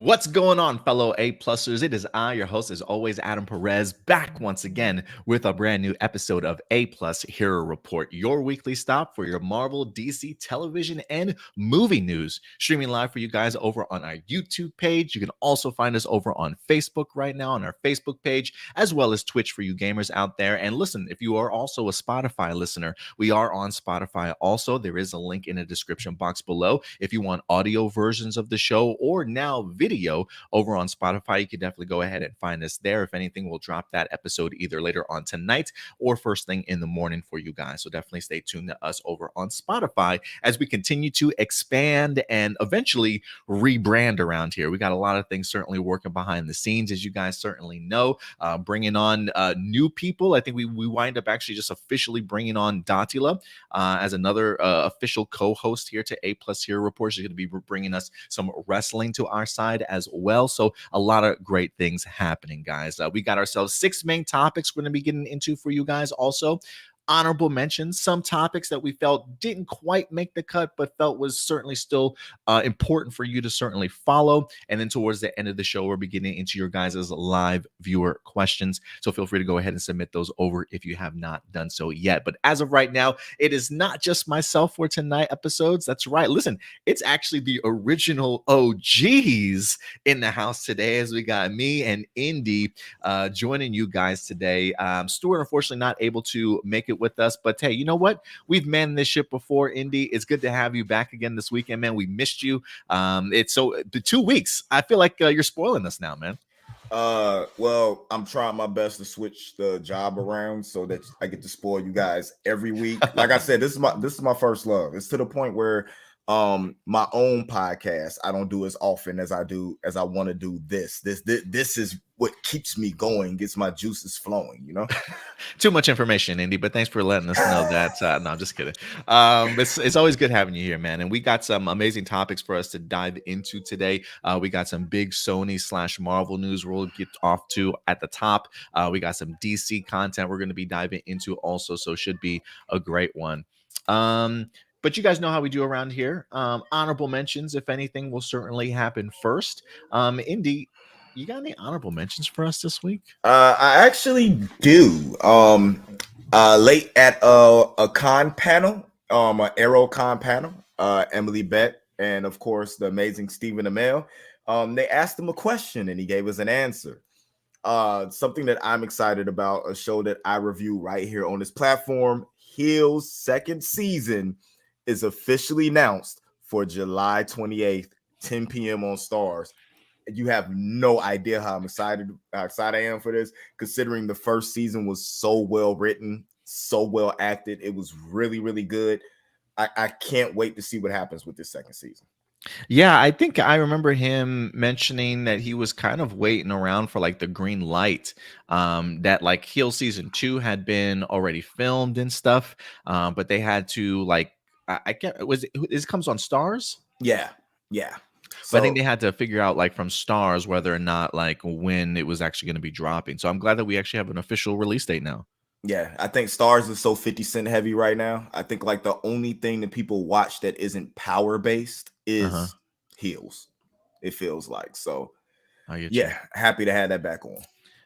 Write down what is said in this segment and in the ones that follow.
What's going on, fellow A-plussers? It is I, your host, as always, Adam Perez, back once again with a brand new episode of A-Plus Hero Report, your weekly stop for your Marvel, DC, television, and movie news. Streaming live for you guys over on our YouTube page. You can also find us over on Facebook right now on our Facebook page, as well as Twitch for you gamers out there. And listen, if you are also a Spotify listener, we are on Spotify also. There is a link in the description box below. If you want audio versions of the show or now video over on Spotify, you can definitely go ahead and find us there. If anything, we'll drop that episode either later on tonight or first thing in the morning for you guys. So definitely stay tuned to us over on Spotify as we continue to expand and eventually rebrand around here. We got a lot of things certainly working behind the scenes, as you guys certainly know, bringing on new people. I think we wind up actually just officially bringing on Datila as another official co-host here to A Plus Hero Report. She's going to be bringing us some wrestling to our side as well. So a lot of great things happening, guys. We got ourselves 6 main topics we're going to be getting into for you guys. Also, honorable mentions, some topics that we felt didn't quite make the cut, but felt was certainly still important for you to certainly follow. And then towards the end of the show, we're beginning into your guys' live viewer questions. So feel free to go ahead and submit those over if you have not done so yet. But as of right now, it is not just myself for tonight episodes. That's right. Listen, it's actually the original OGs in the house today, as we got me and Indy joining you guys today. Stuart, unfortunately, not able to make it with us, but hey, you know what? We've manned this ship before, Indy. It's good to have you back again this weekend, man. We missed you. It's so the 2 weeks. I feel like you're spoiling us now, man. Well, I'm trying my best to switch the job around so that I get to spoil you guys every week. Like I said, this is my first love. It's to the point where my own podcast I don't do as often as I want to do this. This is what keeps me going, gets my juices flowing, you know. Too much information, Indy, but thanks for letting us know that. No, I'm just kidding. It's always good having you here, man. And we got some amazing topics for us to dive into today. We got some big Sony / Marvel news we'll get off to at the top. We got some DC content we're going to be diving into also, so should be a great one. But you guys know how we do around here. Honorable mentions, if anything, will certainly happen first. Indy, you got any honorable mentions for us this week? I actually do. Late at a con panel, an Aero con panel, Emily Beck and of course the amazing Stephen Amell. They asked him a question and he gave us an answer. Something that I'm excited about, a show that I review right here on this platform. Heels second season is officially announced for July 28th, 10 p.m. on Stars. You have no idea how excited I am for this, considering the first season was so well written, so well acted. It was really, really good. I can't wait to see what happens with this second season. Yeah, I think I remember him mentioning that he was kind of waiting around for like the green light. That like Heel season 2 had been already filmed and stuff, but they had to like I can't it comes on Stars? Yeah. But I think they had to figure out like from Stars whether or not like when it was actually going to be dropping. So I'm glad that we actually have an official release date now. Yeah, I think Stars is so 50 Cent heavy right now. I think like the only thing that people watch that isn't power based is Heels. It feels like so. Yeah, happy to have that back on.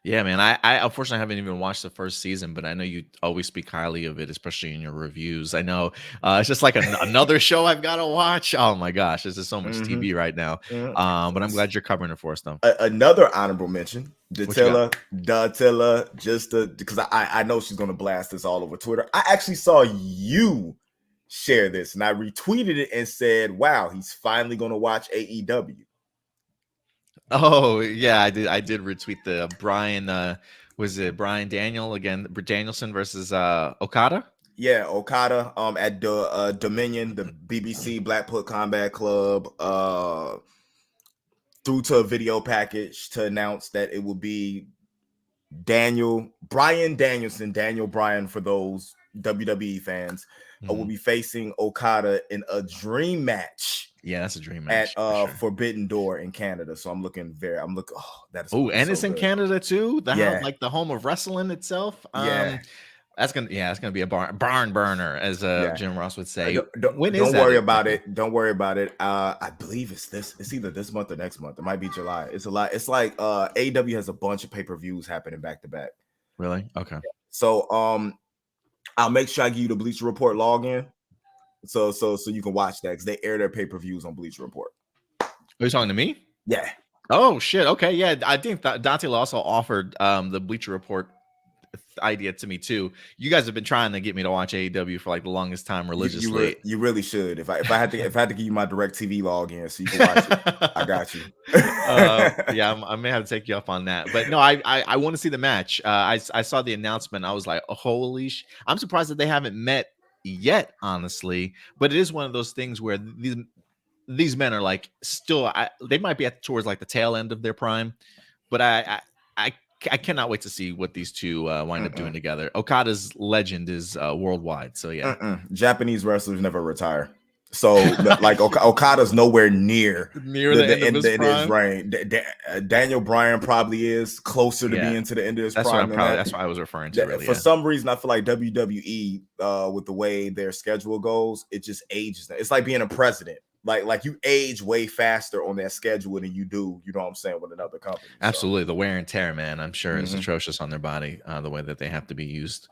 Yeah, man. I unfortunately haven't even watched the first season, but I know you always speak highly of it, especially in your reviews. I know it's just like another show I've got to watch. Oh my gosh, this is so much TV right now. But I'm glad you're covering it for us, though. Another honorable mention, Datila, just because I know she's gonna blast this all over Twitter. I actually saw you share this, and I retweeted it and said, "Wow, he's finally gonna watch AEW." Oh yeah, I did retweet the Brian was it Brian Danielson versus Okada? Yeah, Okada at the Dominion, the BBC Blackpool Combat Club through to a video package to announce that it will be Brian Danielson, Daniel Bryan for those WWE fans, will be facing Okada in a dream match. Yeah, that's a dream match at Forbidden Door in Canada. So I'm looking. Oh, that is. Oh, and it's in Canada too. Yeah, like the home of wrestling itself. Yeah. That's gonna be a barn burner, as Yeah. Jim Ross would say. When is Don't that worry about exactly? it. Don't worry about it. I believe it's either this month or next month. It might be July. It's a lot. It's like AEW has a bunch of pay-per-views happening back to back. Really? Okay. So I'll make sure I give you the Bleacher Report login. So you can watch that because they air their pay-per-views on Bleacher Report. Are you talking to me? Yeah. Oh shit. Okay. Yeah. I think Dante also offered the Bleacher Report idea to me too. You guys have been trying to get me to watch AEW for like the longest time religiously. You really should. If I had to give you my DirecTV login so you can watch it, I got you. Yeah, I may have to take you up on that. But no, I want to see the match. I saw the announcement. I was like, oh, holy I'm surprised that they haven't met yet, honestly. But it is one of those things where these men are like still they might be towards like the tail end of their prime, but I I cannot wait to see what these two wind up doing together. Okada's legend is worldwide, so yeah. Japanese wrestlers never retire. So like Okada's nowhere near the end of his reign. Daniel Bryan probably is closer to being to the end of his prime. That's what I was referring to. Really, for some reason, I feel like WWE, with the way their schedule goes, it just ages. It's like being a president. Like you age way faster on that schedule than you do, you know what I'm saying, with another company. Absolutely. The wear and tear, man, I'm sure is atrocious on their body, the way that they have to be used.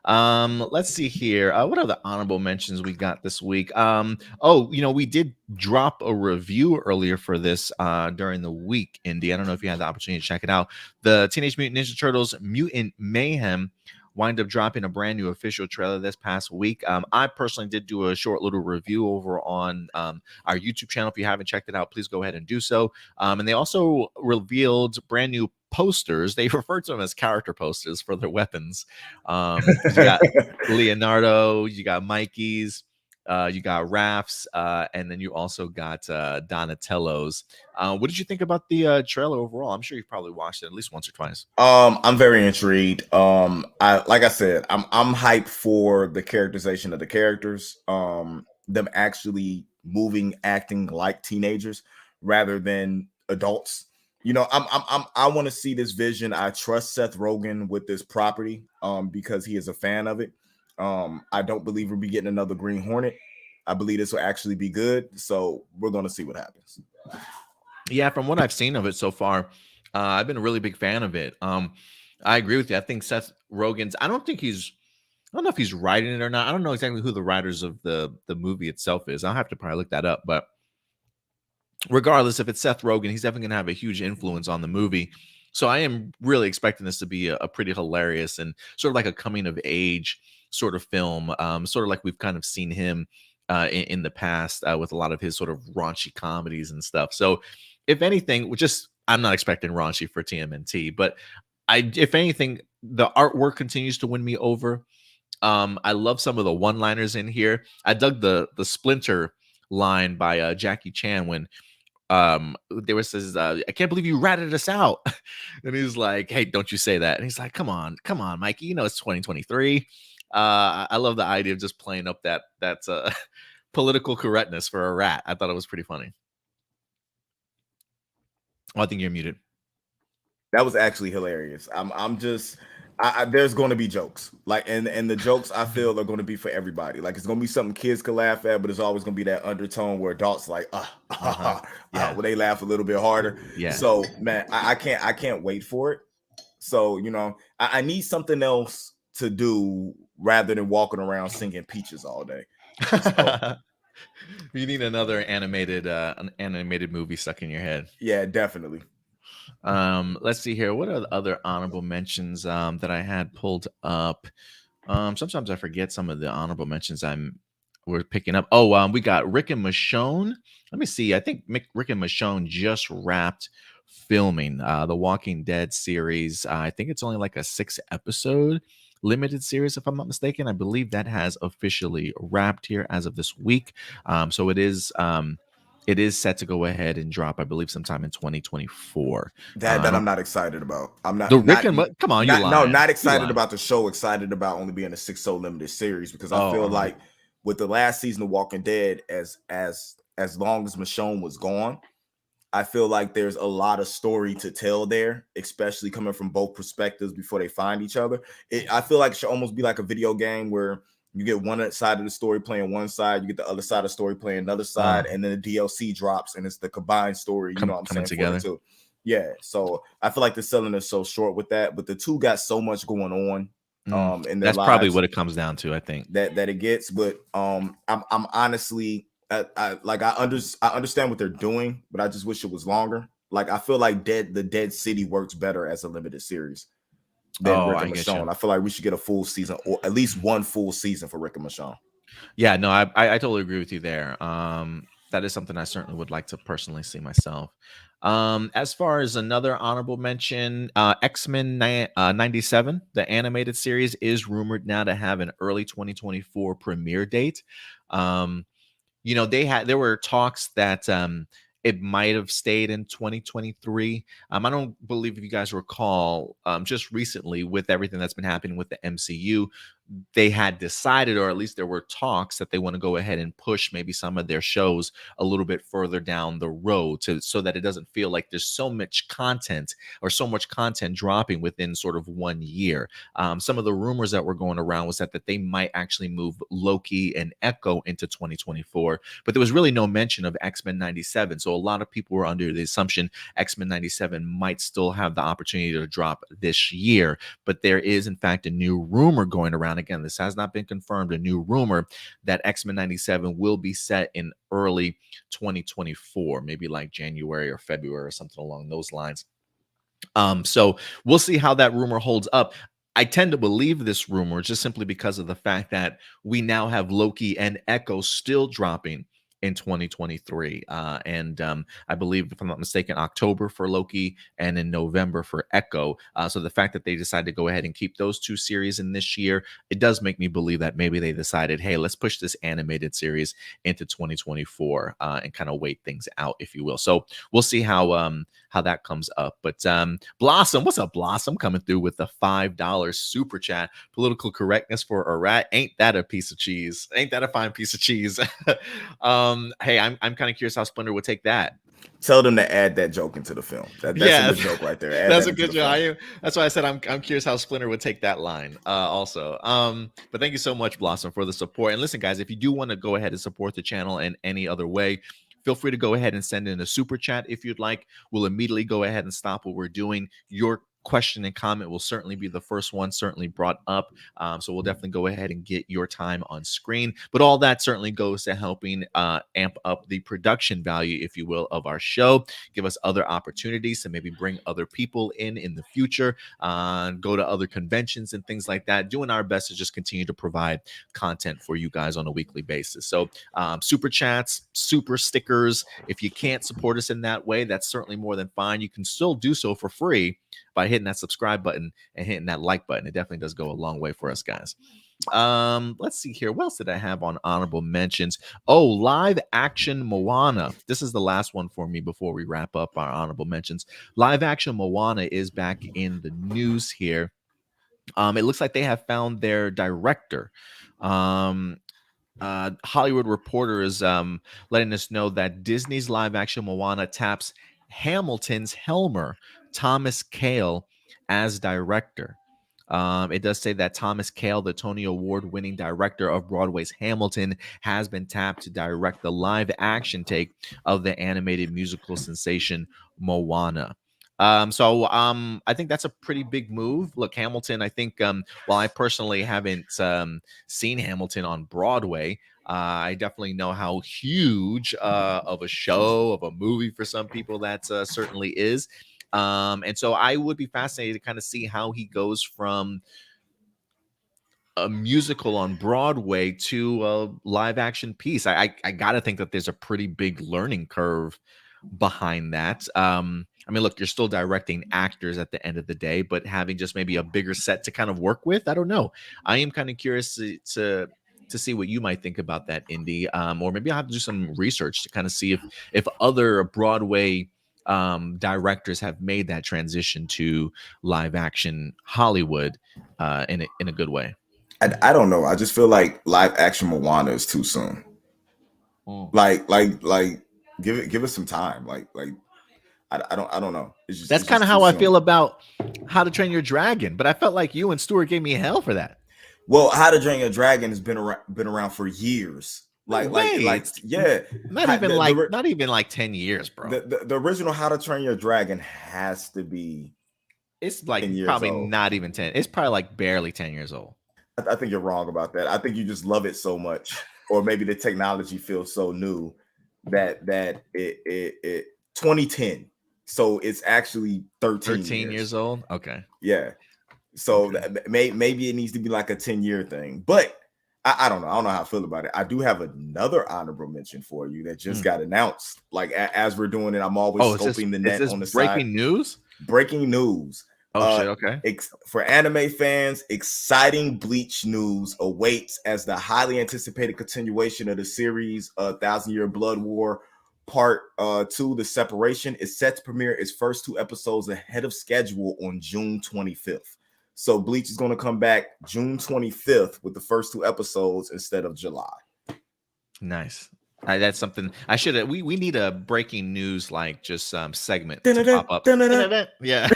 Let's see here. What other honorable mentions we got this week? We did drop a review earlier for this during the week, Indy. I don't know if you had the opportunity to check it out. The Teenage Mutant Ninja Turtles Mutant Mayhem wind up dropping a brand new official trailer this past week. I personally did do a short little review over on our YouTube channel. If you haven't checked it out, please go ahead and do so. And they also revealed brand new posters. They refer to them as character posters for their weapons. You got Leonardo, you got Mikey's, you got Raph's, and then you also got Donatello's. What did you think about the trailer overall? I'm sure you've probably watched it at least once or twice. I'm very intrigued. Like I said, I'm hyped for the characterization of the characters. Them actually moving, acting like teenagers rather than adults. I want to see this vision. I trust Seth Rogen with this property because he is a fan of it. I don't believe we'll be getting another Green Hornet. I believe this will actually be good. So we're going to see what happens. Yeah, from what I've seen of it so far, I've been a really big fan of it. I agree with you. I think Seth Rogen's, I don't know if he's writing it or not. I don't know exactly who the writers of the movie itself is. I'll have to probably look that up. But regardless, if it's Seth Rogen, he's definitely going to have a huge influence on the movie. So I am really expecting this to be a pretty hilarious and sort of like a coming of age sort of film, sort of like we've kind of seen him in the past with a lot of his sort of raunchy comedies and stuff. So if anything, I'm not expecting raunchy for TMNT, but if anything, the artwork continues to win me over. I love some of the one-liners in here. I dug the Splinter line by Jackie Chan when there was this I can't believe you ratted us out. And he's like, hey, don't you say that. And he's like, come on, Mikey, it's 2023. I love the idea of just playing up that political correctness for a rat. I thought it was pretty funny. I think you're muted. That was actually hilarious. There's going to be jokes, and the jokes I feel are going to be for everybody. Like, it's going to be something kids can laugh at, but it's always going to be that undertone where adults like, where they laugh a little bit harder. Yeah. So man, I can't wait for it. So I need something else to do rather than walking around singing Peaches all day. So, you need another an animated movie stuck in your head. Yeah, definitely. Let's see here. What are the other honorable mentions that I had pulled up? Sometimes I forget some of the honorable mentions we're picking up. We got Rick and Michonne. Let me see. I think Rick and Michonne just wrapped filming the Walking Dead series. I think it's only like a 6-episode limited series, if I'm not mistaken. I believe that has officially wrapped here as of this week. So it is set to go ahead and drop, I believe, sometime in 2024. That I'm not excited about. I'm not. Come on, not excited about the show. Excited about only being a 6-episode limited series because I feel like with the last season of Walking Dead, as long as Michonne was gone, I feel like there's a lot of story to tell there, especially coming from both perspectives before they find each other. I feel like it should almost be like a video game where you get one side of the story playing one side, you get the other side of the story playing another side, and then the DLC drops and it's the combined story, you know what I'm coming saying, together. for it too. Yeah, so I feel like the selling is so short with that, but the two got so much going on in their That's probably lives what it comes down to, I think. that it gets. But I'm honestly, I understand what they're doing, but I just wish it was longer. Like I feel like the Dead City works better as a limited series than Oh, Rick I and get you. Michonne. I feel like we should get a full season, or at least one full season for Rick and Michonne. Yeah, no, I totally agree with you there. That is something I certainly would like to personally see myself. As far as another honorable mention, X-Men 97, the animated series, is rumored now to have an early 2024 premiere date. There were talks that it might have stayed in 2023. I don't believe, if you guys recall, just recently with everything that's been happening with the MCU, they had decided, or at least there were talks, that they want to go ahead and push maybe some of their shows a little bit further down the road, so that it doesn't feel like there's so much content or so much content dropping within sort of 1 year. Some of the rumors that were going around was that they might actually move Loki and Echo into 2024, but there was really no mention of X-Men 97. So a lot of people were under the assumption X-Men 97 might still have the opportunity to drop this year. But there is, in fact, a new rumor going around. Again, this has not been confirmed. A new rumor that X-Men 97 will be set in early 2024, maybe like January or February or something along those lines. So we'll see how that rumor holds up. I tend to believe this rumor just simply because of the fact that we now have Loki and Echo still dropping in 2023. And I believe, if I'm not mistaken, October for Loki and in November for Echo. So the fact that they decided to go ahead and keep those two series in this year, it does make me believe that maybe they decided, hey, let's push this animated series into 2024 and kind of wait things out, if you will. So we'll see how that comes up. But Blossom, what's up, Blossom? Coming through with the $5 super chat. Political correctness for a rat. Ain't that a piece of cheese? Ain't that a fine piece of cheese? Hey, I'm kind of curious how Splinter would take that. Tell them to add that joke into the film. That's a good joke right there. That's a good joke. That's why I said I'm curious how Splinter would take that line. Also, but thank you so much, Blossom, for the support. And listen, guys, if you do want to go ahead and support the channel in any other way, feel free to go ahead and send in a super chat if you'd like. We'll immediately go ahead and stop what we're doing. Your question and comment will certainly be the first one certainly brought up. So we'll definitely go ahead and get your time on screen. But all that certainly goes to helping amp up the production value, if you will, of our show. Give us other opportunities to maybe bring other people in the future, go to other conventions and things like that. Doing our best to just continue to provide content for you guys on a weekly basis. So super chats, super stickers. If you can't support us in that way, that's certainly more than fine. You can still do so for free by hitting that subscribe button and hitting that like button. It definitely does go a long way for us, guys. Let's see here. What else did I have on honorable mentions? Oh, live action Moana. This is the last one for me before we wrap up our honorable mentions. Live action Moana is back in the news here. It looks like they have found their director. Hollywood Reporter is letting us know that Disney's live action Moana taps Hamilton's Helmer, Thomas Kail, as director. It does say that Thomas Kail, the Tony Award-winning director of Broadway's Hamilton, has been tapped to direct the live-action take of the animated musical sensation Moana. I think that's a pretty big move. Look, Hamilton, I think, while I personally haven't seen Hamilton on Broadway, I definitely know how huge of a show, of a movie for some people that certainly is. And so I would be fascinated to kind of see how he goes from a musical on Broadway to a live action piece. I got to think that there's a pretty big learning curve behind that. I mean, look, you're still directing actors at the end of the day, but having just maybe a bigger set to kind of work with, I don't know. I am kind of curious to see what you might think about that, Indy. Or maybe I'll have to do some research to kind of see if other Broadway directors have made that transition to live action Hollywood in a good way. I don't know. I just feel like live action Moana is too soon. Like give it some time. Like I don't know. That's It's kind of just too how I soon. feel about How to Train Your Dragon, but I felt like you and Stuart gave me hell for that. Well, How to Train Your Dragon has been around for years. No way. It's Yeah. not even like 10 years, bro. The original How to Train Your Dragon has to be It's 10 like years probably old. not even 10. It's probably like barely 10 years old. I think you're wrong about that. I think you just love it so much, or maybe the technology feels so new that it 2010. So it's actually 13 13 years. years old. Okay. Yeah. So Okay. maybe it needs to be like a 10-year thing, but I don't know. I don't know how I feel about it. I do have another honorable mention for you that just got announced. Like as we're doing it, I'm always Oh, scoping the is net this on the side. breaking news? Breaking news. Oh shit, okay. For anime fans, exciting Bleach news awaits as the highly anticipated continuation of the series, Thousand Year Blood War Part 2, The Separation, is set to premiere its first 2 episodes ahead of schedule on June 25th. So Bleach is going to come back June 25th with the first 2 episodes instead of July. Nice. That's something I should have. We need a breaking news like just segment to pop up. Yeah.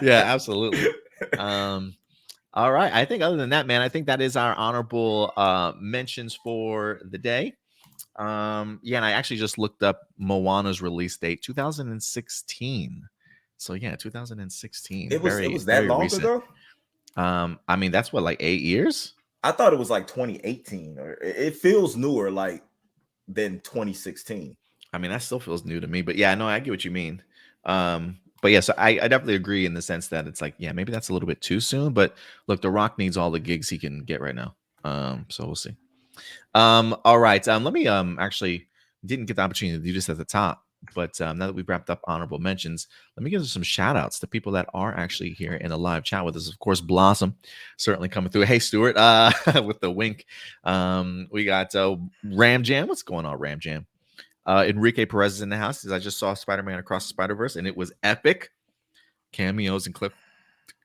Yeah, absolutely. All right. I think other than that, man, I think that is our honorable mentions for the day. Yeah, and I actually just looked up Moana's release date, 2016. So yeah, 2016. It was that very long recent. ago? I mean, that's what, like 8 years? I thought it was like 2018, or it feels newer like than 2016. I mean, that still feels new to me, but yeah, no, I get what you mean. But yeah, so I definitely agree in the sense that it's like, yeah, maybe that's a little bit too soon. But look, The Rock needs all the gigs he can get right now. So we'll see. All right. Let me actually didn't get the opportunity to do this at the top, but now that we've wrapped up honorable mentions, let me give some shout outs to people that are actually here in a live chat with us. Of course, Blossom certainly coming through. Hey, Stuart, with the wink. We got Ram Jam. What's going on, Ram Jam? Enrique Perez is in the house. I just saw Spider-Man Across the Spider-Verse, and it was epic. Cameos and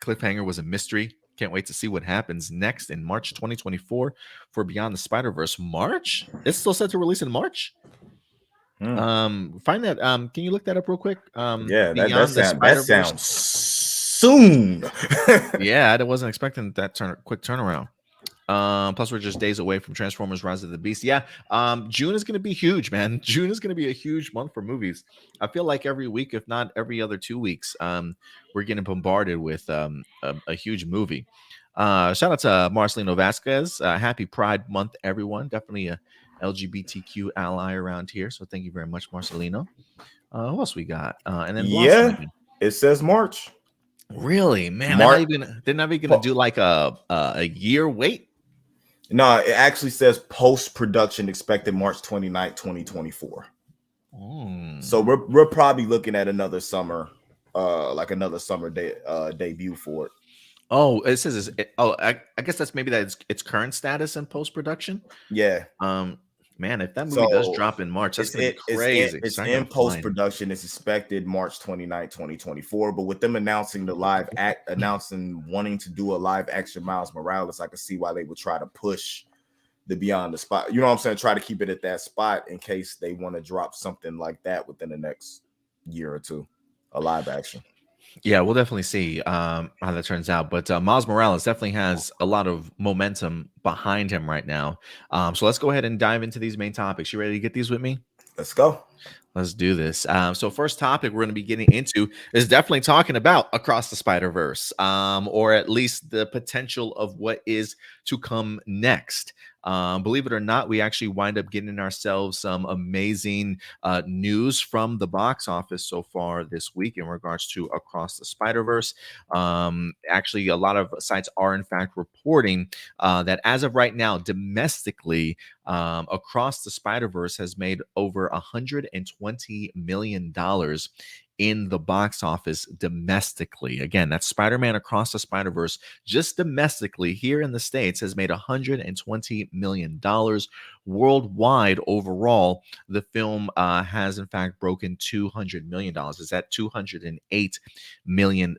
cliffhanger was a mystery. Can't wait to see what happens next in March 2024 for Beyond the Spider-Verse. March? It's still set to release in March? Find that. Can you look that up real quick? Yeah, Beyond the Spider-Verse. that sounds soon. Yeah, I wasn't expecting that quick turnaround. Plus we're just days away from Transformers Rise of the Beast. Yeah. June is going to be huge, man. June is going to be a huge month for movies. I feel like every week, if not every other 2 weeks, we're getting bombarded with a huge movie. Shout out to Marcelino Vasquez. Happy Pride Month, everyone. Definitely a LGBTQ ally around here. So thank you very much, Marcelino. Who else we got? And then Blossom again. It says March. Really, man. They're not even gonna do like a year wait. No, it actually says post-production expected March 29th, 2024. So we're probably looking at another summer, like another summer debut for it. Oh, it says I guess that's maybe that its current status in post-production. Yeah. Man, if that movie does drop in March, that's gonna be crazy. It's in post-production. It's expected March 29th, 2024. But with them announcing wanting to do a live action Miles Morales, I can see why they would try to push the Beyond the Spot. You know what I'm saying? Try to keep it at that spot in case they want to drop something like that within the next year or two, a live action. Yeah, we'll definitely see how that turns out. But Miles Morales definitely has a lot of momentum behind him right now. So let's go ahead and dive into these main topics. You ready to get these with me? Let's go. Let's do this. So first topic we're going to be getting into is definitely talking about Across the Spider-Verse, or at least the potential of what is to come next. Believe it or not, we actually wind up getting ourselves some amazing news from the box office so far this week in regards to Across the Spider-Verse. Actually, a lot of sites are in fact reporting that as of right now, domestically, Across the Spider-Verse has made over $120 million in the box office domestically. Again, that's Spider-Man Across the Spider-Verse just domestically here in the States has made $120 million. Worldwide overall, the film has in fact broken $200 million. It's at $208 million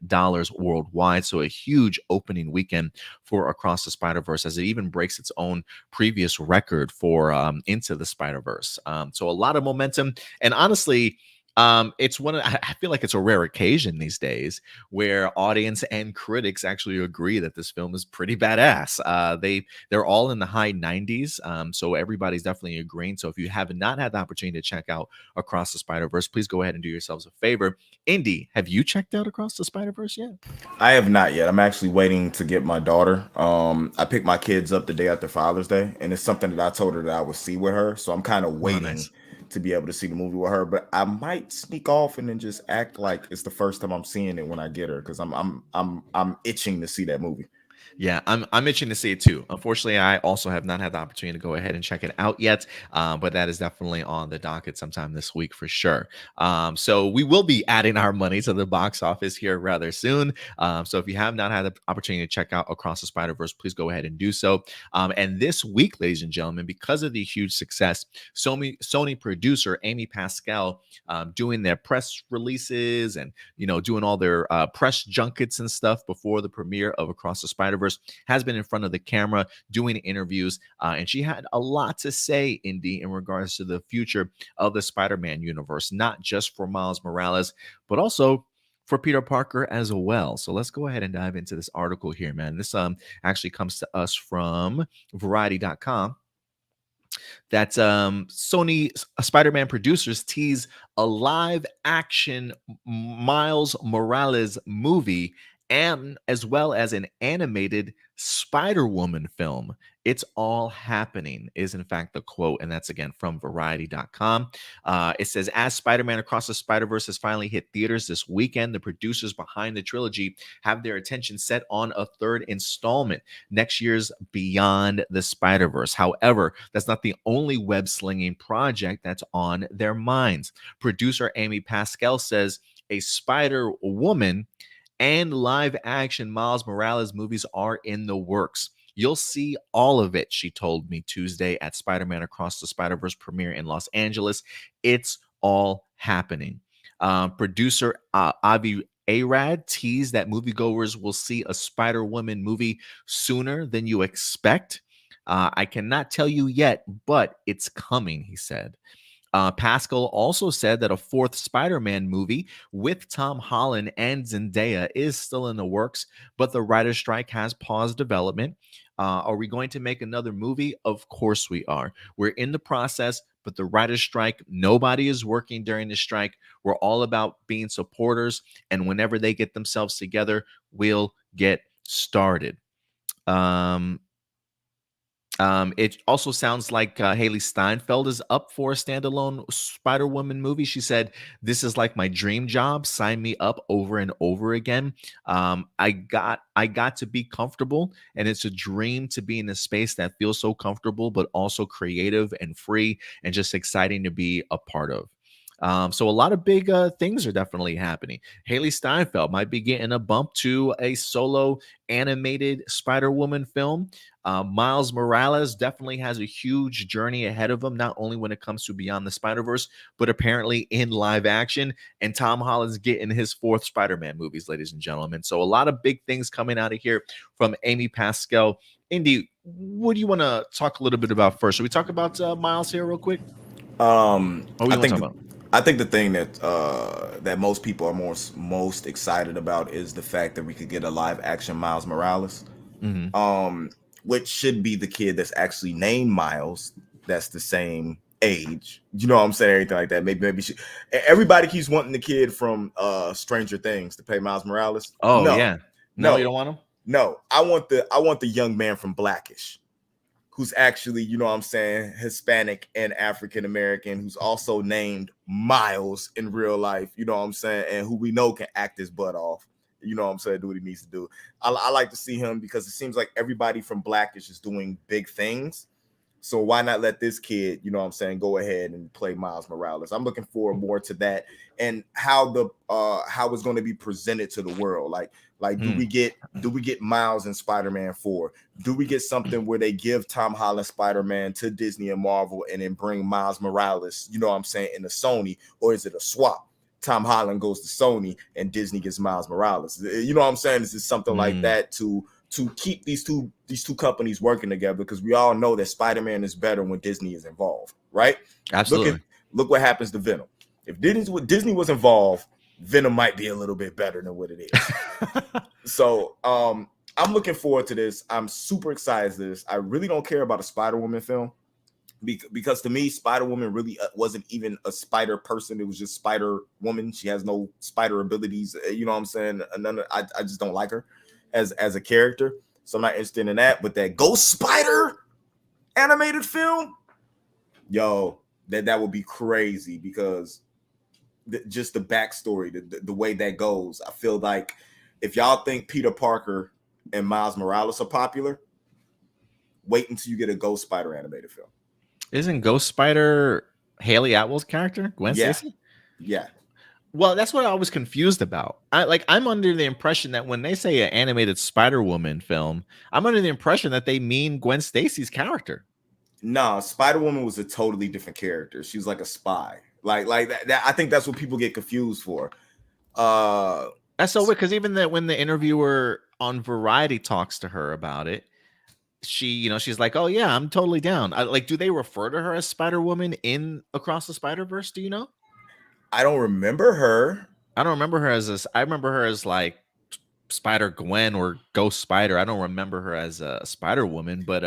worldwide. So a huge opening weekend for Across the Spider-Verse as it even breaks its own previous record for Into the Spider-Verse. So a lot of momentum. And honestly, It's one of I feel like it's a rare occasion these days where audience and critics actually agree that this film is pretty badass. They're all in the high 90s, so everybody's definitely agreeing. So if you have not had the opportunity to check out Across the Spider-Verse, please go ahead and do yourselves a favor. Indy, have you checked out Across the Spider-Verse yet? I have not yet. I'm actually waiting to get my daughter. I picked my kids up the day after Father's Day, and it's something that I told her that I would see with her. So I'm kind of Oh, waiting nice. to be able to see the movie with her. But I might sneak off and then just act like it's the first time I'm seeing it when I get her, because I'm itching to see that movie. Yeah, I'm itching to see it too. Unfortunately, I also have not had the opportunity to go ahead and check it out yet, but that is definitely on the docket sometime this week for sure. So we will be adding our money to the box office here rather soon. So if you have not had the opportunity to check out Across the Spider-Verse, please go ahead and do so. And this week, ladies and gentlemen, because of the huge success, Sony producer Amy Pascal doing their press releases and doing all their press junkets and stuff before the premiere of Across the Spider-Verse, has been in front of the camera doing interviews, and she had a lot to say, Indy, in regards to the future of the Spider-Man universe, not just for Miles Morales, but also for Peter Parker as well. So let's go ahead and dive into this article here, man. This actually comes to us from Variety.com. That Sony Spider-Man producers tease a live action Miles Morales movie and as well as an animated Spider-Woman film. It's all happening, is in fact the quote, and that's again from Variety.com. It says, as Spider-Man Across the Spider-Verse has finally hit theaters this weekend, the producers behind the trilogy have their attention set on a third installment, next year's Beyond the Spider-Verse. However, that's not the only web-slinging project that's on their minds. Producer Amy Pascal says a Spider-Woman and live-action Miles Morales movies are in the works. You'll see all of it, she told me Tuesday at Spider-Man Across the Spider-Verse premiere in Los Angeles. It's all happening. Producer Avi Arad teased that moviegoers will see a Spider-Woman movie sooner than you expect. I cannot tell you yet, but it's coming, he said. Pascal also said that a fourth Spider-Man movie with Tom Holland and Zendaya is still in the works, but the writer's strike has paused development. Are we going to make another movie? Of course we are. We're in the process, but the writer's strike, nobody is working during the strike. We're all about being supporters, and whenever they get themselves together, we'll get started. It also sounds like Haley Steinfeld is up for a standalone Spider-Woman movie. She said, "This is like my dream job. Sign me up over and over again. I got to be comfortable, and it's a dream to be in a space that feels so comfortable, but also creative and free, and just exciting to be a part of." So a lot of big things are definitely happening. Haley Steinfeld might be getting a bump to a solo animated Spider-Woman film. Miles Morales definitely has a huge journey ahead of him, not only when it comes to Beyond the Spider-Verse, but apparently in live action. And Tom Holland's getting his fourth Spider-Man movies, ladies and gentlemen. So a lot of big things coming out of here from Amy Pascal. Indy, what do you want to talk a little bit about first? Should we talk about Miles here real quick? What do I you want to think talk the, about? I think the thing that that most people are most excited about is the fact that we could get a live action Miles Morales, Mhm. um, which should be the kid that's actually named Miles. That's the same age. You know what I'm saying? Everything like that. Maybe everybody keeps wanting the kid from Stranger Things to play Miles Morales. Oh No, yeah. No, you no, don't want him? no. I want the young man from Blackish, who's actually, you know what I'm saying, Hispanic and African American, who's also named Miles in real life, you know what I'm saying, and who we know can act his butt off, you know what I'm saying, do what he needs to do. I like to see him because it seems like everybody from Blackish is doing big things. So why not let this kid, you know what I'm saying, go ahead and play Miles Morales? I'm looking forward more to that and how it's going to be presented to the world. Like do Hmm. we get Miles and Spider-Man 4? Do we get something where they give Tom Holland Spider-Man to Disney and Marvel and then bring Miles Morales, you know what I'm saying, into Sony? Or is it a swap? Tom Holland goes to Sony and Disney gets Miles Morales. You know what I'm saying? Is it something like Mm, that to keep these two companies working together, because we all know that Spider-Man is better when Disney is involved, right? Look at absolutely. look what happens to Venom. If Disney was involved, Venom might be a little bit better than what it is. So I'm looking forward to this. I'm super excited to this. I really don't care about a Spider-Woman film because to me, Spider-Woman really wasn't even a spider person. It was just Spider-Woman. She has no spider abilities. You know what I'm saying? I just don't like her as a character. So I'm not interested in that. But that Ghost Spider animated film, yo, that would be crazy because just the backstory, the way that goes. I feel like if y'all think Peter Parker and Miles Morales are popular, wait until you get a Ghost Spider animated film. Isn't Ghost Spider Haley Atwell's character, Gwen Stacy? Yeah. Well, that's what I was confused about. I'm under the impression that when they say an animated Spider-Woman film, I'm under the impression that they mean Gwen Stacy's character. No, Spider-Woman was a totally different character. She was like a spy. Like that I think that's what people get confused for. That's so weird because even that when the interviewer on Variety talks to her about it, she's like, "Oh yeah, I'm totally down." Do they refer to her as Spider-Woman in Across the Spider-Verse? Do you know? I don't remember her. I don't remember her as I remember her as like Spider Gwen or Ghost Spider. I don't remember her as a Spider Woman, but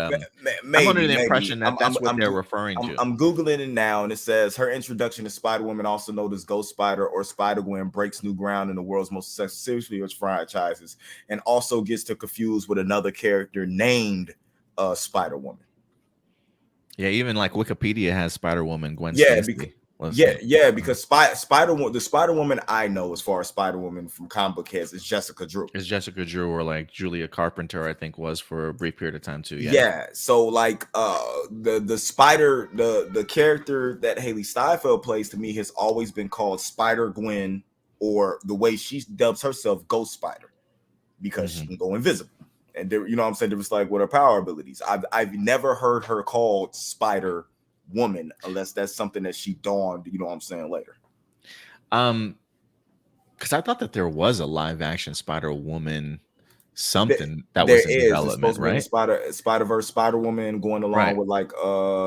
maybe, I'm under the impression that that's what they're referring to. I'm googling it now, and it says her introduction to Spider Woman, also known as Ghost Spider or Spider Gwen, breaks new ground in the world's most successful franchises, and also gets to confuse with another character named Spider Woman. Yeah, even like Wikipedia has Spider Woman Gwen Stacy. Because the Spider Woman I know as far as Spider Woman from comic book heads is Jessica Drew. It's Jessica Drew or like Julia Carpenter, I think was for a brief period of time too. Yeah. So like the Spider, the character that Haley Steinfeld plays to me has always been called Spider Gwen, or the way she dubs herself, Ghost Spider, because she can go invisible. And there, you know what I'm saying? It was like with her power abilities. I've never heard her called Spider Woman unless that's something that she donned, you know what I'm saying, later. Because I thought that there was a live action Spider Woman something that was in development, right? Spider-Verse Spider Woman going along with like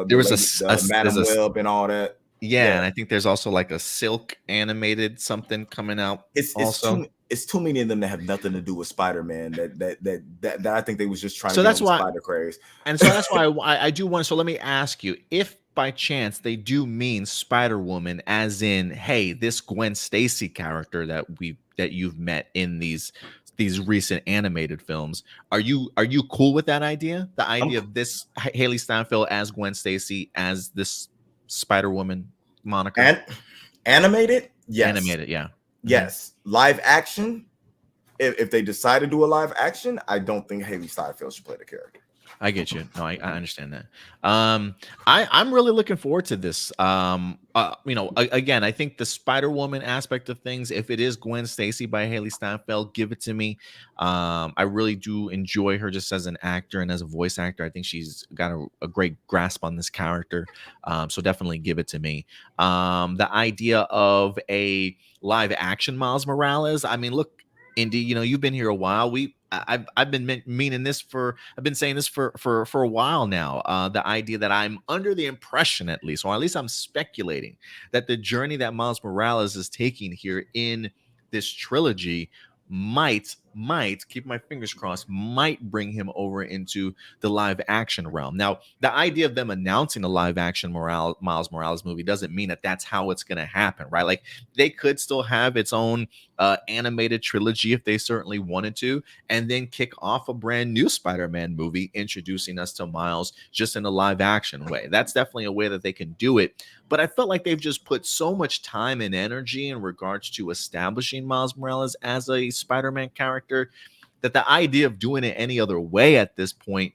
there was a Madam Web and all that. Yeah, and I think there's also like a Silk animated something coming out. It's too many of them that have nothing to do with Spider-Man that I think they was just trying to get on Spider craze. And so that's why I do want. So let me ask you, if by chance they do mean Spider-Woman, as in, hey, this Gwen Stacy character that you've met in these recent animated films, are you cool with that idea? The idea of this Haley Steinfeld as Gwen Stacy as this Spider-Woman moniker? And animated? Yes. Animated, yeah. Yes. Live action, if they decide to do a live action, I don't think Haley Steinfeld should play the character. I get you. No, I understand that. I'm really looking forward to this. Again, I think the Spider-Woman aspect of things, if it is Gwen Stacy by Haley Steinfeld, give it to me. I really do enjoy her just as an actor and as a voice actor. I think she's got a great grasp on this character. So definitely give it to me. The idea of a live action Miles Morales, I mean, look, Indy, you've been here a while. I've been I've been saying this for a while now. The idea that I'm under the impression, at least I'm speculating, that the journey that Miles Morales is taking here in this trilogy might, keep my fingers crossed, might bring him over into the live action realm. Now, the idea of them announcing a live action Miles Morales movie doesn't mean that that's how it's going to happen, right? Like, they could still have its own animated trilogy if they certainly wanted to, and then kick off a brand new Spider-Man movie introducing us to Miles just in a live action way. That's definitely a way that they can do it. But I felt like they've just put so much time and energy in regards to establishing Miles Morales as a Spider-Man character that the idea of doing it any other way at this point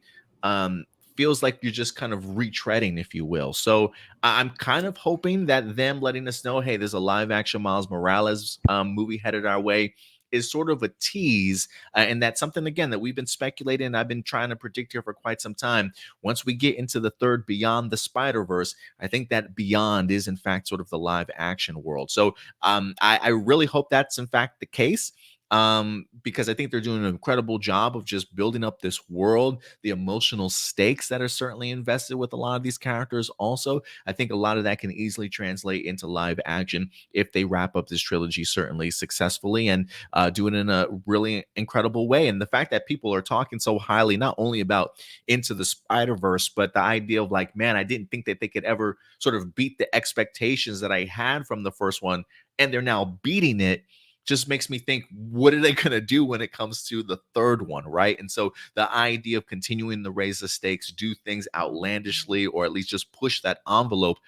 feels like you're just kind of retreading, if you will. So I'm kind of hoping that them letting us know, hey, there's a live action Miles Morales movie headed our way is sort of a tease. And that's something, again, that we've been speculating and I've been trying to predict here for quite some time. Once we get into the third Beyond the Spider-Verse, I think that Beyond is, in fact, sort of the live action world. So I really hope that's, in fact, the case. because I think they're doing an incredible job of just building up this world, the emotional stakes that are certainly invested with a lot of these characters. Also, I think a lot of that can easily translate into live action if they wrap up this trilogy certainly successfully and do it in a really incredible way. And the fact that people are talking so highly, not only about Into the Spider-Verse, but the idea of like, man, I didn't think that they could ever sort of beat the expectations that I had from the first one, and they're now beating it, just makes me think, what are they going to do when it comes to the third one, right? And so the idea of continuing to raise the stakes, do things outlandishly, or at least just push that envelope,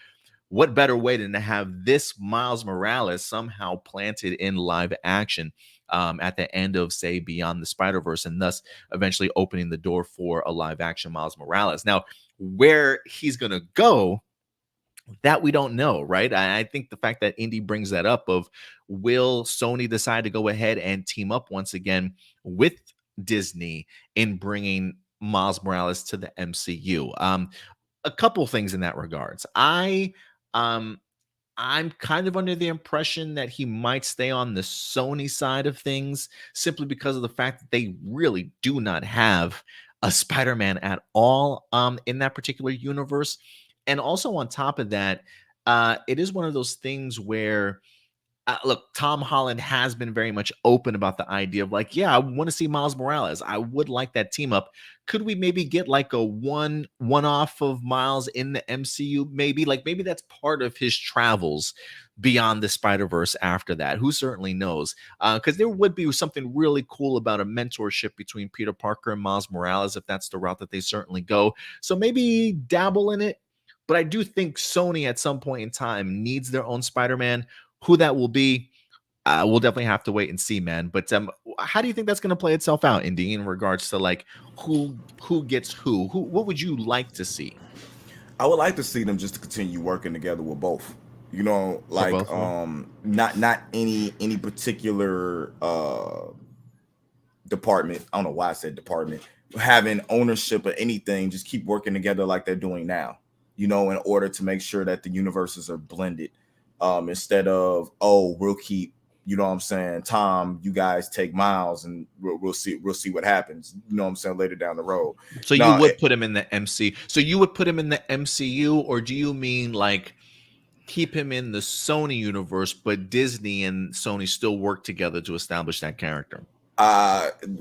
what better way than to have this Miles Morales somehow planted in live action at the end of, say, Beyond the Spider-Verse, and thus eventually opening the door for a live action Miles Morales. Now, where he's going to go, that we don't know, right? I think the fact that Indy brings that up of, will Sony decide to go ahead and team up once again with Disney in bringing Miles Morales to the MCU? A couple things in that regards. Um I'm kind of under the impression that he might stay on the Sony side of things, simply because of the fact that they really do not have a Spider-Man at all in that particular universe. And also on top of that, it is one of those things where, look, Tom Holland has been very much open about the idea of like, yeah, I want to see Miles Morales. I would like that team up. Could we maybe get like a one-off of Miles in the MCU? Maybe, like, maybe that's part of his travels beyond the Spider-Verse after that. Who certainly knows? Because there would be something really cool about a mentorship between Peter Parker and Miles Morales if that's the route that they certainly go. So maybe dabble in it. But I do think Sony at some point in time needs their own Spider-Man. Who that will be, we'll definitely have to wait and see, man. But how do you think that's going to play itself out, Indy, in regards to like who gets who? What would you like to see? I would like to see them just to continue working together with both. You know, For like both of them? not any particular department. I don't know why I said department. Having ownership of anything, just keep working together like they're doing now. You know, in order to make sure that the universes are blended. Instead of, oh, we'll keep, you know what I'm saying, Tom, you guys take Miles, and we'll see what happens. You know what I'm saying, later down the road. So you No, would put him in the MC. So you would put him in the MCU, or do you mean like keep him in the Sony universe, but Disney and Sony still work together to establish that character?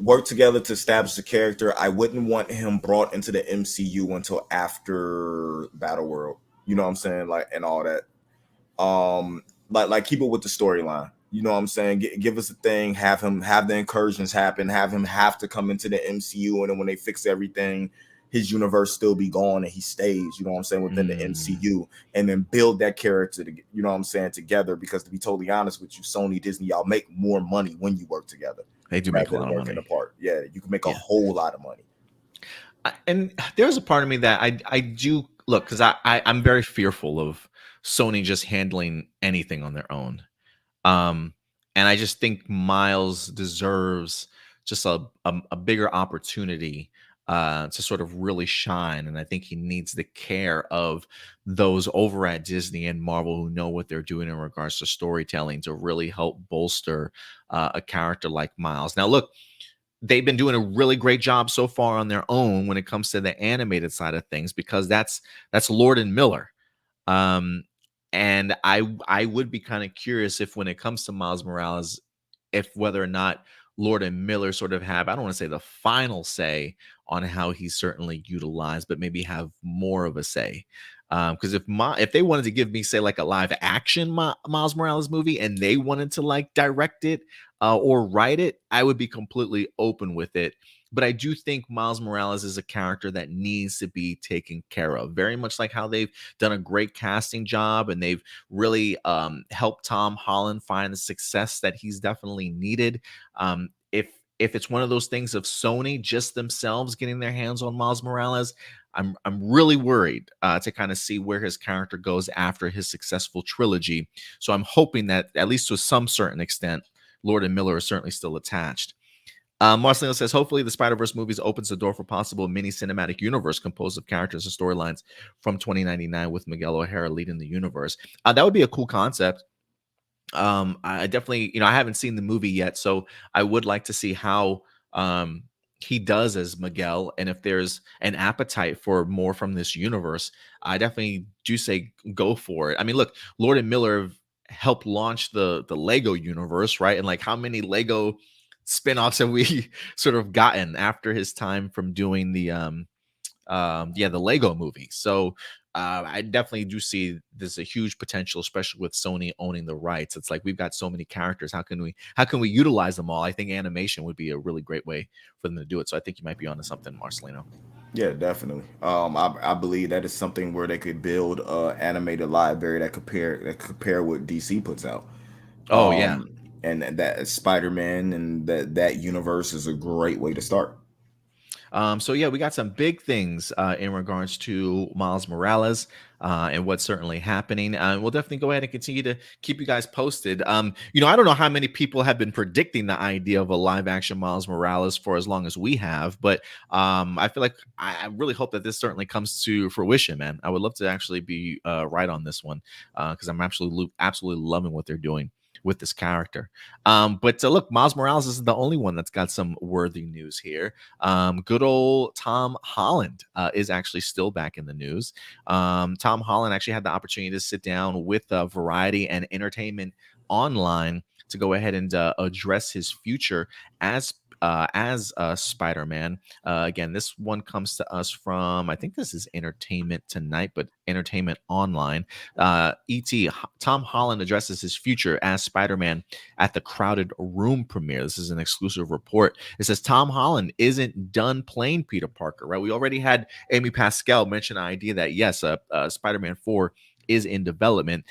work together to establish the character. I wouldn't want him brought into the MCU until after Battle World. You know what I'm saying, like, and all that. Like keep it with the storyline. You know what I'm saying? Give us a thing, have the incursions happen, have him have to come into the MCU, and then when they fix everything, his universe still be gone and he stays, you know what I'm saying, within the MCU, and then build that character to, you know what I'm saying, together. Because to be totally honest with you, Sony, Disney, y'all make more money when you work together. They do make a Rather lot than of working money. apart. Yeah, you can make a Yeah. whole lot of money. And there's a part of me that I do look, because I'm very fearful of Sony just handling anything on their own. And I just think Miles deserves just a bigger opportunity to sort of really shine. And I think he needs the care of those over at Disney and Marvel who know what they're doing in regards to storytelling to really help bolster a character like Miles. Now, look, they've been doing a really great job so far on their own when it comes to the animated side of things, because that's Lord and Miller. Um, and I would be kind of curious if when it comes to Miles Morales, if whether or not Lord and Miller sort of have, I don't want to say the final say on how he's certainly utilized, but maybe have more of a say. Because if they wanted to give me, say, like a live action Miles Morales movie, and they wanted to like direct it or write it, I would be completely open with it. But I do think Miles Morales is a character that needs to be taken care of, very much like how they've done a great casting job and they've really helped Tom Holland find the success that he's definitely needed. If it's one of those things of Sony just themselves getting their hands on Miles Morales, I'm really worried to kind of see where his character goes after his successful trilogy. So I'm hoping that at least to some certain extent, Lord and Miller are certainly still attached. Marcelino says, hopefully the Spider-Verse movies opens the door for possible mini cinematic universe composed of characters and storylines from 2099 with Miguel O'Hara leading the universe. That would be a cool concept. I definitely, I haven't seen the movie yet, so I would like to see how um he does as Miguel, and if there's an appetite for more from this universe. I definitely do say go for it. I mean, look, Lord and Miller have helped launch the Lego universe, right? And like, how many Lego spin-offs have we sort of gotten after his time from doing the Lego movie. So I definitely do see there's a huge potential, especially with Sony owning the rights. It's like we've got so many characters. How can we utilize them all? I think animation would be a really great way for them to do it. So I think you might be onto something, Marcelino. Yeah, definitely. I believe that is something where they could build animated library that compare what DC puts out. Oh yeah. And that Spider-Man and that universe is a great way to start. So yeah, we got some big things in regards to Miles Morales and what's certainly happening. We'll definitely go ahead and continue to keep you guys posted. I don't know how many people have been predicting the idea of a live action Miles Morales for as long as we have, but I feel like I really hope that this certainly comes to fruition, man. I would love to actually be right on this one because I'm absolutely loving what they're doing with this character. But look, Miles Morales isn't the only one that's got some worthy news here. Good old Tom Holland is actually still back in the news. Tom Holland actually had the opportunity to sit down with Variety and Entertainment Online to go ahead and address his future as Spider-Man. Again, this one comes to us from, I think this is Entertainment Tonight, but Entertainment Online. Tom Holland addresses his future as Spider-Man at the Crowded Room premiere. This is an exclusive report. It says Tom Holland isn't done playing Peter Parker, right? We already had Amy Pascal mention the idea that, yes, Spider-Man 4 is in development.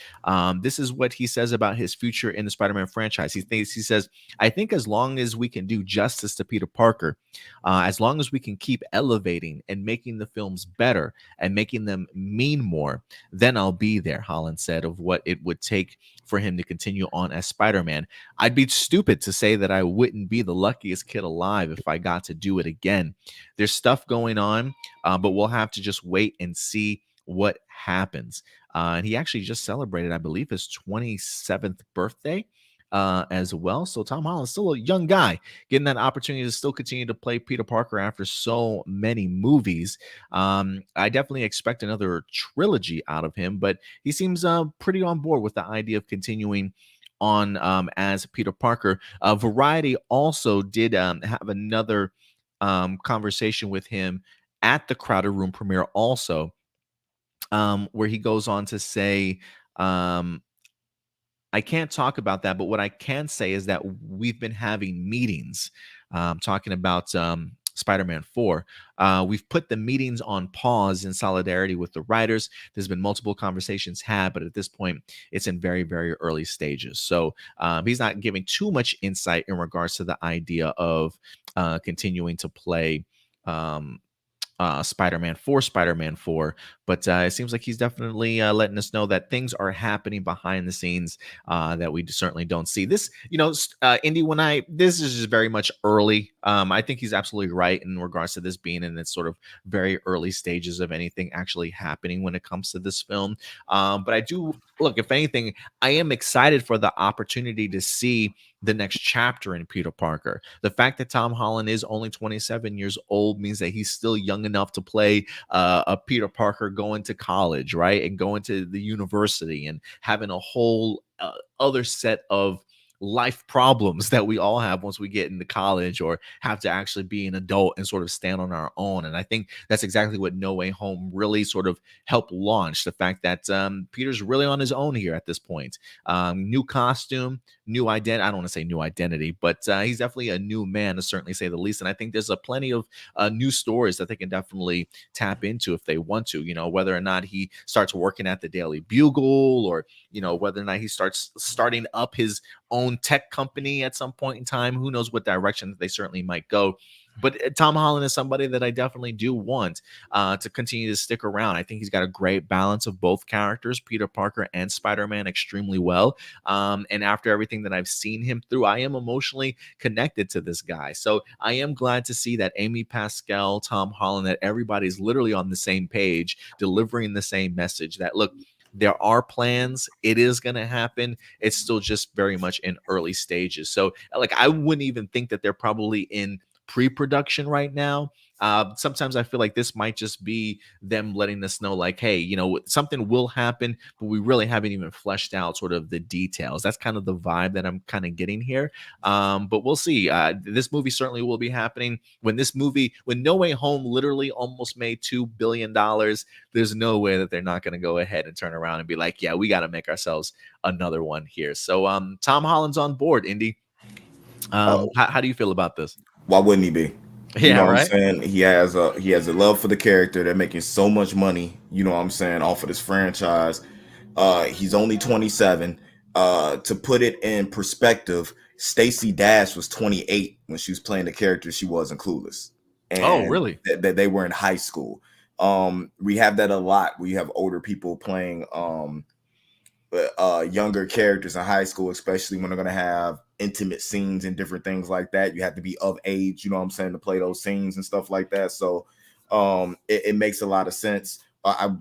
This is what he says about his future in the Spider-Man franchise. He says, I think as long as we can do justice to Peter Parker, as long as we can keep elevating and making the films better and making them mean more, then I'll be there, Holland said, of what it would take for him to continue on as Spider-Man. I'd be stupid to say that I wouldn't be the luckiest kid alive if I got to do it again. There's stuff going on, but we'll have to just wait and see what happens. And he actually just celebrated, I believe, his 27th birthday as well. So Tom Holland's still a young guy, getting that opportunity to still continue to play Peter Parker after so many movies. I definitely expect another trilogy out of him, but he seems pretty on board with the idea of continuing on as Peter Parker. Variety also did have another conversation with him at the Crowded Room premiere also, where he goes on to say, I can't talk about that, but what I can say is that we've been having meetings talking about Spider-Man 4. We've put the meetings on pause in solidarity with the writers. There's been multiple conversations had, but at this point, it's in very, very early stages. So he's not giving too much insight in regards to the idea of continuing to play Spider-Man 4, but it seems like he's definitely letting us know that things are happening behind the scenes that we certainly don't see. This, Indy, this is just very much early. I think he's absolutely right in regards to this being in its sort of very early stages of anything actually happening when it comes to this film. But I do look, if anything, I am excited for the opportunity to see the next chapter in Peter Parker. The fact that Tom Holland is only 27 years old means that he's still young enough to play a Peter Parker going to college, right? And going to the university and having a whole other set of life problems that we all have once we get into college or have to actually be an adult and sort of stand on our own. And I think that's exactly what No Way Home really sort of helped launch, the fact that Peter's really on his own here at this point. New costume, new identity. I don't want to say new identity, but he's definitely a new man, to certainly say the least. And I think there's a plenty of new stories that they can definitely tap into if they want to, whether or not he starts working at the Daily Bugle, or whether or not he starting up his own tech company at some point in time. Who knows what direction they certainly might go. But Tom Holland is somebody that I definitely do want to continue to stick around. I think he's got a great balance of both characters, Peter Parker and Spider-Man, extremely well. And after everything that I've seen him through, I am emotionally connected to this guy. So I am glad to see that Amy Pascal, Tom Holland, that everybody's literally on the same page, delivering the same message that, look, There are plans. It is going to happen. It's still just very much in early stages. So, like, I wouldn't even think that they're probably in pre-production right now. Sometimes I feel like this might just be them letting us know, like, hey, something will happen, but we really haven't even fleshed out sort of the details. That's kind of the vibe that I'm kind of getting here. But we'll see. This movie certainly will be happening. When No Way Home literally almost made $2 billion, there's no way that they're not going to go ahead and turn around and be like, yeah, we got to make ourselves another one here. So Tom Holland's on board, Indy. How do you feel about this? Why wouldn't he be? You Yeah, know what I'm right. saying? He has a love for the character. They're making so much money, you know what I'm saying, off of this franchise. He's only 27. To put it in perspective, Stacey Dash was 28 when she was playing the character. She wasn't Clueless, Oh, and really? that they were in high school. We have that a lot. We have older people playing younger characters in high school, especially when they're going to have intimate scenes and different things like that. You have to be of age, you know what I'm saying, to play those scenes and stuff like that. So it makes a lot of sense.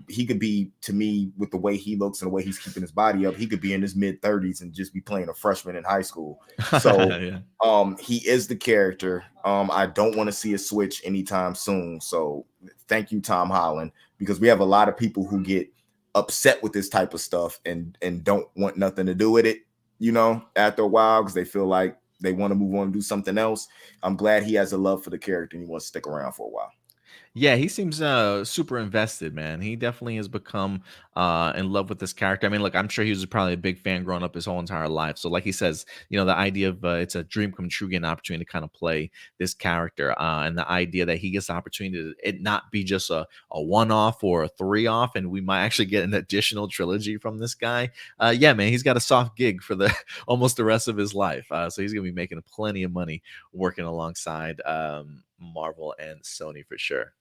He could be, to me, with the way he looks and the way he's keeping his body up, he could be in his mid 30s and just be playing a freshman in high school. So Yeah. he is the character. I don't want to see a switch anytime soon. So thank you, Tom Holland, because we have a lot of people who get upset with this type of stuff and don't want nothing to do with it, after a while, because they feel like they want to move on and do something else. I'm glad he has a love for the character and he wants to stick around for a while. Yeah, he seems super invested, man. He definitely has become in love with this character. I mean, look, I'm sure he was probably a big fan growing up his whole entire life. So, like he says, the idea of it's a dream come true, getting an opportunity to kind of play this character, and the idea that he gets the opportunity to it not be just a one off or a three off, and we might actually get an additional trilogy from this guy. Yeah, man, he's got a soft gig for the almost the rest of his life. So he's gonna be making plenty of money working alongside Marvel and Sony for sure.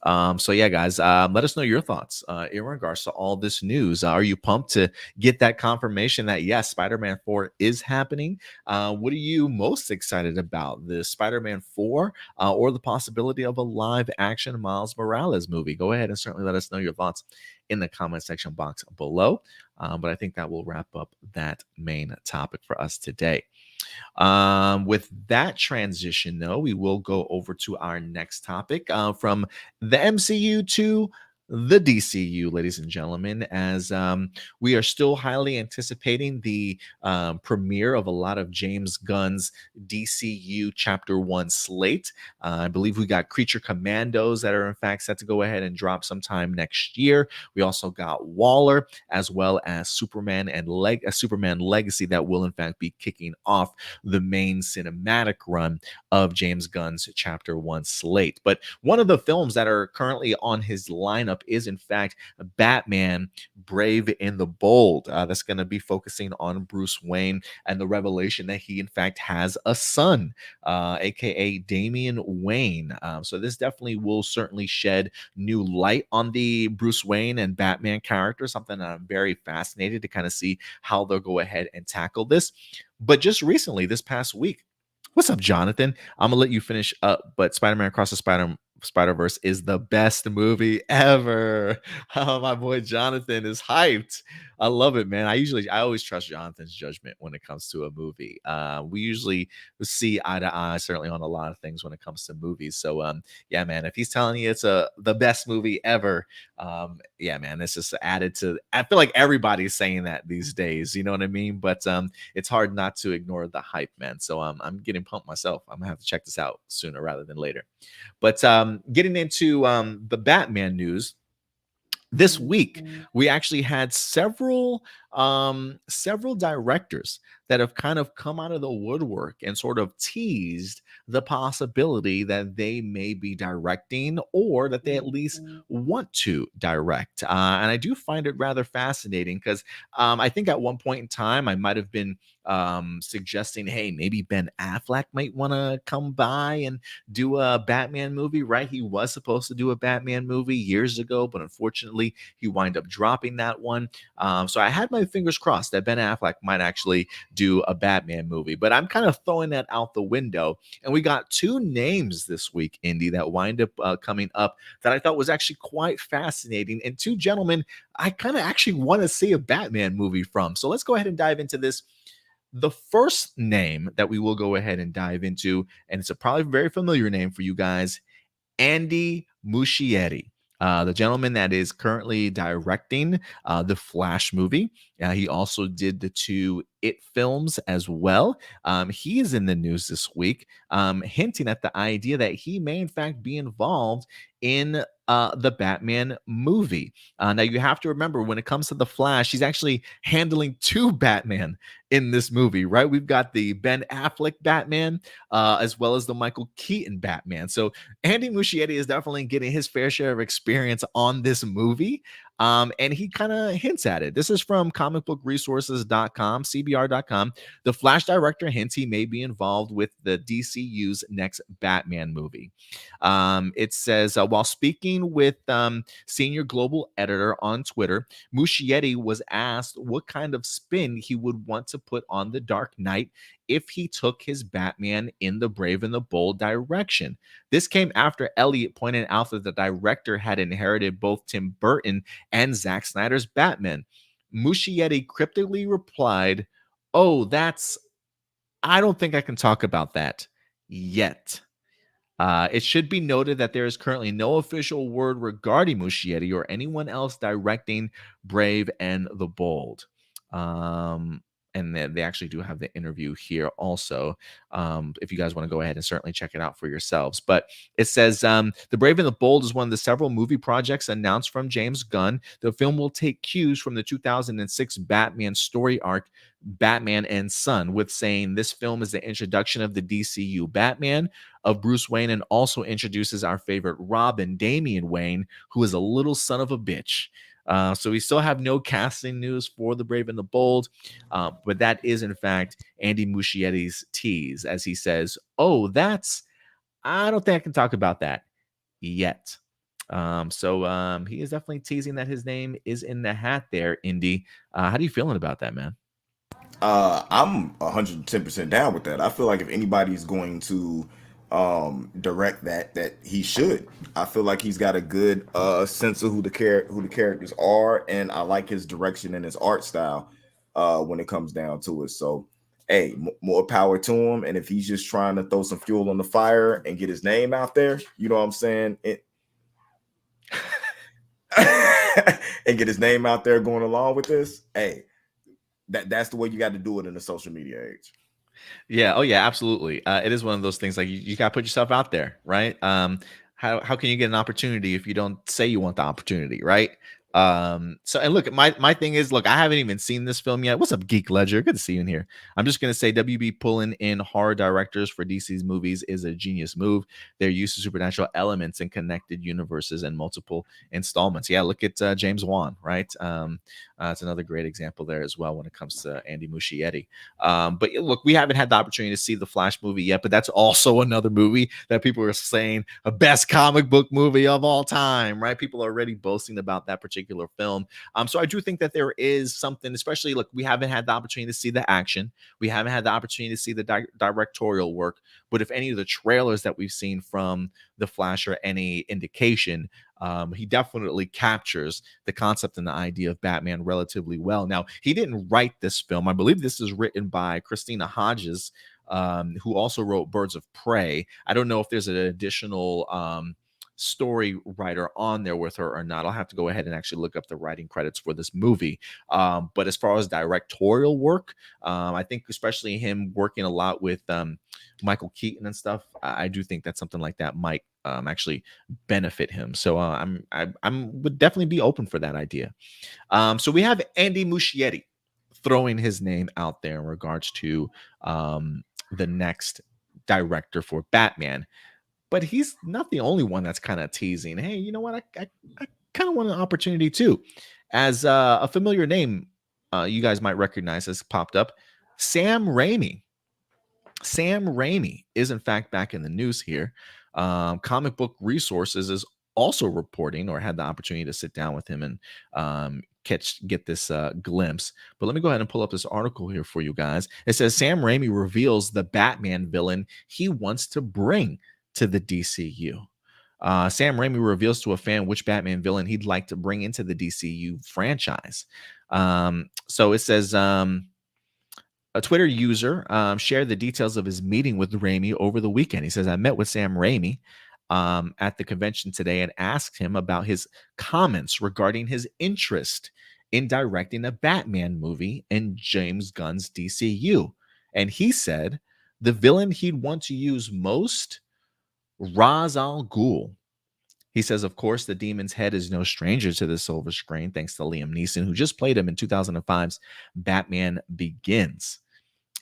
So yeah, guys, let us know your thoughts in regards to all this news. Are you pumped to get that confirmation that yes, Spider-Man 4 is happening? What are you most excited about, the Spider-Man 4 or the possibility of a live action Miles Morales movie? Go ahead and certainly let us know your thoughts in the comment section box below. But I think that will wrap up that main topic for us today. With that transition, though, we will go over to our next topic from the MCU to the DCU, ladies and gentlemen, as we are still highly anticipating the premiere of a lot of James Gunn's DCU Chapter 1 slate. I believe we got Creature Commandos that are, in fact, set to go ahead and drop sometime next year. We also got Waller, as well as Superman and Superman Legacy that will, in fact, be kicking off the main cinematic run of James Gunn's Chapter 1 slate. But one of the films that are currently on his lineup is, in fact, Batman Brave and the Bold. That's going to be focusing on Bruce Wayne and the revelation that he, in fact, has a son, aka Damian Wayne. So this definitely will certainly shed new light on the Bruce Wayne and Batman character, something that I'm very fascinated to kind of see how they'll go ahead and tackle this. But just recently, this past week, what's up, Jonathan? I'm gonna let you finish up, but Spider-Man Across the Spider-Verse is the best movie ever. Oh, my boy Jonathan is hyped. I love it, man. I always trust Jonathan's judgment when it comes to a movie. We usually see eye to eye, certainly on a lot of things when it comes to movies. So, yeah, man, if he's telling you it's the best movie ever, yeah, man, it's just added to. I feel like everybody's saying that these days. You know what I mean? But it's hard not to ignore the hype, man. So I'm getting pumped myself. I'm gonna have to check this out sooner rather than later. But getting into the Batman news, this week we actually had several directors that have kind of come out of the woodwork and sort of teased the possibility that they may be directing or that they at least want to direct. And I do find it rather fascinating because I think at one point in time I might have been suggesting, hey, maybe Ben Affleck might want to come by and do a Batman movie, right? He was supposed to do a Batman movie years ago, but unfortunately, he wind up dropping that one. So I had my fingers crossed that Ben Affleck might actually do a Batman movie. But I'm kind of throwing that out the window. And we got two names this week, Indy, that wind up coming up that I thought was actually quite fascinating. And two gentlemen I kind of actually want to see a Batman movie from. So let's go ahead and dive into this. The first name that we will go ahead and dive into, and it's a probably very familiar name for you guys, Andy Muschietti, the gentleman that is currently directing the Flash movie. He also did the two It films as well. He is in the news this week, hinting at the idea that he may, in fact, be involved in the Batman movie. Now, you have to remember when it comes to the Flash, he's actually handling two Batman in this movie, right? We've got the Ben Affleck Batman as well as the Michael Keaton Batman. So Andy Muschietti is definitely getting his fair share of experience on this movie. And he kind of hints at it. This is from comicbookresources.com, CBR.com. The Flash director hints he may be involved with the DCU's next Batman movie. It says, while speaking with senior global editor on Twitter, Muschietti was asked what kind of spin he would want to put on The Dark Knight if he took his Batman in the Brave and the Bold direction. This came after Elliott pointed out that the director had inherited both Tim Burton and Zack Snyder's Batman. Muschietti cryptically replied, "Oh, I don't think I can talk about that yet." It should be noted that there is currently no official word regarding Muschietti or anyone else directing Brave and the Bold. And then they actually do have the interview here also. If you guys want to go ahead and certainly check it out for yourselves. But it says The Brave and the Bold is one of the several movie projects announced from James Gunn. The film will take cues from the 2006 Batman story arc, Batman and Son, with saying this film is the introduction of the DCU Batman, of Bruce Wayne, and also introduces our favorite Robin, Damian Wayne, who is a little son of a bitch. So we still have no casting news for The Brave and the Bold, but that is, in fact, Andy Muschietti's tease, as he says, "Oh, I don't think I can talk about that yet." So he is definitely teasing that his name is in the hat there, Indy. How are you feeling about that, man? I'm 110% down with that. I feel like if anybody's going to direct that he should. I feel like he's got a good sense of who the characters are, and I like his direction and his art style when it comes down to it. So hey, more power to him. And if he's just trying to throw some fuel on the fire and get his name out there, you know what I'm saying? And get his name out there going along with this, hey, that's the way you got to do it in the social media age. Yeah. Oh, yeah. Absolutely. It is one of those things like you got to put yourself out there, right? How can you get an opportunity if you don't say you want the opportunity, right? So and look, my thing is, look, I haven't even seen this film yet. What's up, Geek Ledger? Good to see you in here. I'm just gonna say WB pulling in horror directors for DC's movies is a genius move. Their use of supernatural elements and connected universes and multiple installments. Yeah, look at James Wan, right? It's another great example there as well when it comes to Andy Muschietti. But look, we haven't had the opportunity to see the Flash movie yet, but that's also another movie that people are saying a best comic book movie of all time, right? People are already boasting about that particular film. So I do think that there is something, especially, look, we haven't had the opportunity to see the action. We haven't had the opportunity to see the directorial work. But if any of the trailers that we've seen from the Flash are any indication, he definitely captures the concept and the idea of Batman relatively well. Now, he didn't write this film. I believe this is written by Christina Hodges, who also wrote Birds of Prey. I don't know if there's an additional story writer on there with her or not. I'll have to go ahead and actually look up the writing credits for this movie. But as far as directorial work, I think especially him working a lot with Michael Keaton and stuff, I do think that something like that might actually benefit him. So I would definitely be open for that idea. So we have Andy Muschietti throwing his name out there in regards to the next director for Batman. But he's not the only one that's kind of teasing, hey, you know what? I kind of want an opportunity too. As a familiar name you guys might recognize has popped up, Sam Raimi. Sam Raimi is, in fact, back in the news here. Comic Book Resources is also reporting, or had the opportunity to sit down with him and get this glimpse. But let me go ahead and pull up this article here for you guys. It says Sam Raimi reveals the Batman villain he wants to bring to the DCU. Sam Raimi reveals to a fan which Batman villain he'd like to bring into the DCU franchise. So it says a Twitter user shared the details of his meeting with Raimi over the weekend. He says, I met with Sam Raimi at the convention today and asked him about his comments regarding his interest in directing a Batman movie in James Gunn's DCU. And he said the villain he'd want to use most, Ra's al Ghul. He says, of course, the Demon's Head is no stranger to the silver screen, thanks to Liam Neeson, who just played him in 2005's Batman Begins.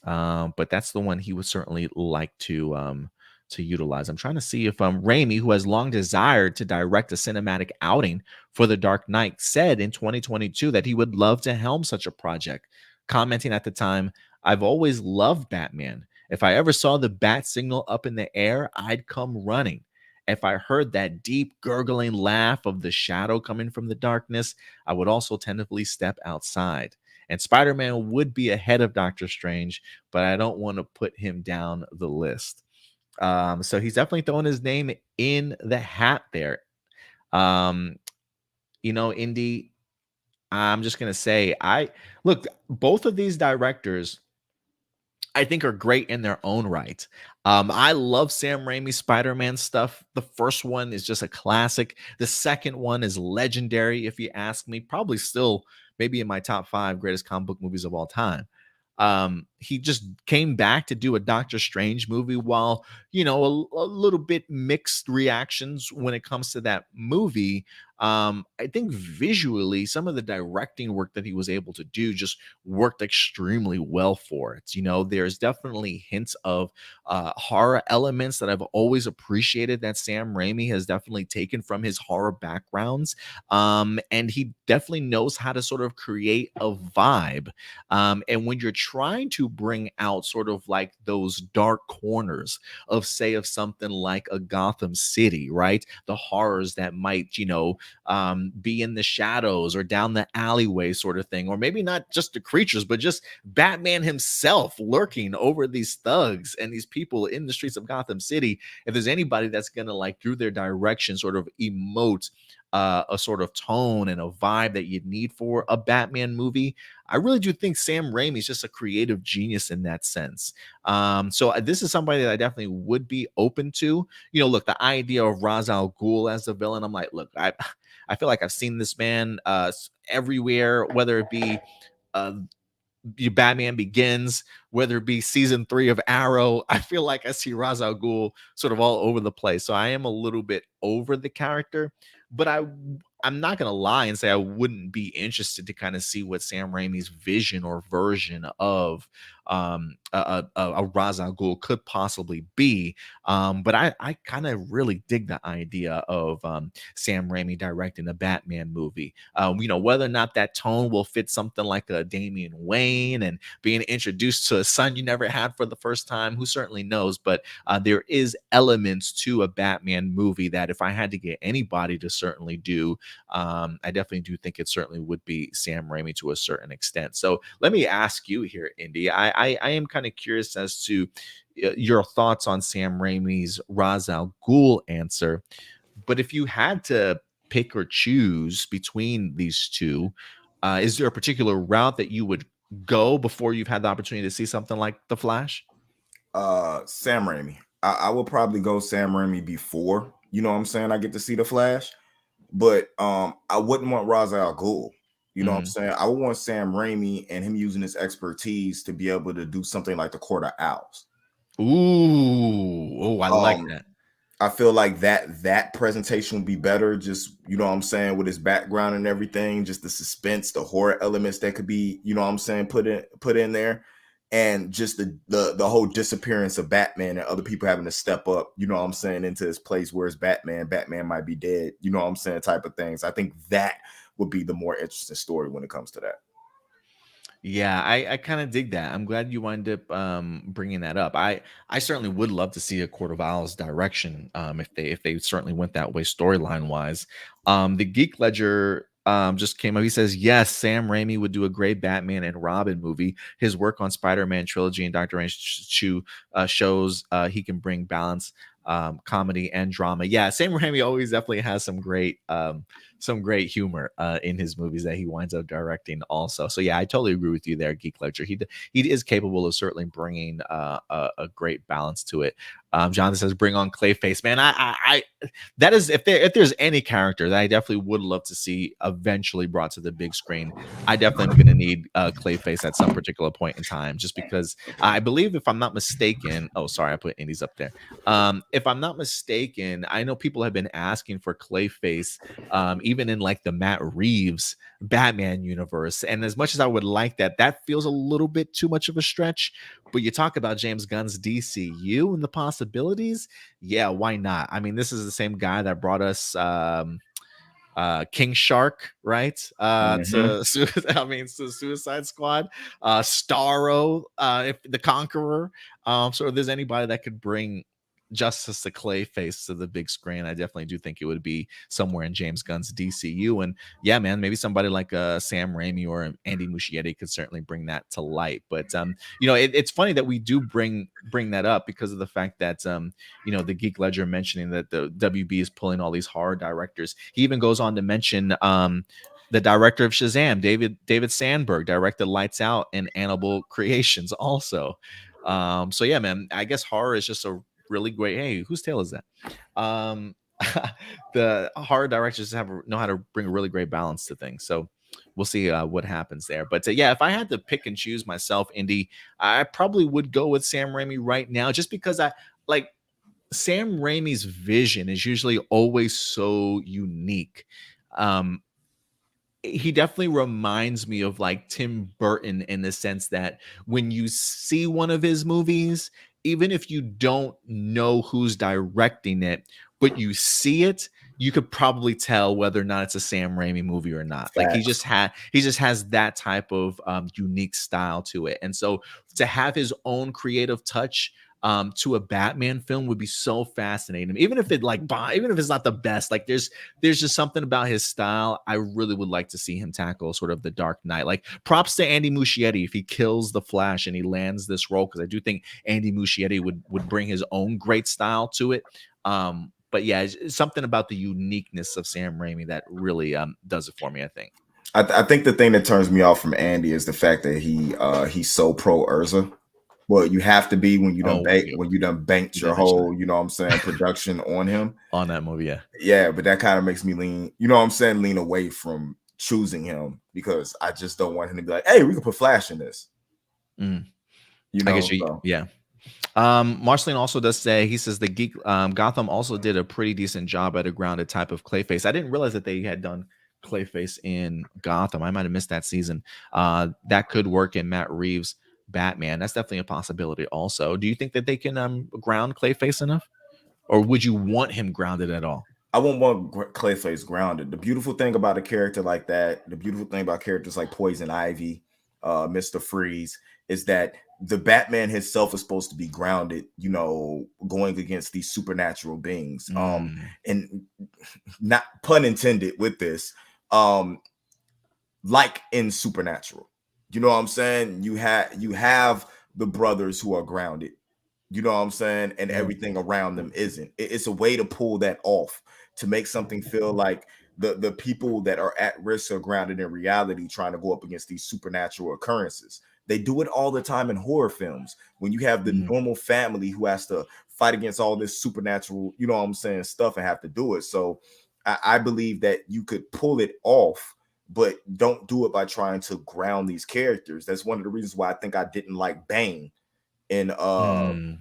But that's the one he would certainly like to utilize. I'm trying to see if Raimi, who has long desired to direct a cinematic outing for The Dark Knight, said in 2022 that he would love to helm such a project, commenting at the time, I've always loved Batman. If I ever saw the bat signal up in the air, I'd come running. If I heard that deep gurgling laugh of the shadow coming from the darkness, I would also tentatively step outside. And Spider-Man would be ahead of Doctor Strange, but I don't want to put him down the list. So he's definitely throwing his name in the hat there. Indy, I'm just gonna say, both of these directors I think are great in their own right. I love Sam Raimi's Spider-Man stuff. The first one is just a classic. The second one is legendary, if you ask me. Probably still maybe in my top 5 greatest comic book movies of all time. He just came back to do a Doctor Strange movie while, a little bit mixed reactions when it comes to that movie. I think visually, some of the directing work that he was able to do just worked extremely well for it. There's definitely hints of horror elements that I've always appreciated that Sam Raimi has definitely taken from his horror backgrounds. And he definitely knows how to sort of create a vibe. And when you're trying to bring out sort of like those dark corners of, say, of something like a Gotham City, right? The horrors that might, be in the shadows or down the alleyway sort of thing, or maybe not just the creatures, but just Batman himself lurking over these thugs and these people in the streets of Gotham City. If there's anybody that's gonna, like, through their direction, sort of emote a sort of tone and a vibe that you'd need for a Batman movie, I really do think Sam Raimi is just a creative genius in that sense. So this is somebody that I definitely would be open to. Look, the idea of Ra's al Ghul as the villain, I'm like, look, I feel like I've seen this man everywhere, whether it be uh, Batman Begins, whether it be season 3 of Arrow. I feel like I see Ra's al Ghul sort of all over the place. So I am a little bit over the character, but I'm not gonna lie and say I wouldn't be interested to kind of see what Sam Raimi's vision or version of a Ra's al Ghul could possibly be. But I kind of really dig the idea of Sam Raimi directing a Batman movie. Whether or not that tone will fit something like a Damian Wayne and being introduced to a son you never had for the first time, who certainly knows? But there is elements to a Batman movie that if I had to get anybody to certainly do, I definitely do think it certainly would be Sam Raimi to a certain extent. So let me ask you here, Indy. I am kind of curious as to your thoughts on Sam Raimi's Ra's al Ghul answer. But if you had to pick or choose between these two, is there a particular route that you would go before you've had the opportunity to see something like The Flash? Sam Raimi. I would probably go Sam Raimi before, I get to see The Flash. But I wouldn't want Ra's al Ghul. You know what I'm saying? I would want Sam Raimi and him using his expertise to be able to do something like the Court of Owls. Ooh, I like that. I feel like that presentation would be better, just, with his background and everything, just the suspense, the horror elements that could be, put in there. And just the whole disappearance of Batman and other people having to step up, into his place where it's Batman might be dead, type of things. I think that would be the more interesting story when it comes to that. Yeah, I kind of dig that. I'm glad you wind up bringing that up. I certainly would love to see a Court of Owls direction if they certainly went that way storyline wise. The Geek Ledger just came up. He says, yes, Sam Raimi would do a great Batman and Robin movie. His work on Spider-Man trilogy and Doctor Strange shows he can bring balance, comedy and drama. Yeah, Sam Raimi always definitely has some great humor in his movies that he winds up directing also. So yeah, I totally agree with you there, Geek Ledger. He is capable of certainly bringing a great balance to it. Jonathan says, "Bring on Clayface, man." I that is, if there's any character that I definitely would love to see eventually brought to the big screen, I definitely am going to need Clayface at some particular point in time, just because I believe, if I'm not mistaken, oh sorry, I put indies up there. If I'm not mistaken, I know people have been asking for Clayface, even in like the Matt Reeves Batman universe, and as much as I would like that, that feels a little bit too much of a stretch. But you talk about James Gunn's DCU and the possibilities. Yeah, why not? I mean, this is the same guy that brought us King Shark, right? Mhm. To Suicide Squad, Starro, if the Conqueror. So if there's anybody that could bring Justice the Clayface to the big screen, I definitely do think it would be somewhere in James Gunn's DCU. And yeah, man, maybe somebody like Sam Raimi or Andy Muschietti could certainly bring that to light. But it's funny that we do bring that up because of the fact that the Geek Ledger mentioning that the WB is pulling all these horror directors. He even goes on to mention the director of Shazam, David Sandberg, directed Lights Out and Annabelle Creations also. So yeah, man, I guess horror is just a really great. Hey, whose tale is that? Um, the horror directors know how to bring a really great balance to things. So we'll see what happens there. But yeah, if I had to pick and choose myself, Indy, I probably would go with Sam Raimi right now, just because I like Sam Raimi's vision is usually always so unique. Um, he definitely reminds me of like Tim Burton in the sense that when you see one of his movies, even if you don't know who's directing it, but you see it, you could probably tell whether or not it's a Sam Raimi movie or not. Like Facts. he just has that type of unique style to it. And so to have his own creative touch to a Batman film would be so fascinating. Even if even if it's not the best, like there's just something about his style. I really would like to see him tackle sort of the Dark Knight. Like props to Andy Muschietti if he kills the Flash and he lands this role, because I do think Andy Muschietti would bring his own great style to it. But yeah, it's something about the uniqueness of Sam Raimi that really does it for me, I think. I think the thing that turns me off from Andy is the fact that he's so pro Urza. Well, you have to be when you done Oh, bank yeah, when you done banked you your did mention whole, you know what I'm saying, production on him. on that movie, yeah. Yeah, but that kind of makes me lean, you know what I'm saying, lean away from choosing him, because I just don't want him to be like, hey, we can put Flash in this. Mm, You I know, guess you, so yeah. Marceline also does say, he says the geek Gotham also did a pretty decent job at a grounded type of Clayface. I didn't realize that they had done Clayface in Gotham. I might have missed that season. That could work in Matt Reeves' Batman. That's definitely a possibility also. Do you think that they can ground Clayface enough? Or would you want him grounded at all? I wouldn't want Clayface grounded. The beautiful thing about a character like that, the beautiful thing about characters like Poison Ivy, Mr. Freeze, is that the Batman himself is supposed to be grounded, you know, going against these supernatural beings. Mm, And not pun intended with this, like in Supernatural. You know what I'm saying? You have the brothers who are grounded. You know what I'm saying? And mm, everything around them isn't. It's a way to pull that off, to make something feel like the people that are at risk are grounded in reality, trying to go up against these supernatural occurrences. They do it all the time in horror films when you have the mm, normal family who has to fight against all this supernatural, you know what I'm saying, stuff, and have to do it. So I believe that you could pull it off, but don't do it by trying to ground these characters. That's one of the reasons why I think I didn't like Bane in mm.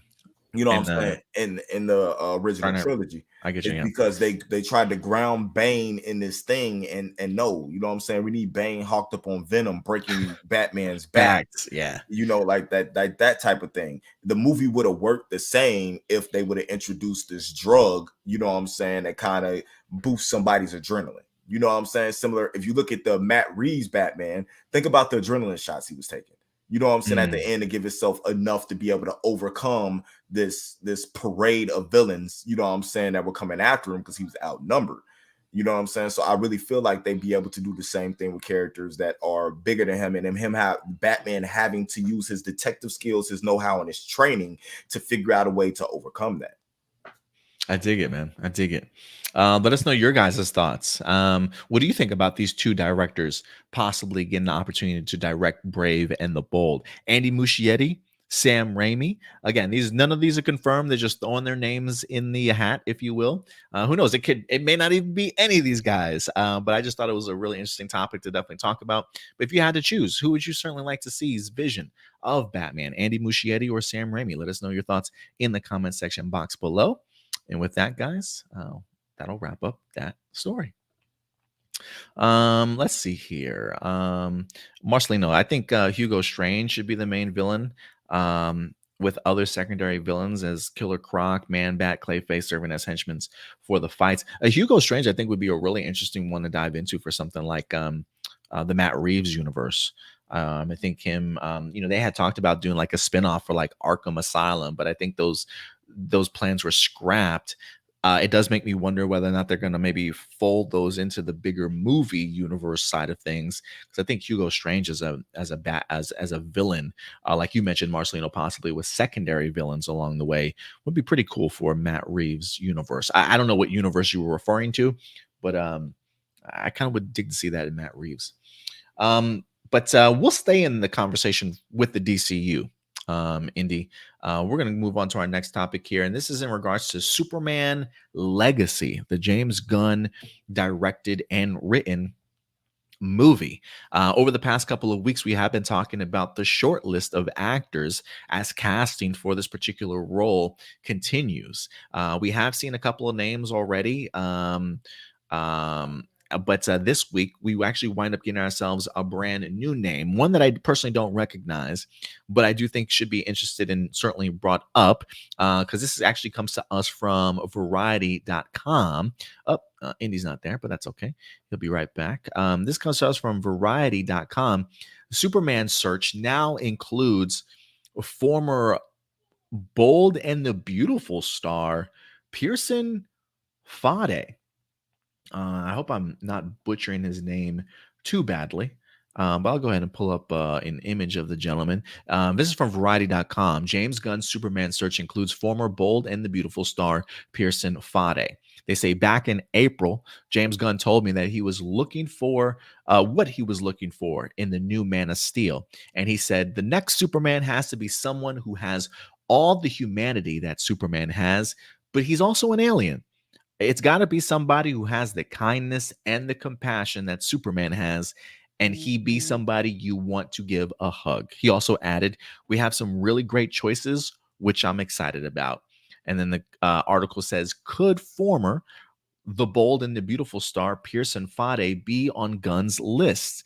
you know what I'm And saying, in the original trying to, trilogy. I get you. It's Yeah. because they tried to ground Bane in this thing, and no, you know what I'm saying, we need Bane hawked up on Venom breaking Batman's back, Facts. Yeah. you know, like that type of thing. The movie would have worked the same if they would have introduced this drug, you know what I'm saying, that kind of boosts somebody's adrenaline. You know what I'm saying? Similar, if you look at the Matt Reeves Batman, think about the adrenaline shots he was taking. You know what I'm saying? At the Mm, end, to give itself enough to be able to overcome this parade of villains, you know what I'm saying, that were coming after him because he was outnumbered. You know what I'm saying? So I really feel like they'd be able to do the same thing with characters that are bigger than him, and him have Batman having to use his detective skills, his know-how, and his training to figure out a way to overcome that. I dig it, man. I dig it. Let us know your guys' thoughts. What do you think about these two directors possibly getting the opportunity to direct Brave and the Bold? Andy Muschietti, Sam Raimi. Again, none of these are confirmed. They're just throwing their names in the hat, if you will. Who knows? It may not even be any of these guys. But I just thought it was a really interesting topic to definitely talk about. But if you had to choose, who would you certainly like to see's vision of Batman? Andy Muschietti or Sam Raimi? Let us know your thoughts in the comment section box below. And with that, guys, that'll wrap up that story. Let's see here. Marcelino, I think Hugo Strange should be the main villain. With other secondary villains as Killer Croc, Man Bat, Clayface serving as henchmen for the fights. Hugo Strange, I think, would be a really interesting one to dive into for something like the Matt Reeves universe. I think him, they had talked about doing like a spinoff for like Arkham Asylum, but I think those plans were scrapped. It does make me wonder whether or not they're going to maybe fold those into the bigger movie universe side of things. Because I think Hugo Strange as a villain, like you mentioned, Marcelino, possibly with secondary villains along the way, would be pretty cool for Matt Reeves' universe. I don't know what universe you were referring to, but I kind of would dig to see that in Matt Reeves. But we'll stay in the conversation with the DCU. Indy. We're going to move on to our next topic here, and this is in regards to Superman Legacy, the James Gunn directed and written movie. Over the past couple of weeks, we have been talking about the short list of actors as casting for this particular role continues. We have seen a couple of names already. But this week, we actually wind up getting ourselves a brand new name, one that I personally don't recognize, but I do think should be interested and certainly brought up because this actually comes to us from Variety.com. Indy's not there, but that's okay. He'll be right back. This comes to us from Variety.com. Superman search now includes former Bold and the Beautiful star Pearson Fade. I hope I'm not butchering his name too badly. But I'll go ahead and pull up an image of the gentleman. This is from Variety.com. James Gunn's Superman search includes former Bold and the Beautiful star Pearson Fade. They say back in April, James Gunn told me that he was looking for what he was looking for in the new Man of Steel. And he said, the next Superman has to be someone who has all the humanity that Superman has, but he's also an alien. It's got to be somebody who has the kindness and the compassion that Superman has, and he be somebody you want to give a hug. He also added, we have some really great choices, which I'm excited about. And then the article says, could former The Bold and the Beautiful star Pearson Fade be on Gunn's list?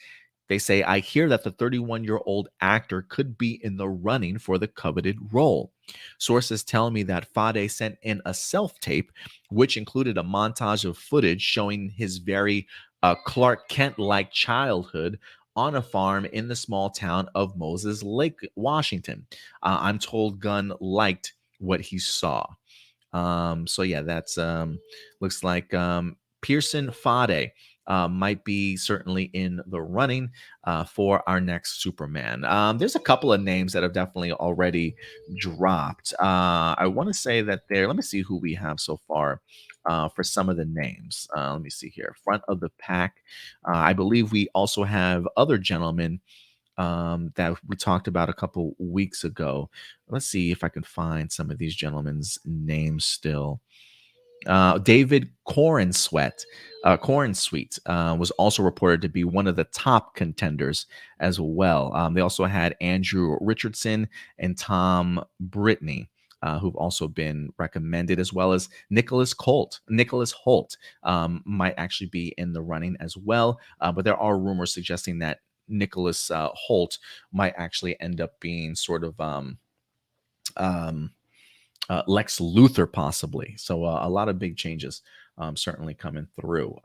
They say, I hear that the 31-year-old actor could be in the running for the coveted role. Sources tell me that Fade sent in a self-tape, which included a montage of footage showing his very Clark Kent-like childhood on a farm in the small town of Moses Lake, Washington. I'm told Gunn liked what he saw. So yeah, that's looks like Pearson Fade might be certainly in the running for our next Superman. There's a couple of names that have definitely already dropped. I want to say that let me see who we have so far for some of the names. Let me see here. Front of the pack. I believe we also have other gentlemen that we talked about a couple weeks ago. Let's see if I can find some of these gentlemen's names still. David Corenswet was also reported to be one of the top contenders as well. They also had Andrew Richardson and Tom Brittany, who've also been recommended, as well as Nicholas Holt. Might actually be in the running as well, but there are rumors suggesting that Nicholas Holt might actually end up being sort of Lex Luthor, possibly. So a lot of big changes certainly coming through.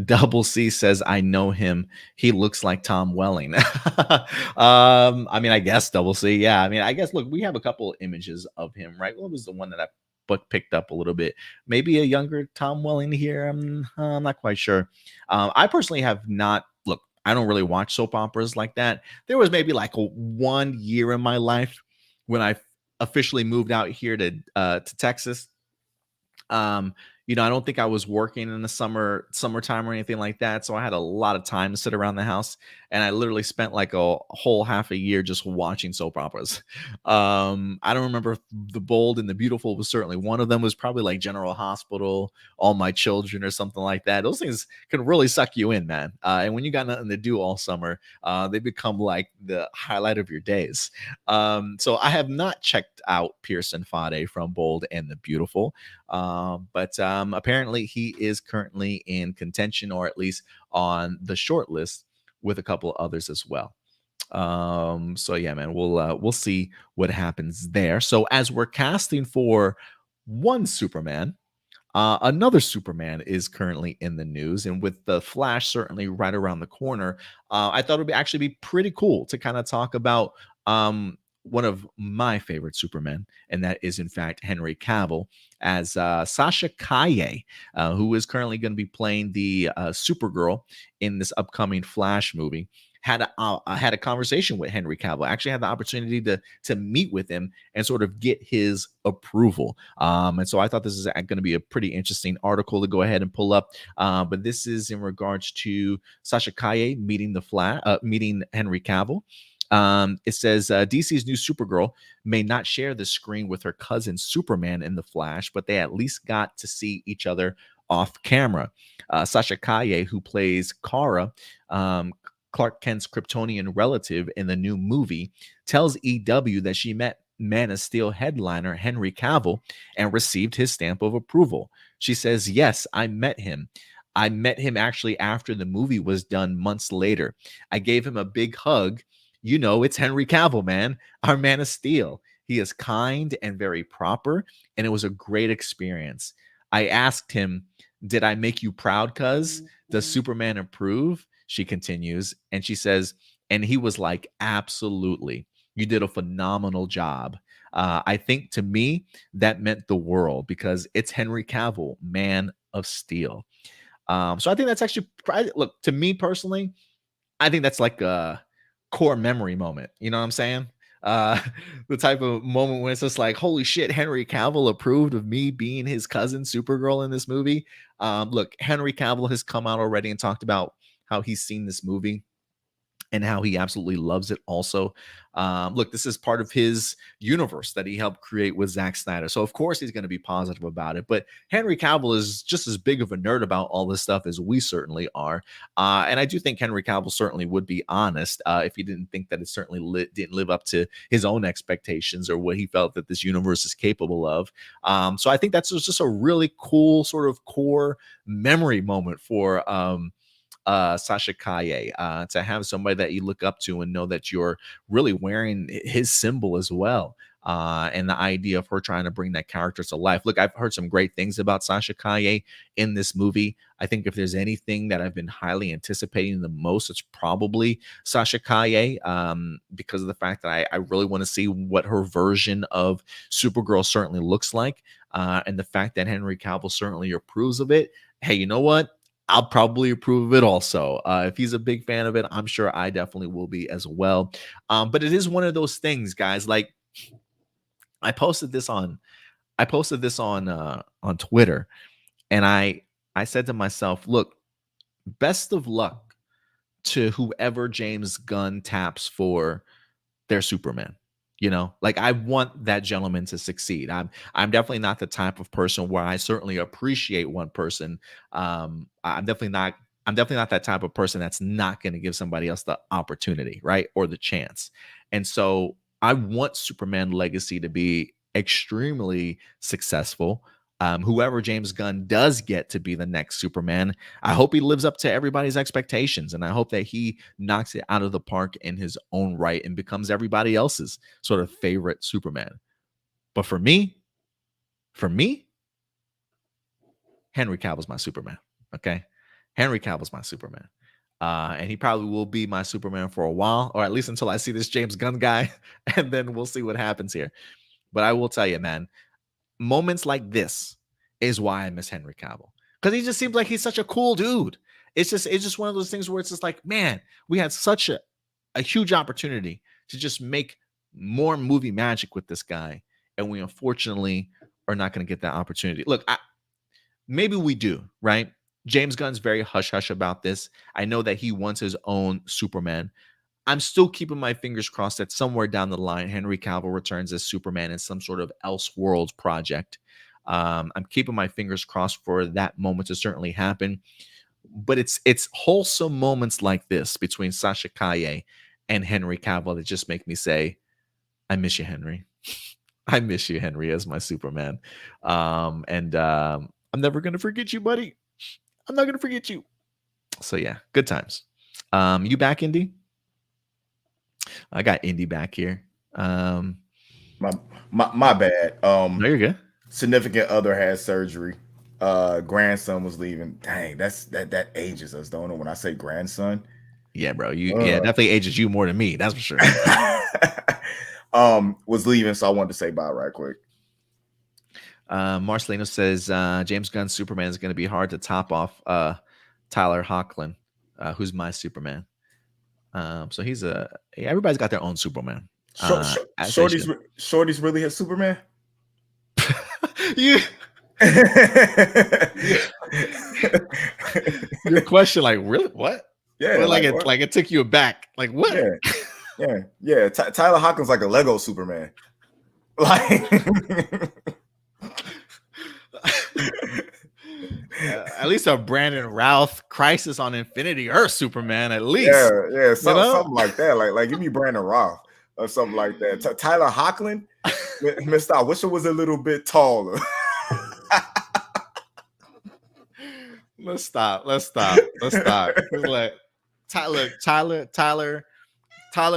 Double C says, I know him. He looks like Tom Welling. I mean, I guess Double C. Yeah. I mean, I guess, look, we have a couple images of him, right? What was the one that book picked up a little bit. Maybe a younger Tom Welling here. I'm not quite sure. I personally have not. Look, I don't really watch soap operas like that. There was maybe like 1 year in my life when I officially moved out here to Texas. um, I don't think I was working in the summertime or anything like that. So I had a lot of time to sit around the house. And I literally spent like a whole half a year just watching soap operas. I don't remember if The Bold and the Beautiful was certainly one of them. It was probably like General Hospital, All My Children, or something like that. Those things can really suck you in, man. And when you got nothing to do all summer, they become like the highlight of your days. So I have not checked out Pearson Fade from Bold and the Beautiful. But apparently he is currently in contention, or at least on the short list, with a couple others as well. So yeah, man, we'll see what happens there. So as we're casting for one Superman, another Superman is currently in the news, and with the Flash certainly right around the corner, I thought it would actually be pretty cool to kind of talk about one of my favorite Supermen, and that is in fact Henry Cavill as Sasha Kaye, who is currently going to be playing the Supergirl in this upcoming Flash movie. Had a conversation with Henry Cavill. I actually had the opportunity to meet with him and sort of get his approval. And so I thought this is going to be a pretty interesting article to go ahead and pull up. But this is in regards to Sasha Kaye meeting Henry Cavill. It says DC's new Supergirl may not share the screen with her cousin Superman in The Flash, but they at least got to see each other off camera. Sasha Kaye, who plays Kara, Clark Kent's Kryptonian relative in the new movie, tells EW that she met Man of Steel headliner Henry Cavill and received his stamp of approval. She says, "Yes, I met him. I met him actually after the movie was done months later. I gave him a big hug. It's Henry Cavill, man, our Man of Steel. He is kind and very proper, and it was a great experience. I asked him, 'Did I make you proud, cuz? Does Superman approve?' She continues, and she says, and he was like, 'Absolutely. You did a phenomenal job.' I think to me, that meant the world because it's Henry Cavill, Man of Steel." So I think that's actually, look, to me personally, I think that's like a core memory moment. You know what I'm saying? Uh, the type of moment when it's just like, holy shit, Henry Cavill approved of me being his cousin Supergirl in this movie. Look, Henry Cavill has come out already and talked about how he's seen this movie and how he absolutely loves it also. Look, this is part of his universe that he helped create with Zack Snyder. So, of course, he's going to be positive about it. But Henry Cavill is just as big of a nerd about all this stuff as we certainly are. And I do think Henry Cavill certainly would be honest if he didn't think that it certainly didn't live up to his own expectations or what he felt that this universe is capable of. So I think that's just a really cool sort of core memory moment for Sasha Kaye, to have somebody that you look up to and know that you're really wearing his symbol as well. And the idea of her trying to bring that character to life. Look, I've heard some great things about Sasha Kaye in this movie. I think if there's anything that I've been highly anticipating the most, it's probably Sasha Kaye, because of the fact that I really want to see what her version of Supergirl certainly looks like. And the fact that Henry Cavill certainly approves of it. Hey, you know what? I'll probably approve of it also. If he's a big fan of it, I'm sure I definitely will be as well. But it is one of those things, guys. Like I posted this on on Twitter, and I said to myself, look, best of luck to whoever James Gunn taps for their Superman. Like I want that gentleman to succeed. I'm definitely not the type of person where I certainly appreciate one person. I'm definitely not that type of person that's not going to give somebody else the opportunity, right? Or the chance. And so I want Superman Legacy to be extremely successful. Whoever James Gunn does get to be the next Superman, I hope he lives up to everybody's expectations. And I hope that he knocks it out of the park in his own right and becomes everybody else's sort of favorite Superman. But for me, Henry Cavill's my Superman. Okay. Henry Cavill's my Superman. And he probably will be my Superman for a while, or at least until I see this James Gunn guy, and then we'll see what happens here. But I will tell you, man, moments like this is why I miss Henry Cavill, because he just seems like he's such a cool dude. It's just one of those things where it's just like, man, we had such a huge opportunity to just make more movie magic with this guy, and we unfortunately are not going to get that opportunity. Look, maybe we do, right? James Gunn's very hush hush about this. I know that he wants his own Superman. I'm still keeping my fingers crossed that somewhere down the line, Henry Cavill returns as Superman in some sort of Elseworlds project. I'm keeping my fingers crossed for that moment to certainly happen. But it's wholesome moments like this between Sasha Calle and Henry Cavill that just make me say, I miss you, Henry. I miss you, Henry, as my Superman. I'm never going to forget you, buddy. I'm not going to forget you. So, yeah, good times. You back, Indy? I got Indy back here. My bad. No, you're good. Significant other had surgery. Grandson was leaving. Dang, that ages us, don't it? When I say grandson. Yeah, bro. Yeah, definitely ages you more than me. That's for sure. Was leaving, so I wanted to say bye right quick. Marcelino says James Gunn's Superman is going to be hard to top off Tyler Hoechlin, who's my Superman. So he's everybody's got their own Superman. Shorty's really his Superman. Your question, like, really? What? Yeah, well, like it took you aback. Like, what? Yeah. Tyler Hoechlin's like a Lego Superman. Like, at least a Brandon Routh Crisis on Infinity Earth Superman, at least. Yeah, something like that. Like give me Brandon Routh or something like that. Tyler Hoechlin, Mr. I wish it was a little bit taller. Let's stop. Like, Tyler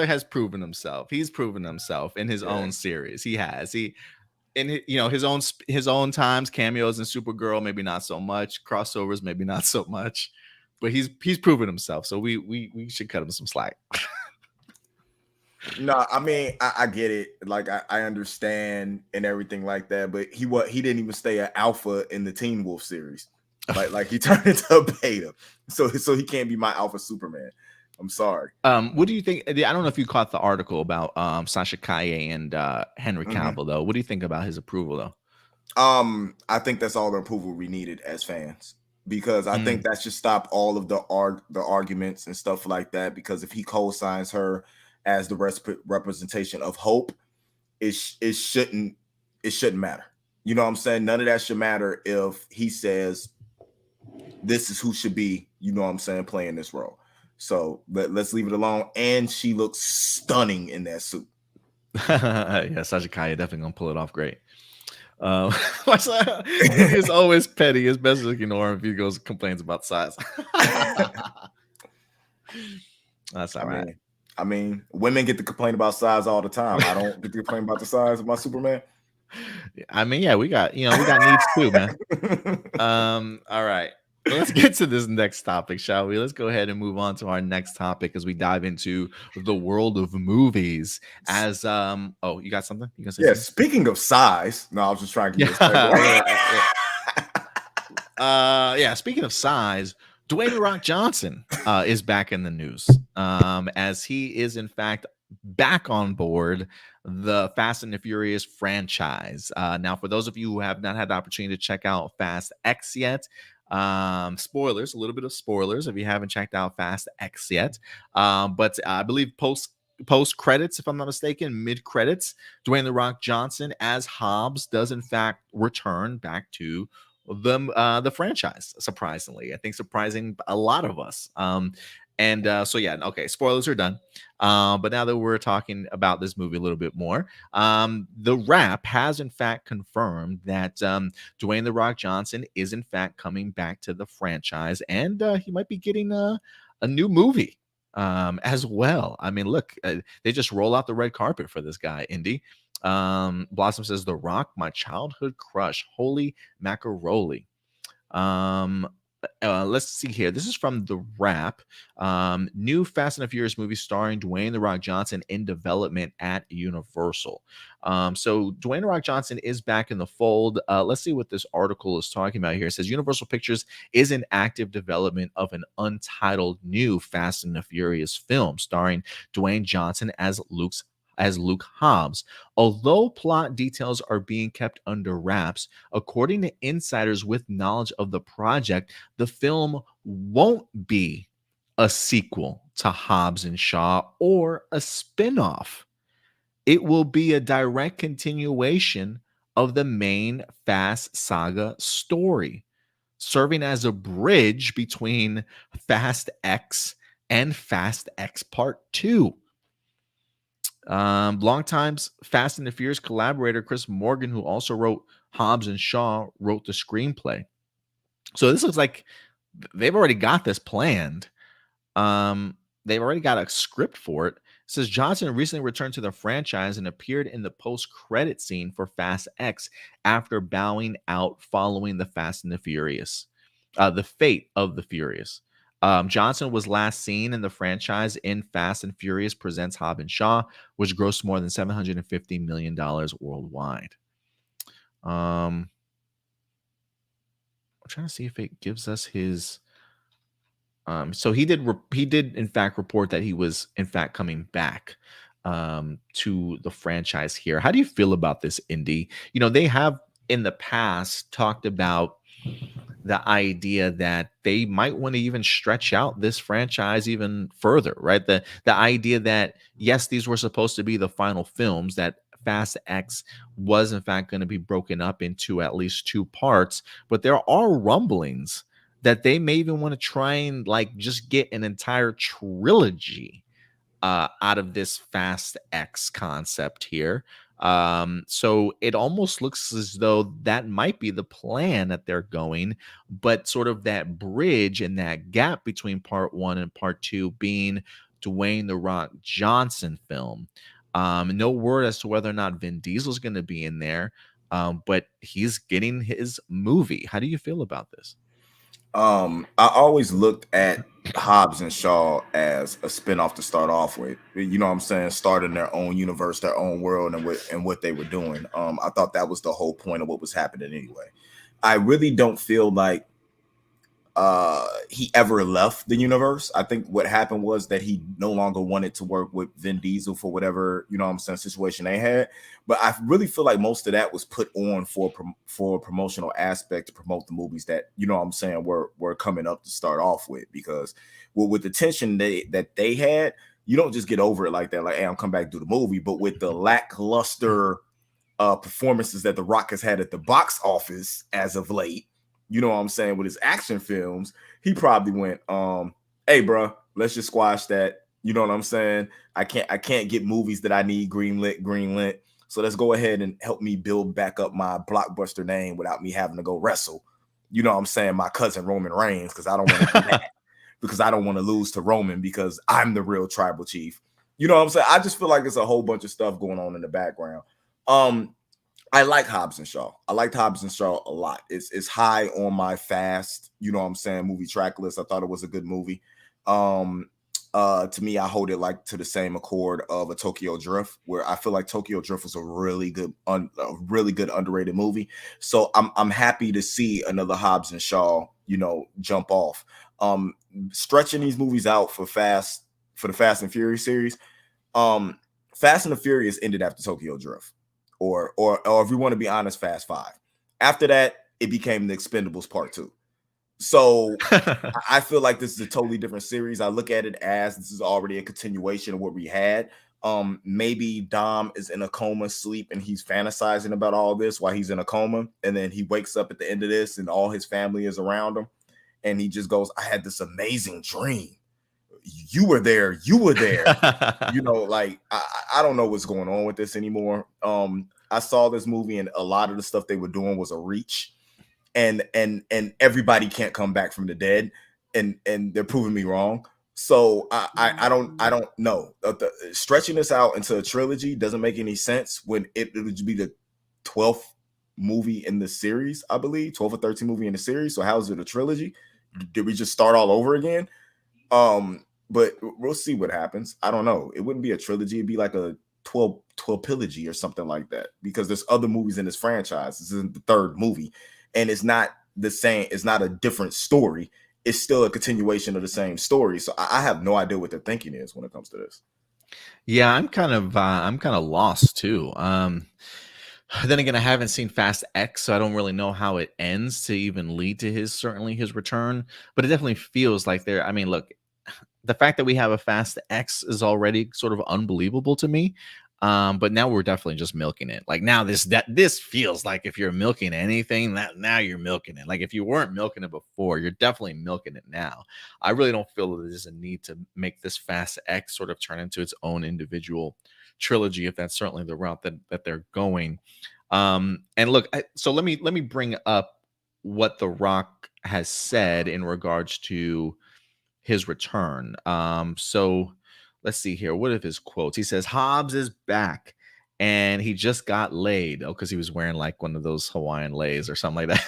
has proven himself. He's proven himself in his own series. He has. In his own times, cameos in Supergirl, maybe not so much. Crossovers, maybe not so much. But he's proven himself. So we should cut him some slack. No, I mean, I get it. Like, I understand and everything like that. But he didn't even stay an alpha in the Teen Wolf series. Like he turned into a beta. So he can't be my alpha Superman. I'm sorry. What do you think? I don't know if you caught the article about Sasha Calle and Henry Cavill, though. What do you think about his approval, though? I think that's all the approval we needed as fans, because I think that should stop all of the arguments and stuff like that. Because if he co-signs her as the representation of hope, it shouldn't matter. You know what I'm saying? None of that should matter if he says this is who should be, you know what I'm saying, playing this role. So let's leave it alone. And she looks stunning in that suit. Yeah, Sasha Calle definitely gonna pull it off great. He's always petty. It's best to ignore him if he goes complains about size. That's all right. I mean, women get to complain about size all the time. I don't get to complain about the size of my Superman. I mean, yeah, we got needs too, man. All right. Let's get to this next topic, shall we? Let's go ahead and move on to our next topic as we dive into the world of movies. As you got something? You gonna say something? Speaking of size, no, I was just trying to get speaking of size, Dwayne "The Rock" Johnson is back in the news, as he is in fact back on board the Fast and the Furious franchise. Now, for those of you who have not had the opportunity to check out Fast X yet, spoilers, a little bit of spoilers if you haven't checked out Fast X yet, but I believe post credits, if I'm not mistaken, mid credits, Dwayne "The Rock" Johnson as Hobbs does in fact return back to the franchise. Surprisingly, I think surprising a lot of us. Spoilers are done. But now that we're talking about this movie a little bit more, The Wrap has in fact confirmed that Dwayne "The Rock" Johnson is in fact coming back to the franchise, and he might be getting a new movie as well. I mean, look, they just roll out the red carpet for this guy, Indy. Blossom says, "The Rock, my childhood crush. Holy macaroni." let's see here. This is from The Wrap. New Fast and the Furious movie starring Dwayne The Rock Johnson in development at Universal. So Dwayne The Rock Johnson is back in the fold. Let's see what this article is talking about here. It says Universal Pictures is in active development of an untitled new Fast and the Furious film starring Dwayne Johnson as Luke Hobbs. Although plot details are being kept under wraps, according to insiders with knowledge of the project, the film won't be a sequel to Hobbs and Shaw or a spin-off. It will be a direct continuation of the main Fast Saga story, serving as a bridge between Fast X and Fast X Part 2. Longtime Fast and the Furious collaborator Chris Morgan, who also wrote Hobbs and Shaw, wrote the screenplay. So this looks like they've already got this planned. They've already got a script for it. It says Johnson recently returned to the franchise and appeared in the post-credit scene for Fast X after bowing out following the Fast and the Furious, the Fate of the Furious. Johnson was last seen in the franchise in Fast and Furious Presents Hobbs and Shaw, which grossed more than $750 million worldwide. I'm trying to see if it gives us his. So he did in fact report that he was in fact coming back to the franchise here. How do you feel about this, Indy? You know, they have in the past talked about the idea that they might want to even stretch out this franchise even further, right? The idea that yes, these were supposed to be the final films, that Fast X was in fact going to be broken up into at least 2 parts, but there are rumblings that they may even want to try and like just get an entire trilogy out of this Fast X concept here. So it almost looks as though that might be the plan that they're going, but sort of that bridge and that gap between part 1 and part 2 being Dwayne The Rock Johnson film. No word as to whether or not Vin Diesel is going to be in there, but he's getting his movie. How do you feel about this? I always looked at Hobbs and Shaw as a spinoff to start off with. You know what I'm saying? Starting their own universe, their own world, and what they were doing. I thought that was the whole point of what was happening anyway. I really don't feel like he ever left the universe. I think what happened was that he no longer wanted to work with Vin Diesel for whatever, you know what I'm saying, situation they had. But I really feel like most of that was put on for a promotional aspect to promote the movies that, you know what I'm saying, were coming up to start off with. Because with the tension that they had, you don't just get over it like that, like, hey, I'm coming back to do the movie. But with the lackluster performances that The Rock has had at the box office as of late, you know what I'm saying, with his action films, he probably went, hey, bro, let's just squash that. You know what I'm saying? I can't get movies that I need greenlit. So let's go ahead and help me build back up my blockbuster name without me having to go wrestle. You know what I'm saying? My cousin Roman Reigns, because I don't want to do that. Because I don't want to lose to Roman because I'm the real tribal chief. You know what I'm saying? I just feel like it's a whole bunch of stuff going on in the background. I like Hobbs and Shaw. I liked Hobbs and Shaw a lot. It's high on my Fast, you know what I'm saying, movie track list. I thought it was a good movie. To me, I hold it like to the same accord of a Tokyo Drift, where I feel like Tokyo Drift was a really good underrated movie. So I'm happy to see another Hobbs and Shaw, you know, jump off. Stretching these movies out for the Fast and Furious series. Fast and the Furious ended after Tokyo Drift. Or if we want to be honest, Fast 5. After that, it became The Expendables Part 2. So I feel like this is a totally different series. I look at it as this is already a continuation of what we had. Maybe Dom is in a coma, sleep, and he's fantasizing about all this while he's in a coma. And then he wakes up at the end of this and all his family is around him. And he just goes, I had this amazing dream. You were there. You know, like I don't know what's going on with this anymore. I saw this movie and a lot of the stuff they were doing was a reach, and everybody can't come back from the dead, and they're proving me wrong. So I don't know. Stretching this out into a trilogy doesn't make any sense when it would be the 12th movie in the series, I believe, 12 or 13 movie in the series. So how is it a trilogy? did we just start all over again? But we'll see what happens. I don't know. It wouldn't be a trilogy. It'd be like a 12 pilogy or something like that, because there's other movies in this franchise. This isn't the third movie, and it's not the same. It's not a different story. It's still a continuation of the same story. So I have no idea what their thinking is when it comes to this. Yeah, I'm kind of lost too. Then again, I haven't seen Fast X, so I don't really know how it ends to even lead to his return. But it definitely feels like there. I mean, look, the fact that we have a Fast X is already sort of unbelievable to me. But now we're definitely just milking it. Like now this feels like if you're milking anything, that now you're milking it. Like if you weren't milking it before, you're definitely milking it now. I really don't feel that there's a need to make this Fast X sort of turn into its own individual trilogy, if that's certainly the route that they're going. And look, so let me bring up what The Rock has said in regards to his return. So let's see here. What are his quotes? He says, Hobbs is back and he just got laid. Oh, because he was wearing like one of those Hawaiian leis or something like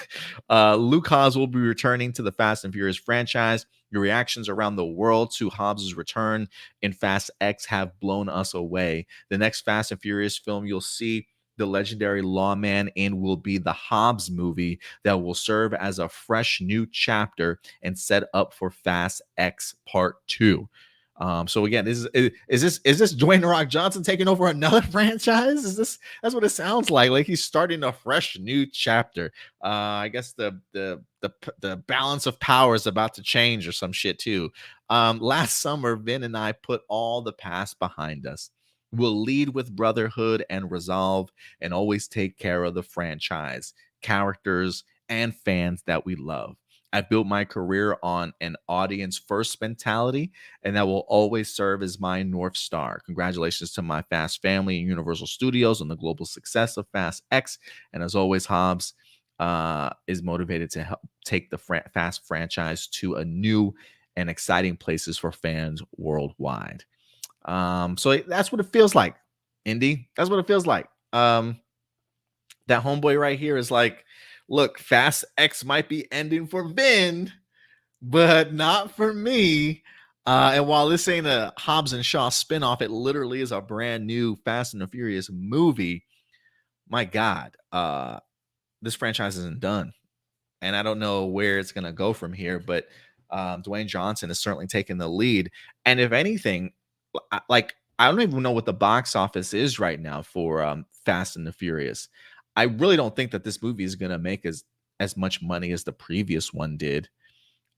that. Luke Hobbs will be returning to the Fast and Furious franchise. Your reactions around the world to Hobbs' return in Fast X have blown us away. The next Fast and Furious film you'll see the legendary lawman in will be the Hobbs movie that will serve as a fresh new chapter and set up for Fast X Part 2. So again, is this Dwayne The Rock Johnson taking over another franchise? That's what it sounds like? Like he's starting a fresh new chapter. I guess the balance of power is about to change or some shit too. Last summer, Vin and I put all the past behind us. We'll lead with brotherhood and resolve and always take care of the franchise, characters, and fans that we love. I built my career on an audience first mentality, and that will always serve as my North Star. Congratulations to my Fast family and Universal Studios on the global success of Fast X. And as always, Hobbs is motivated to help take the Fast franchise to a new and exciting places for fans worldwide. So that's what it feels like, Indy. That's what it feels like. That homeboy right here is like, look, Fast X might be ending for Vin, but not for me. And while this ain't a Hobbs and Shaw spinoff, it literally is a brand new Fast and the Furious movie. My God, this franchise isn't done. And I don't know where it's going to go from here, but Dwayne Johnson is certainly taking the lead. And if anything, like I don't even know what the box office is right now for Fast and the Furious. I really don't think that this movie is going to make as much money as the previous one did.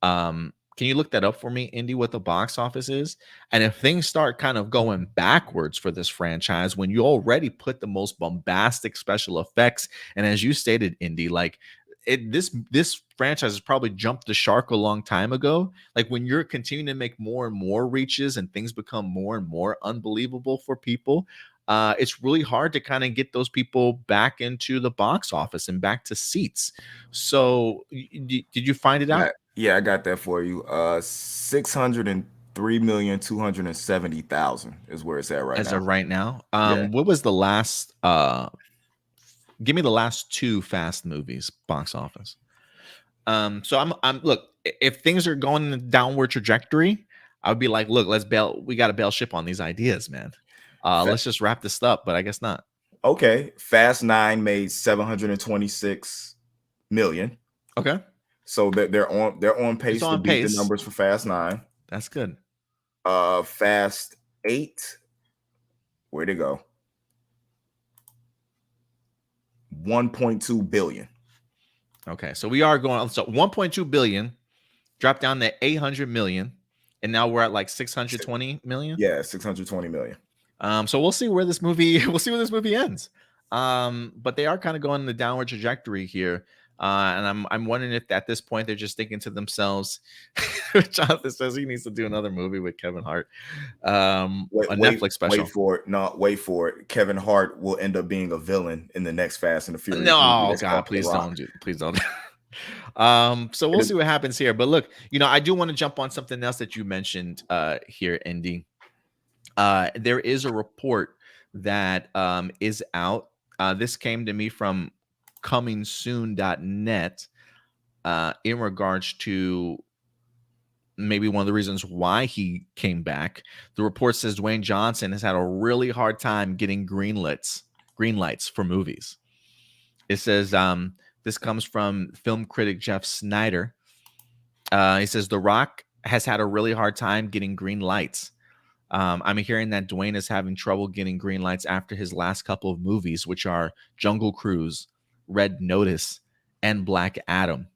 Can you look that up for me, Indy, what the box office is? And if things start kind of going backwards for this franchise, when you already put the most bombastic special effects, and as you stated, Indy, like this franchise has probably jumped the shark a long time ago. Like when you're continuing to make more and more reaches and things become more and more unbelievable for people, it's really hard to kind of get those people back into the box office and back to seats. So did you find it out? Yeah, I got that for you. 603,270,000 is where it's at right As now. of right now. Yeah. What was the last give me the last two Fast movies box office? So I'm look, if things are going in a downward trajectory, I would be like, look, we got to bail ship on these ideas, man. Let's just wrap this up, but I guess not. Okay. Fast 9 made 726 million. Okay. So they're on pace to beat the numbers for Fast 9. That's good. Fast 8, where'd it go? 1.2 billion. Okay, so we are going. So 1.2 billion dropped down to 800 million, and now we're at like 620 million. Yeah, 620 million. So we'll see where this movie ends. But they are kind of going in the downward trajectory here. And I'm wondering if at this point they're just thinking to themselves, Jonathan says he needs to do another movie with Kevin Hart. Netflix special. Wait for it. Kevin Hart will end up being a villain in the next Fast and the Furious. No, God, please don't. So we'll see what happens here. But look, I do want to jump on something else that you mentioned here, Indy. There is a report that is out. This came to me from comingsoon.net in regards to maybe one of the reasons why he came back. The report says Dwayne Johnson has had a really hard time getting green lights for movies. It says this comes from film critic Jeff Snyder. He says The Rock has had a really hard time getting green lights. I'm hearing that Dwayne is having trouble getting green lights after his last couple of movies, which are Jungle Cruise, Red Notice, and Black Adam.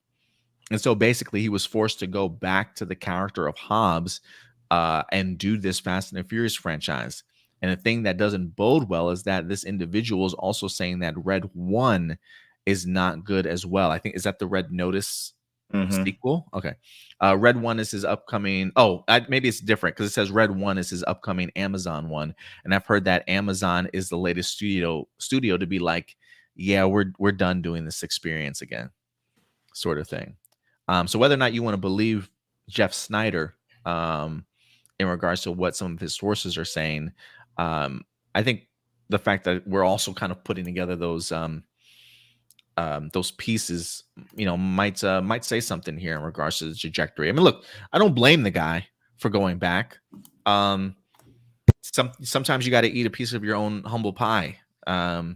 And so basically, he was forced to go back to the character of Hobbs and do this Fast and the Furious franchise. And the thing that doesn't bode well is that this individual is also saying that Red 1 is not good as well. I think, is that the Red Notice sequel? Okay. Red 1 is his upcoming. Oh, maybe it's different because it says Red 1 is his upcoming Amazon one. And I've heard that Amazon is the latest studio to be like, yeah, we're done doing this experience again, sort of thing. So whether or not you want to believe Jeff Snyder in regards to what some of his sources are saying, I think the fact that we're also kind of putting together those pieces, might say something here in regards to the trajectory. I mean, look, I don't blame the guy for going back. Sometimes you got to eat a piece of your own humble pie. So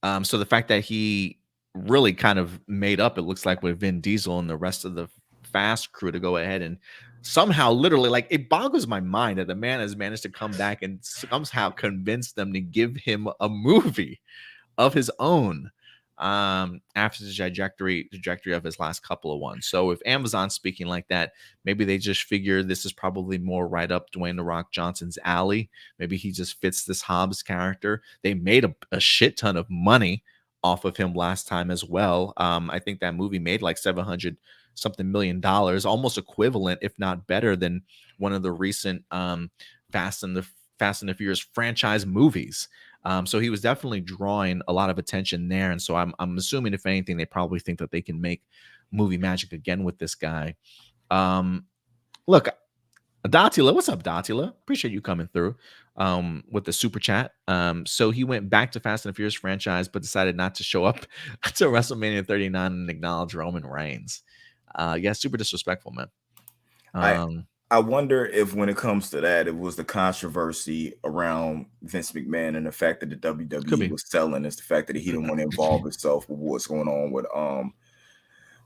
the fact that he really kind of made up, it looks like, with Vin Diesel and the rest of the Fast crew to go ahead and somehow, literally, like, it boggles my mind that the man has managed to come back and somehow convince them to give him a movie of his own after the trajectory of his last couple of ones. So if Amazon's speaking like that, maybe they just figure this is probably more right up Dwayne "The Rock" Johnson's alley. Maybe he just fits this Hobbs character. They made a shit ton of money off of him last time as well. I think that movie made like $700 something million, almost equivalent, if not better, than one of the recent Fast and the Furious franchise movies. So he was definitely drawing a lot of attention there. And so I'm assuming, if anything, they probably think that they can make movie magic again with this guy. Look, Datila, what's up, Datila? Appreciate you coming through with the super chat. So he went back to Fast and the Furious franchise, but decided not to show up to WrestleMania 39 and acknowledge Roman Reigns. Yeah, super disrespectful, man. I wonder if, when it comes to that, it was the controversy around Vince McMahon and the fact that the WWE was selling. Is the fact that he didn't want to involve himself with what's going on with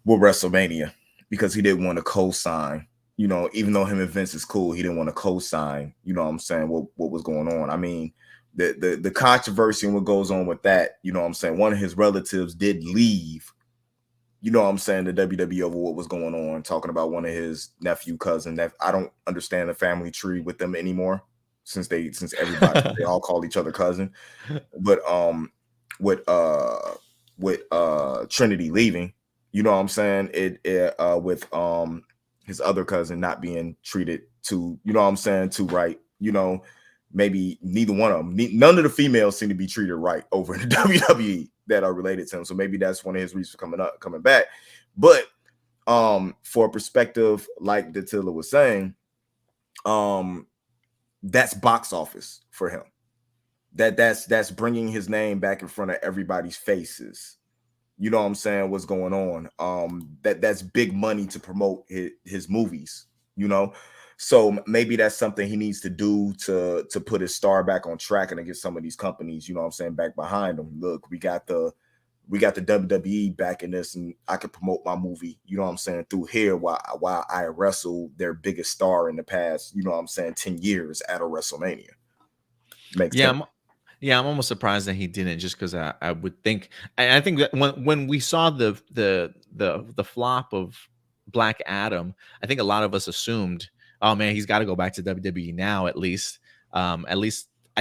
WrestleMania, because he didn't want to co-sign. Even though him and Vince is cool, he didn't want to co-sign. You know what I'm saying? What was going on? I mean, the controversy and what goes on with that. You know what I'm saying? One of his relatives did leave. You know what I'm saying, the WWE over what was going on, talking about one of his nephew, cousin. That I don't understand the family tree with them anymore, since everybody they all call each other cousin. But with Trinity leaving, you know what I'm saying, with his other cousin not being treated too, you know what I'm saying, too right. Maybe neither one of them, none of the females seem to be treated right over in the WWE that are related to him. So maybe that's one of his reasons for coming back. But for a perspective, like Datila was saying, that's box office for him. That's bringing his name back in front of everybody's faces. You know what I'm saying? What's going on? That's big money to promote his movies. So maybe that's something he needs to do to put his star back on track and to get some of these companies, you know what I'm saying, back behind him. Look, we got the WWE back in this, and I can promote my movie, you know what I'm saying, through here while I wrestle their biggest star in the past, you know what I'm saying, 10 years at a WrestleMania. Makes sense. I'm almost surprised that he didn't, just because I would think, I think that when we saw the flop of Black Adam, I think a lot of us assumed, oh man, he's got to go back to WWE now. At least I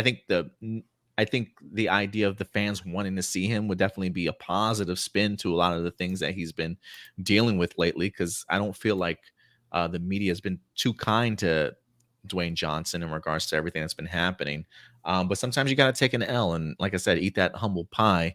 think the idea of the fans wanting to see him would definitely be a positive spin to a lot of the things that he's been dealing with lately. Because I don't feel like the media has been too kind to Dwayne Johnson in regards to everything that's been happening. But sometimes you got to take an L, and like I said, eat that humble pie.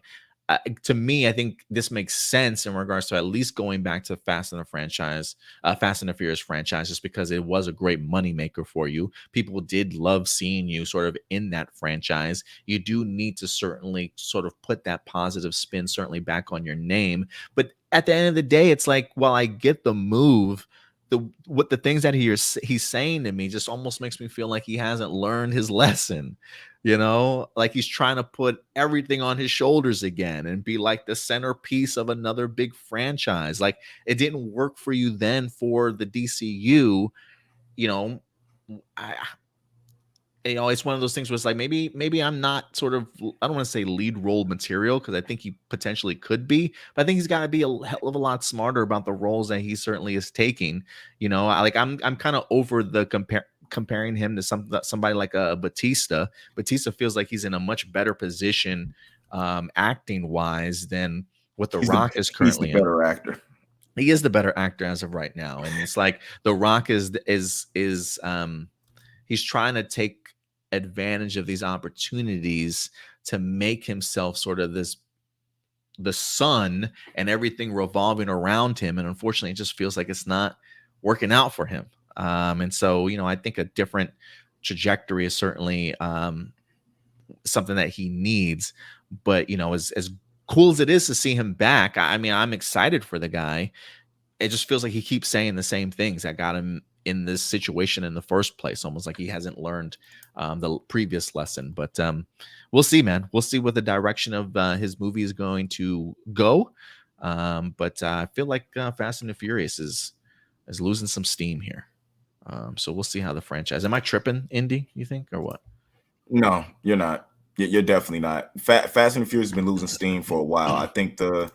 To me, I think this makes sense in regards to at least going back to Fast and the Furious franchise, just because it was a great moneymaker for you. People did love seeing you sort of in that franchise. You do need to certainly sort of put that positive spin certainly back on your name. But at the end of the day, it's like, while I get the move the things that he's saying to me just almost makes me feel like he hasn't learned his lesson. Like he's trying to put everything on his shoulders again and be like the centerpiece of another big franchise. Like it didn't work for you then for the DCU. you know I it's one of those things where it's like maybe I'm not sort of, I don't want to say lead role material, because I think he potentially could be, but I think he's got to be a hell of a lot smarter about the roles that he certainly is taking. I'm kind of over the comparing him to somebody like a Batista. Batista feels like he's in a much better position, acting wise, than what The Rock is He's the currently in. better actor. He is the better actor as of right now, and it's like The Rock is he's trying to take advantage of these opportunities to make himself sort of the sun, and everything revolving around him, and unfortunately it just feels like it's not working out for him. And so I think a different trajectory is certainly something that he needs. But as cool as it is to see him back, I mean, I'm excited for the guy. It just feels like he keeps saying the same things that got him in this situation in the first place, almost like he hasn't learned the previous lesson. But we'll see, man. We'll see what the direction of his movie is going to go. But I feel like Fast and the Furious is losing some steam here. So we'll see how the franchise. Am I tripping, Indy, you think, or what? No, you're not. You're definitely not. Fast and the Furious has been losing steam for a while. I think the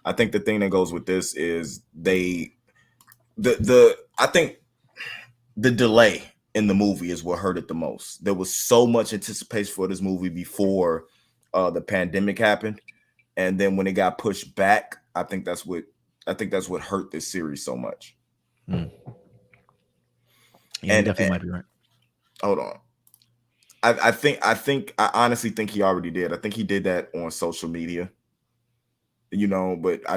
thing that goes with this is I think the delay in the movie is what hurt it the most. There was so much anticipation for this movie before the pandemic happened, and then when it got pushed back, I think that's what hurt this series so much. Yeah, you definitely might be right. Hold on. I honestly think he already did. I think he did that on social media. But I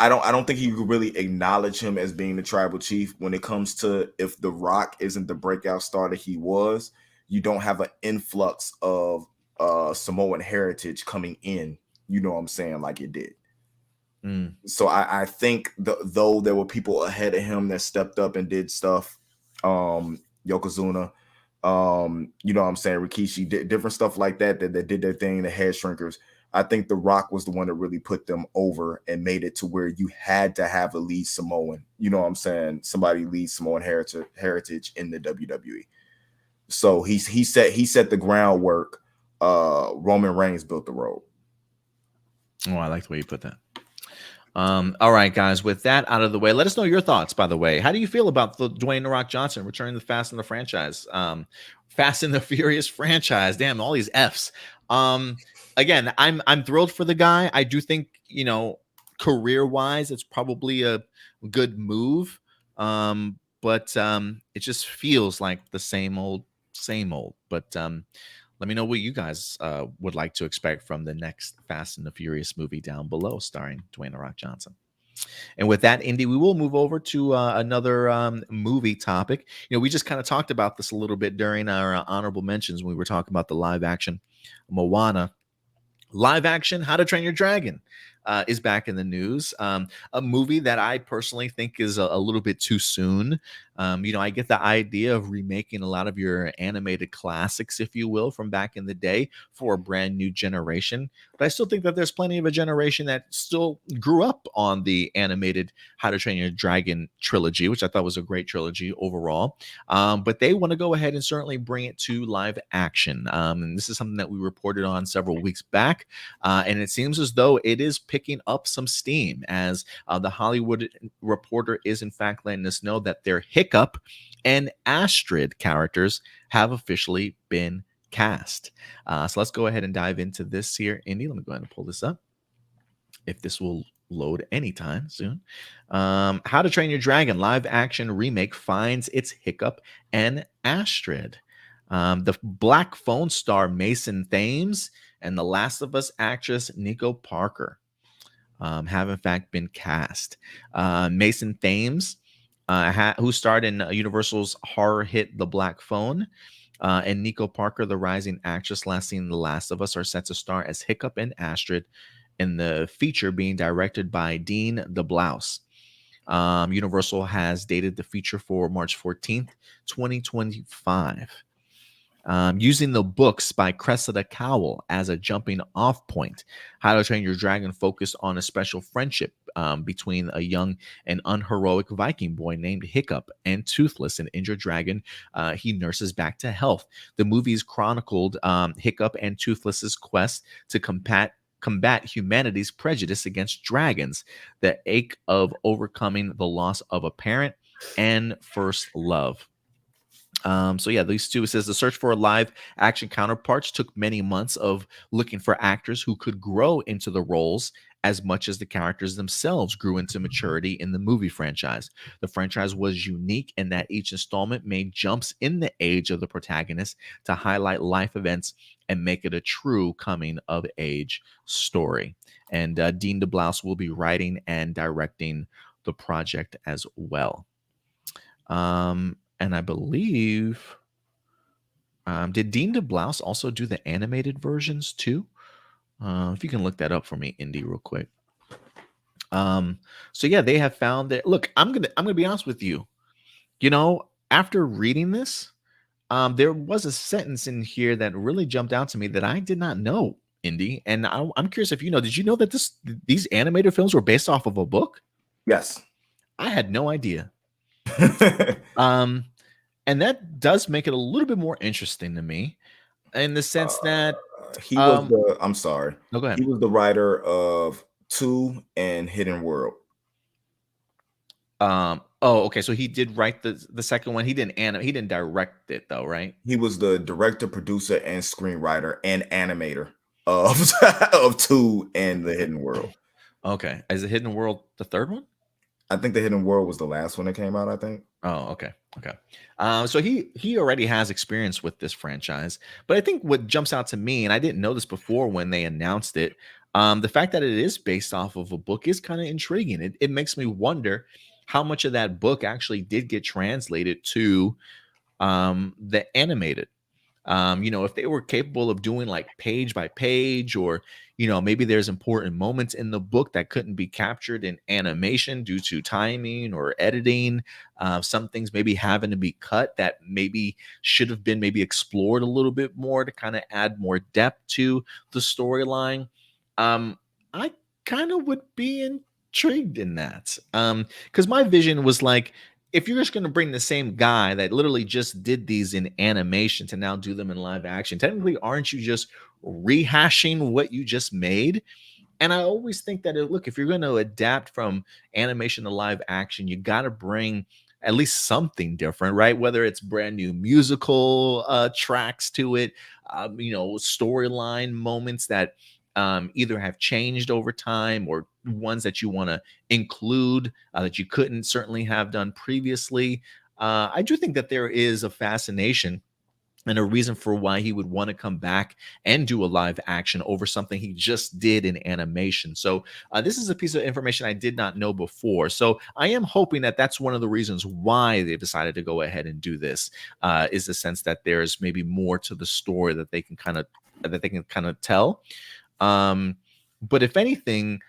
don't think you could really acknowledge him as being the tribal chief when it comes to, if The Rock isn't the breakout star that he was, you don't have an influx of Samoan heritage coming in, you know what I'm saying, like it did. So I think though there were people ahead of him that stepped up and did stuff, Yokozuna, you know what I'm saying, Rikishi, different stuff like that did their thing, the Head Shrinkers. I think The Rock was the one that really put them over and made it to where you had to have a lead Samoan, you know what I'm saying, somebody lead Samoan heritage in the WWE. So he set the groundwork. Roman Reigns built the road. Oh, I like the way you put that. All right, guys, with that out of the way, let us know your thoughts, by the way. How do you feel about the Dwayne "The Rock" Johnson returning to the Fast and the franchise? Fast and the Furious franchise. Damn, all these Fs. Again, I'm thrilled for the guy. I do think, career-wise, it's probably a good move. But it just feels like the same old. But let me know what you guys would like to expect from the next Fast and the Furious movie down below, starring Dwayne "The Rock" Johnson. And with that, Indy, we will move over to another movie topic. We just kind of talked about this a little bit during our honorable mentions when we were talking about the live action Moana. Live action How to Train Your Dragon is back in the news. A movie that I personally think is a little bit too soon. I get the idea of remaking a lot of your animated classics, if you will, from back in the day for a brand new generation. But I still think that there's plenty of a generation that still grew up on the animated How to Train Your Dragon trilogy, which I thought was a great trilogy overall. But they want to go ahead and certainly bring it to live action. And this is something that we reported on several weeks back. And it seems as though it is picking up some steam, as the Hollywood Reporter is in fact letting us know that their Hiccup and Astrid characters have officially been cast. So let's go ahead and dive into this here, Indy. Let me go ahead and pull this up, if this will load anytime soon. How to Train Your Dragon live action remake finds its Hiccup and Astrid. The Black Phone star Mason Thames and The Last of Us actress Nico Parker have in fact been cast. Mason Thames, who starred in Universal's horror hit The Black Phone, and Nico Parker, the rising actress last seen in The Last of Us, are set to star as Hiccup and Astrid in the feature being directed by Dean DeBlouse. Universal has dated the feature for March 14th, 2025. Using the books by Cressida Cowell as a jumping off point. How to Train Your Dragon focused on a special friendship between a young and unheroic Viking boy named Hiccup and Toothless, an injured dragon he nurses back to health. The movies chronicled Hiccup and Toothless's quest to combat humanity's prejudice against dragons, the ache of overcoming the loss of a parent, and first love. So yeah, these two, it says the search for live action counterparts took many months of looking for actors who could grow into the roles as much as the characters themselves grew into maturity in the movie franchise. The franchise was unique in that each installment made jumps in the age of the protagonist to highlight life events and make it a true coming of age story. And Dean DeBlouse will be writing and directing the project as well. And I believe, did Dean DeBlouse also do the animated versions too? If you can look that up for me, Indy, real quick. So yeah, they have found that. Look, I'm gonna be honest with you. You know, after reading this, there was a sentence in here that really jumped out to me that I did not know, Indy. And I'm curious if you know. Did you know that these animated films were based off of a book? Yes. I had no idea. And that does make it a little bit more interesting to me, in the sense that he was the. I'm sorry. No, go ahead. He was the writer of 2 and Hidden World. Oh, okay. So he did write the second one. He didn't direct it though, right? He was the director, producer, and screenwriter and animator of of 2 and the Hidden World. Okay. Is the Hidden World the third one? I think the Hidden World was the last one that came out, I think. Oh, okay. Okay. So he already has experience with this franchise. But I think what jumps out to me, and I didn't know this before when they announced it, the fact that it is based off of a book is kind of intriguing. It makes me wonder how much of that book actually did get translated to the animated. If they were capable of doing like page by page, or maybe there's important moments in the book that couldn't be captured in animation due to timing or editing, some things maybe having to be cut that maybe should have been maybe explored a little bit more to kind of add more depth to the storyline. I kind of would be intrigued in that, because my vision was like, if you're just going to bring the same guy that literally just did these in animation to now do them in live action, technically, aren't you just rehashing what you just made? And I always think that, look, if you're going to adapt from animation to live action, you got to bring at least something different, right? Whether it's brand new musical tracks to it, storyline moments that either have changed over time, or ones that you want to include that you couldn't certainly have done previously. I do think that there is a fascination and a reason for why he would want to come back and do a live action over something he just did in animation. So this is a piece of information I did not know before. So I am hoping that that's one of the reasons why they've decided to go ahead and do this, is the sense that there's maybe more to the story that they can kind of tell. But if anything,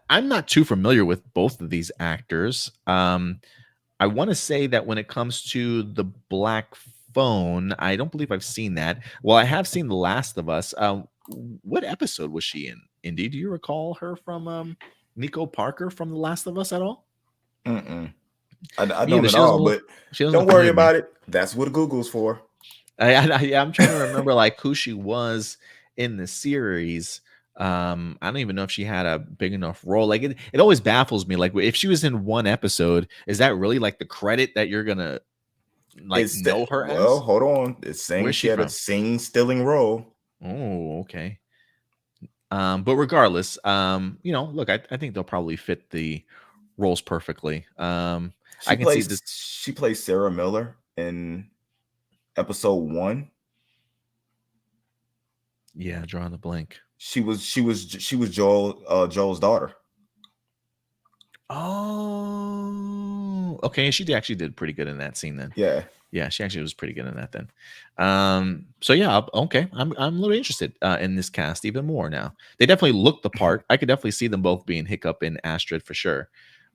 I'm not too familiar with both of these actors. I want to say that when it comes to the Black Phone, I don't believe I've seen that. Well, I have seen The Last of Us. What episode was she in? Indy, do you recall her from Nico Parker from The Last of Us at all? I don't at all, but don't worry about it. That's what Google's for. I'm trying to remember like who she was in the series. I don't even know if she had a big enough role. Like it always baffles me. Like if she was in one episode, is that really like the credit that you're gonna know her as? Well, hold on. It's saying she had a scene-stealing role. Oh, okay. But regardless, look, I think they'll probably fit the roles perfectly. I can see this. She plays Sarah Miller in episode 1. Yeah, drawing the blank. She was Joel's daughter. Oh, okay. She actually did pretty good in that scene then. Yeah, she actually was pretty good in that then. So yeah, okay. I'm a little interested in this cast even more now. They definitely look the part. I could definitely see them both being Hiccup and Astrid for sure.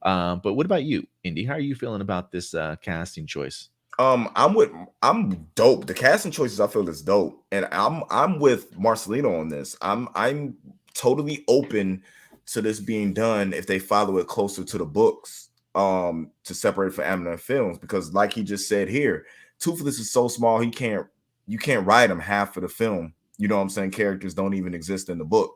But what about you, Indy? How are you feeling about this casting choice? I'm dope. The casting choices I feel is dope, and I'm with Marcelino on this. I'm totally open to this being done if they follow it closer to the books, to separate for animated films, because like he just said here, Toothless is so small you can't write him half of the film. You know what I'm saying? Characters don't even exist in the book.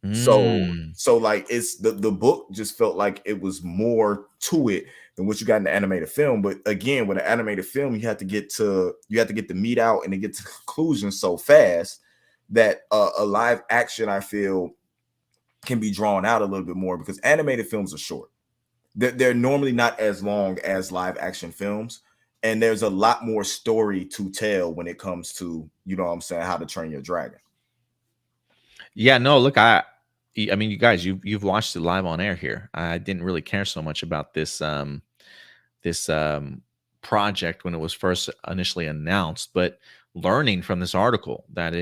Mm. So like it's the book just felt like it was more to it than what you got in the animated film. But again, with an animated film, you have to get the meat out and to get to the conclusion so fast that a live action, I feel, can be drawn out a little bit more, because animated films are short. They're normally not as long as live action films, and there's a lot more story to tell when it comes to, you know what I'm saying, How to Train Your Dragon. Yeah, no, look, I mean, you guys, you've watched it live on air here. I didn't really care so much about this project when it was first initially announced, but learning from this article that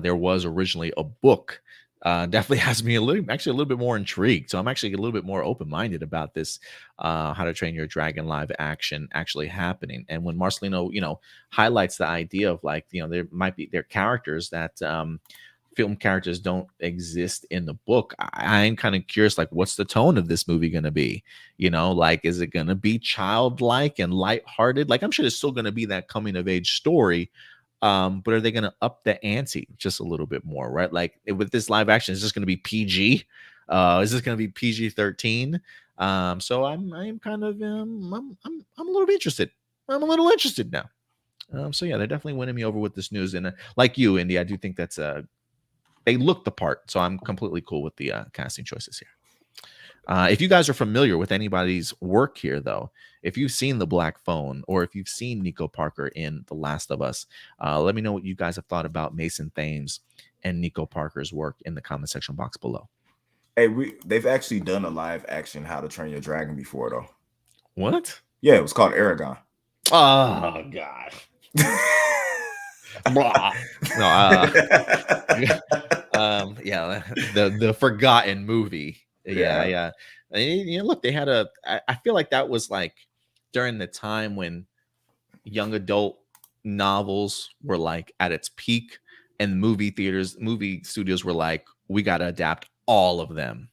there was originally a book definitely has me actually a little bit more intrigued. So I'm actually a little bit more open minded about this How to Train Your Dragon live action actually happening. And when Marcelino, highlights the idea of, like, there might be there characters that film characters don't exist in the book. I'm kind of curious, like, what's the tone of this movie going to be? Like, is it going to be childlike and lighthearted? Like, I'm sure it's still going to be that coming of age story. But are they going to up the ante just a little bit more, right? Like, with this live action, is this going to be PG? Is this going to be PG-13? So I'm kind of I'm a little bit interested. I'm a little interested now. So yeah, they're definitely winning me over with this news, and like you, Indy, I do think that's they look the part, so I'm completely cool with the casting choices here. If you guys are familiar with anybody's work here, though, if you've seen The Black Phone or if you've seen Nico Parker in The Last of Us, let me know what you guys have thought about Mason Thames and Nico Parker's work in the comment section box below. Hey, they've actually done a live action How to Train Your Dragon before, though. What? Yeah, it was called Aragon. Oh gosh. Blah. No, yeah, the forgotten movie. Yeah. Look, they had I feel like that was like during the time when young adult novels were like at its peak, and movie studios were like, we got to adapt all of them.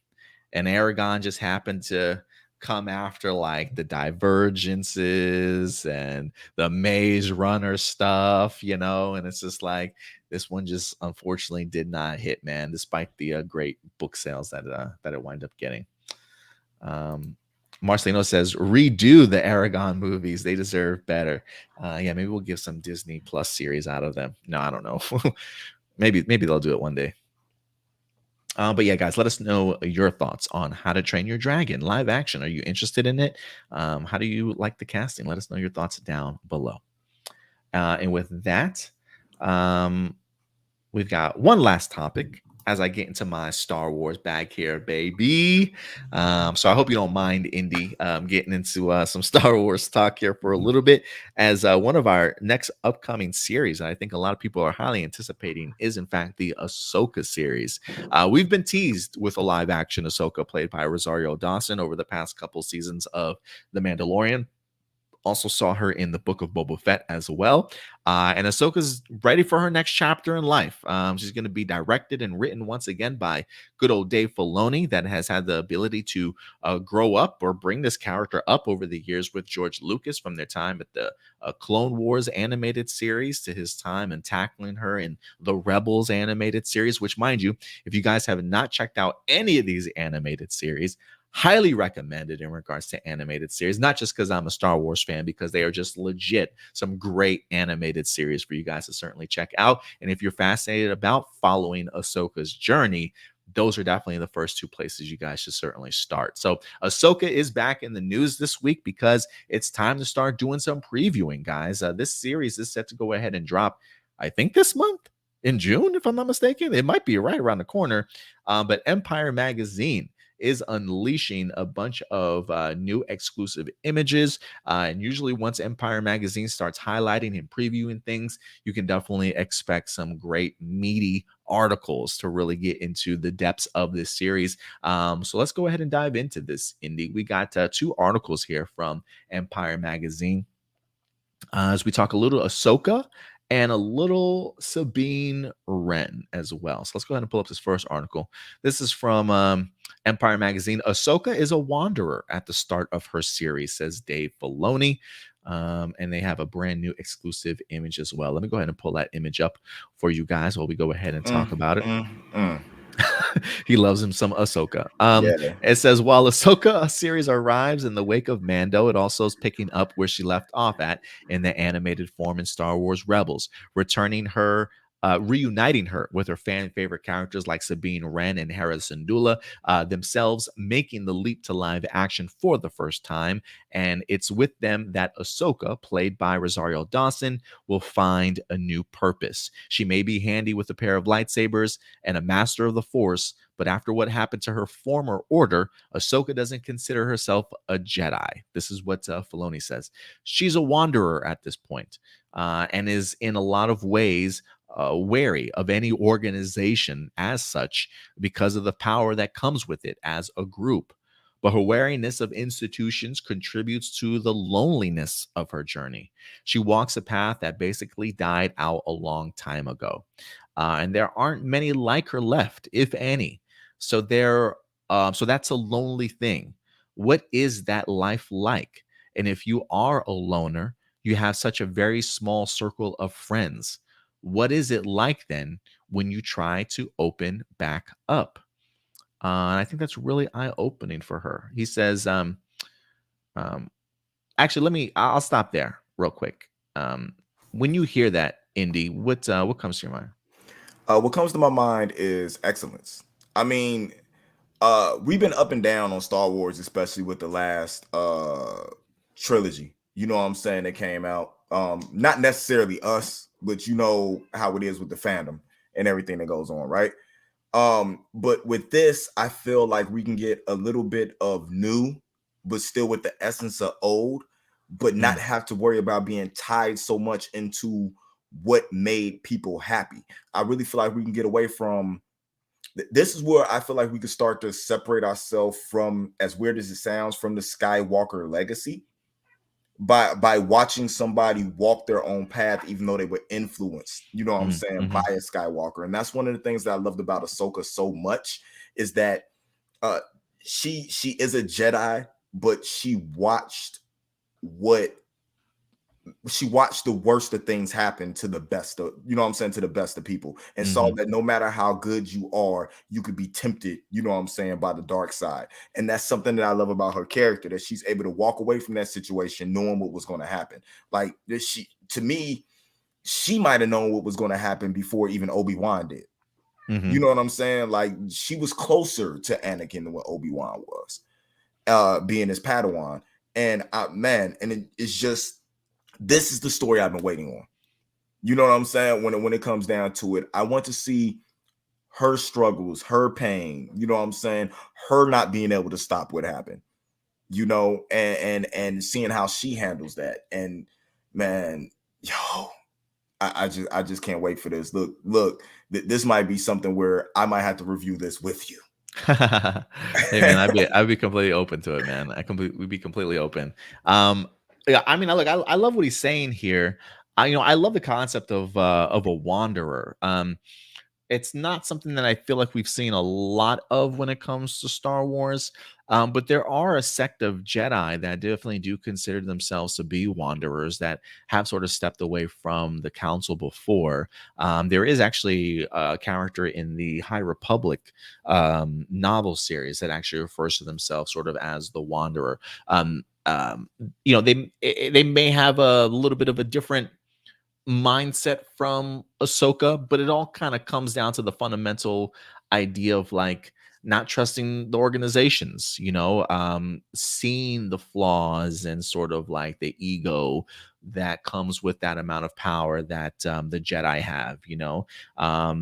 And Aragon just happened to come after like the Divergences and the Maze Runner stuff, and it's just like this one just unfortunately did not hit, man, despite the great book sales that it wound up getting. Marcelino says, redo the Aragon movies. They deserve better. Yeah, maybe we'll give some Disney Plus series out of them. No, I don't know. maybe they'll do it one day. But yeah, guys, let us know your thoughts on How to Train Your Dragon live action. Are you interested in it? How do you like the casting? Let us know your thoughts down below. And with that, we've got one last topic as I get into my Star Wars bag here, baby. So I hope you don't mind, Indy, getting into some Star Wars talk here for a little bit, as one of our next upcoming series, I think a lot of people are highly anticipating, is in fact the Ahsoka series. We've been teased with a live action Ahsoka played by Rosario Dawson over the past couple seasons of The Mandalorian. Also saw her in the Book of Boba Fett as well. And Ahsoka's ready for her next chapter in life. She's going to be directed and written once again by good old Dave Filoni, that has had the ability to grow up or bring this character up over the years with George Lucas, from their time at the Clone Wars animated series to his time and tackling her in the Rebels animated series, which, mind you, if you guys have not checked out any of these animated series, highly recommended in regards to animated series, not just because I'm a Star Wars fan, because they are just legit some great animated series for you guys to certainly check out. And if you're fascinated about following Ahsoka's journey, those are definitely the first two places you guys should certainly start. So Ahsoka is back in the news this week because it's time to start doing some previewing, guys. This series is set to go ahead and drop, I think, this month in June, if I'm not mistaken. It might be right around the corner. But Empire Magazine is unleashing a bunch of new exclusive images. And usually once Empire Magazine starts highlighting and previewing things, you can definitely expect some great meaty articles to really get into the depths of this series. So let's go ahead and dive into this, Indy. We got 2 articles here from Empire Magazine as we talk a little Ahsoka and a little Sabine Wren as well. So let's go ahead and pull up this first article. This is from Empire Magazine. Ahsoka is a wanderer at the start of her series, says Dave Filoni. And they have a brand new exclusive image as well. Let me go ahead and pull that image up for you guys while we go ahead and talk about it. He loves him some Ahsoka. Yeah. It says, while Ahsoka series arrives in the wake of Mando, it also is picking up where she left off at in the animated form in Star Wars Rebels, reuniting her with her fan favorite characters like Sabine Wren and Hera Syndulla, themselves making the leap to live action for the first time. And it's with them that Ahsoka, played by Rosario Dawson, will find a new purpose. She may be handy with a pair of lightsabers and a master of the Force, but after what happened to her former order, Ahsoka doesn't consider herself a Jedi. This is what Filoni says. She's a wanderer at this point, and is in a lot of ways wary of any organization as such because of the power that comes with it as a group. But her wariness of institutions contributes to the loneliness of her journey. She walks a path that basically died out a long time ago. And there aren't many like her left, if any. So that's a lonely thing. What is that life like? And if you are a loner, you have such a very small circle of friends. What is it like then when you try to open back up? And I think that's really eye-opening for her. He says, actually, I'll stop there real quick. When you hear that, Indy, what comes to your mind? What comes to my mind is excellence. I mean, we've been up and down on Star Wars, especially with the last trilogy. You know what I'm saying? That came out. Not necessarily us, but you know how it is with the fandom and everything that goes on, right? But with this, I feel like we can get a little bit of new, but still with the essence of old, but not have to worry about being tied so much into what made people happy. I really feel like we can get away from this is where I feel like we could start to separate ourselves from, as weird as it sounds, from the Skywalker legacy by watching somebody walk their own path, even though they were influenced, you know what I'm saying, by a Skywalker. And that's one of the things that I loved about Ahsoka so much, is that she is a Jedi, but she watched the worst of things happen to the best of, you know what I'm saying, to the best of people, and saw that no matter how good you are, you could be tempted, you know what I'm saying, by the dark side. And that's something that I love about her character, that she's able to walk away from that situation knowing what was going to happen. Like to me, she might have known what was going to happen before even Obi-Wan did. You know what I'm saying? Like, she was closer to Anakin than what Obi-Wan was, being his Padawan. And it's just, this is the story I've been waiting on. You know what I'm saying? When it comes down to it, I want to see her struggles, her pain, you know what I'm saying? Her not being able to stop what happened, you know, and seeing how she handles that. And man, yo, I just can't wait for this. Look, this might be something where I might have to review this with you. Hey man, I'd be completely open to it, man. We'd be completely open. Yeah, I mean, I love what he's saying here. I love the concept of a wanderer. It's not something that I feel like we've seen a lot of when it comes to Star Wars. But there are a sect of Jedi that definitely do consider themselves to be wanderers, that have sort of stepped away from the council before. There is actually a character in the High Republic novel series that actually refers to themselves sort of as the wanderer. They may have a little bit of a different mindset from Ahsoka, but it all kind of comes down to the fundamental idea of like not trusting the organizations, seeing the flaws and sort of like the ego that comes with that amount of power that the Jedi have.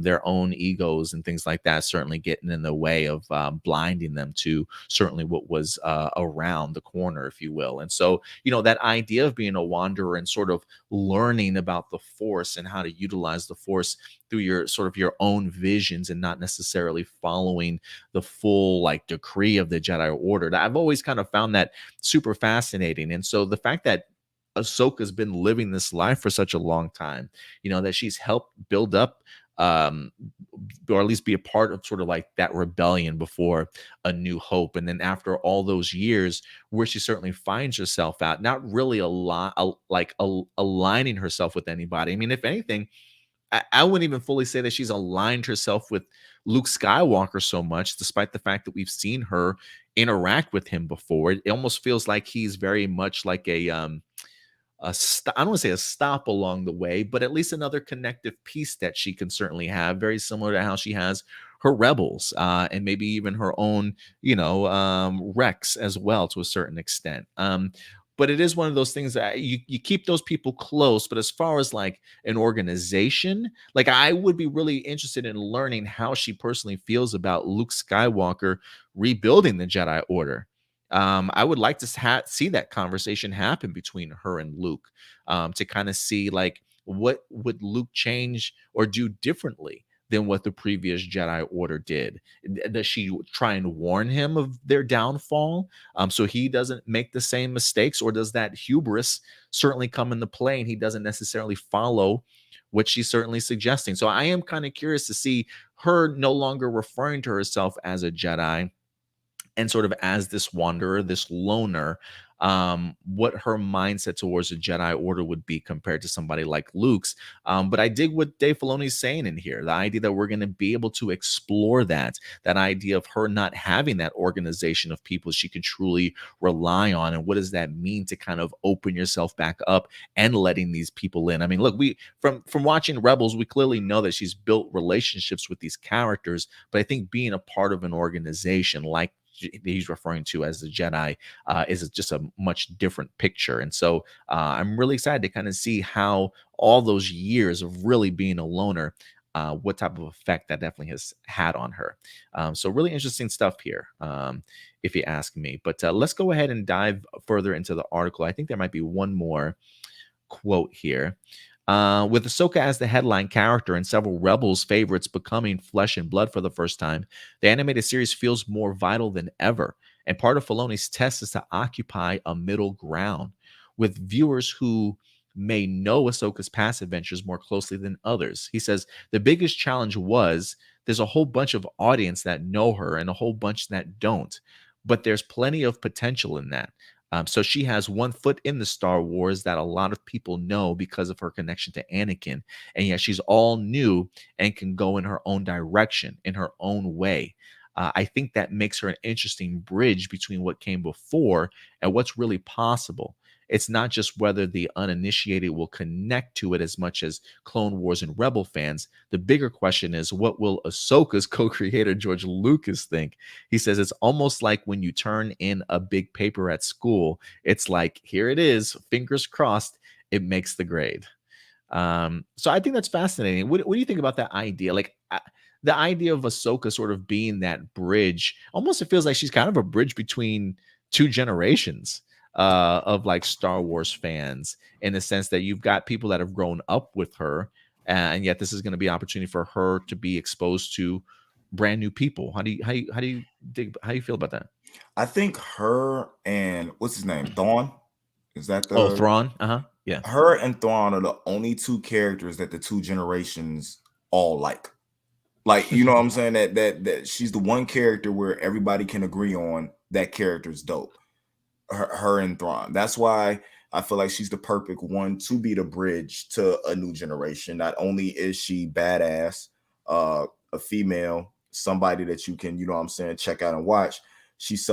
Their own egos and things like that certainly getting in the way of blinding them to certainly what was around the corner, if you will. And so, that idea of being a wanderer and sort of learning about the Force and how to utilize the Force through your sort of your own visions and not necessarily following the full like decree of the Jedi Order. I've always kind of found that super fascinating. And so the fact that Ahsoka's been living this life for such a long time, that she's helped build up um or at least be a part of sort of like that rebellion before A New Hope, and then after all those years where she certainly finds herself out, not really aligning herself with anybody. I mean, if anything, I wouldn't even fully say that she's aligned herself with Luke Skywalker so much, despite the fact that we've seen her interact with him before. It almost feels like he's very much like I don't want to say a stop along the way, but at least another connective piece that she can certainly have, very similar to how she has her rebels and maybe even her own, Rex as well to a certain extent. But it is one of those things that you keep those people close. But as far as like an organization, like I would be really interested in learning how she personally feels about Luke Skywalker rebuilding the Jedi Order. I would like to see that conversation happen between her and Luke, to kind of see like what would Luke change or do differently than what the previous Jedi Order did. Does she try and warn him of their downfall, so he doesn't make the same mistakes, or does that hubris certainly come into play and he doesn't necessarily follow what she's certainly suggesting? So I am kind of curious to see her no longer referring to herself as a Jedi and sort of as this wanderer, this loner, what her mindset towards the Jedi Order would be compared to somebody like Luke's. But I dig what Dave Filoni's saying in here, the idea that we're going to be able to explore that idea of her not having that organization of people she can truly rely on. And what does that mean to kind of open yourself back up and letting these people in? I mean, look, we from watching Rebels, we clearly know that she's built relationships with these characters, but I think being a part of an organization like he's referring to as the Jedi is just a much different picture. And so I'm really excited to kind of see how all those years of really being a loner, what type of effect that definitely has had on her. So really interesting stuff here, if you ask me. But let's go ahead and dive further into the article. I think there might be one more quote here. With Ahsoka as the headline character and several Rebels favorites becoming flesh and blood for the first time, the animated series feels more vital than ever. And part of Filoni's test is to occupy a middle ground with viewers who may know Ahsoka's past adventures more closely than others. He says the biggest challenge was there's a whole bunch of audience that know her and a whole bunch that don't, but there's plenty of potential in that. So she has one foot in the Star Wars that a lot of people know because of her connection to Anakin. And yet she's all new and can go in her own direction, in her own way. I think that makes her an interesting bridge between what came before and what's really possible. It's not just whether the uninitiated will connect to it as much as Clone Wars and Rebel fans. The bigger question is, what will Ahsoka's co-creator George Lucas think? He says it's almost like when you turn in a big paper at school. It's like, here it is, fingers crossed, it makes the grade. So I think that's fascinating. What do you think about that idea? Like the idea of Ahsoka sort of being that bridge. Almost it feels like she's kind of a bridge between two generations of like Star Wars fans, in the sense that you've got people that have grown up with her, and yet this is going to be an opportunity for her to be exposed to brand new people. How do you feel about that? I think her and what's his name? Thrawn? Is that Oh, the Thrawn. Yeah. her and Thrawn are the only two characters that the two generations all like. Like, you know what I'm saying? That she's the one character where everybody can agree on that character's dope. Her and Thrawn. That's why I feel like she's the perfect one to be the bridge to a new generation. Not only is she badass, a female, somebody that you can, you know what I'm saying, check out and watch. She's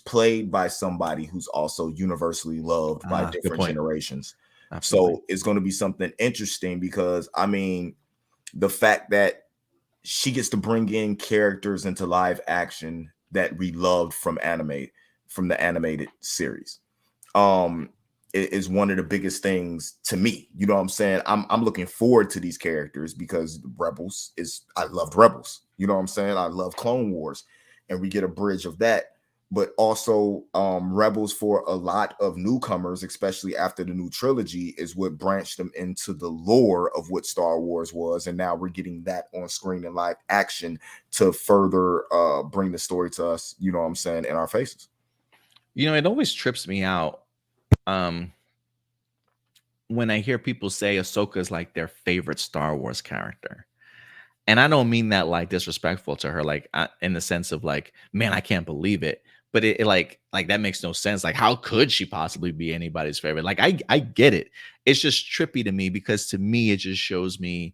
played by somebody who's also universally loved by Good different point. generations. Absolutely. So it's going to be something interesting because I mean, the fact that she gets to bring in characters into live action that we loved from the animated series. is one of the biggest things to me. You know what I'm saying? I'm looking forward to these characters because Rebels is I loved Rebels. You know what I'm saying? I love Clone Wars, and we get a bridge of that. But also Rebels for a lot of newcomers, especially after the new trilogy, is what branched them into the lore of what Star Wars was. And now we're getting that on screen in live action to further bring the story to us, you know what I'm saying, in our faces. You know, it always trips me out when I hear people say Ahsoka is like their favorite Star Wars character. And I don't mean that like disrespectful to her, like in the sense of like, man, I can't believe it. But it like that makes no sense. Like, how could she possibly be anybody's favorite? Like, I get it. It's just trippy to me because to me, it just shows me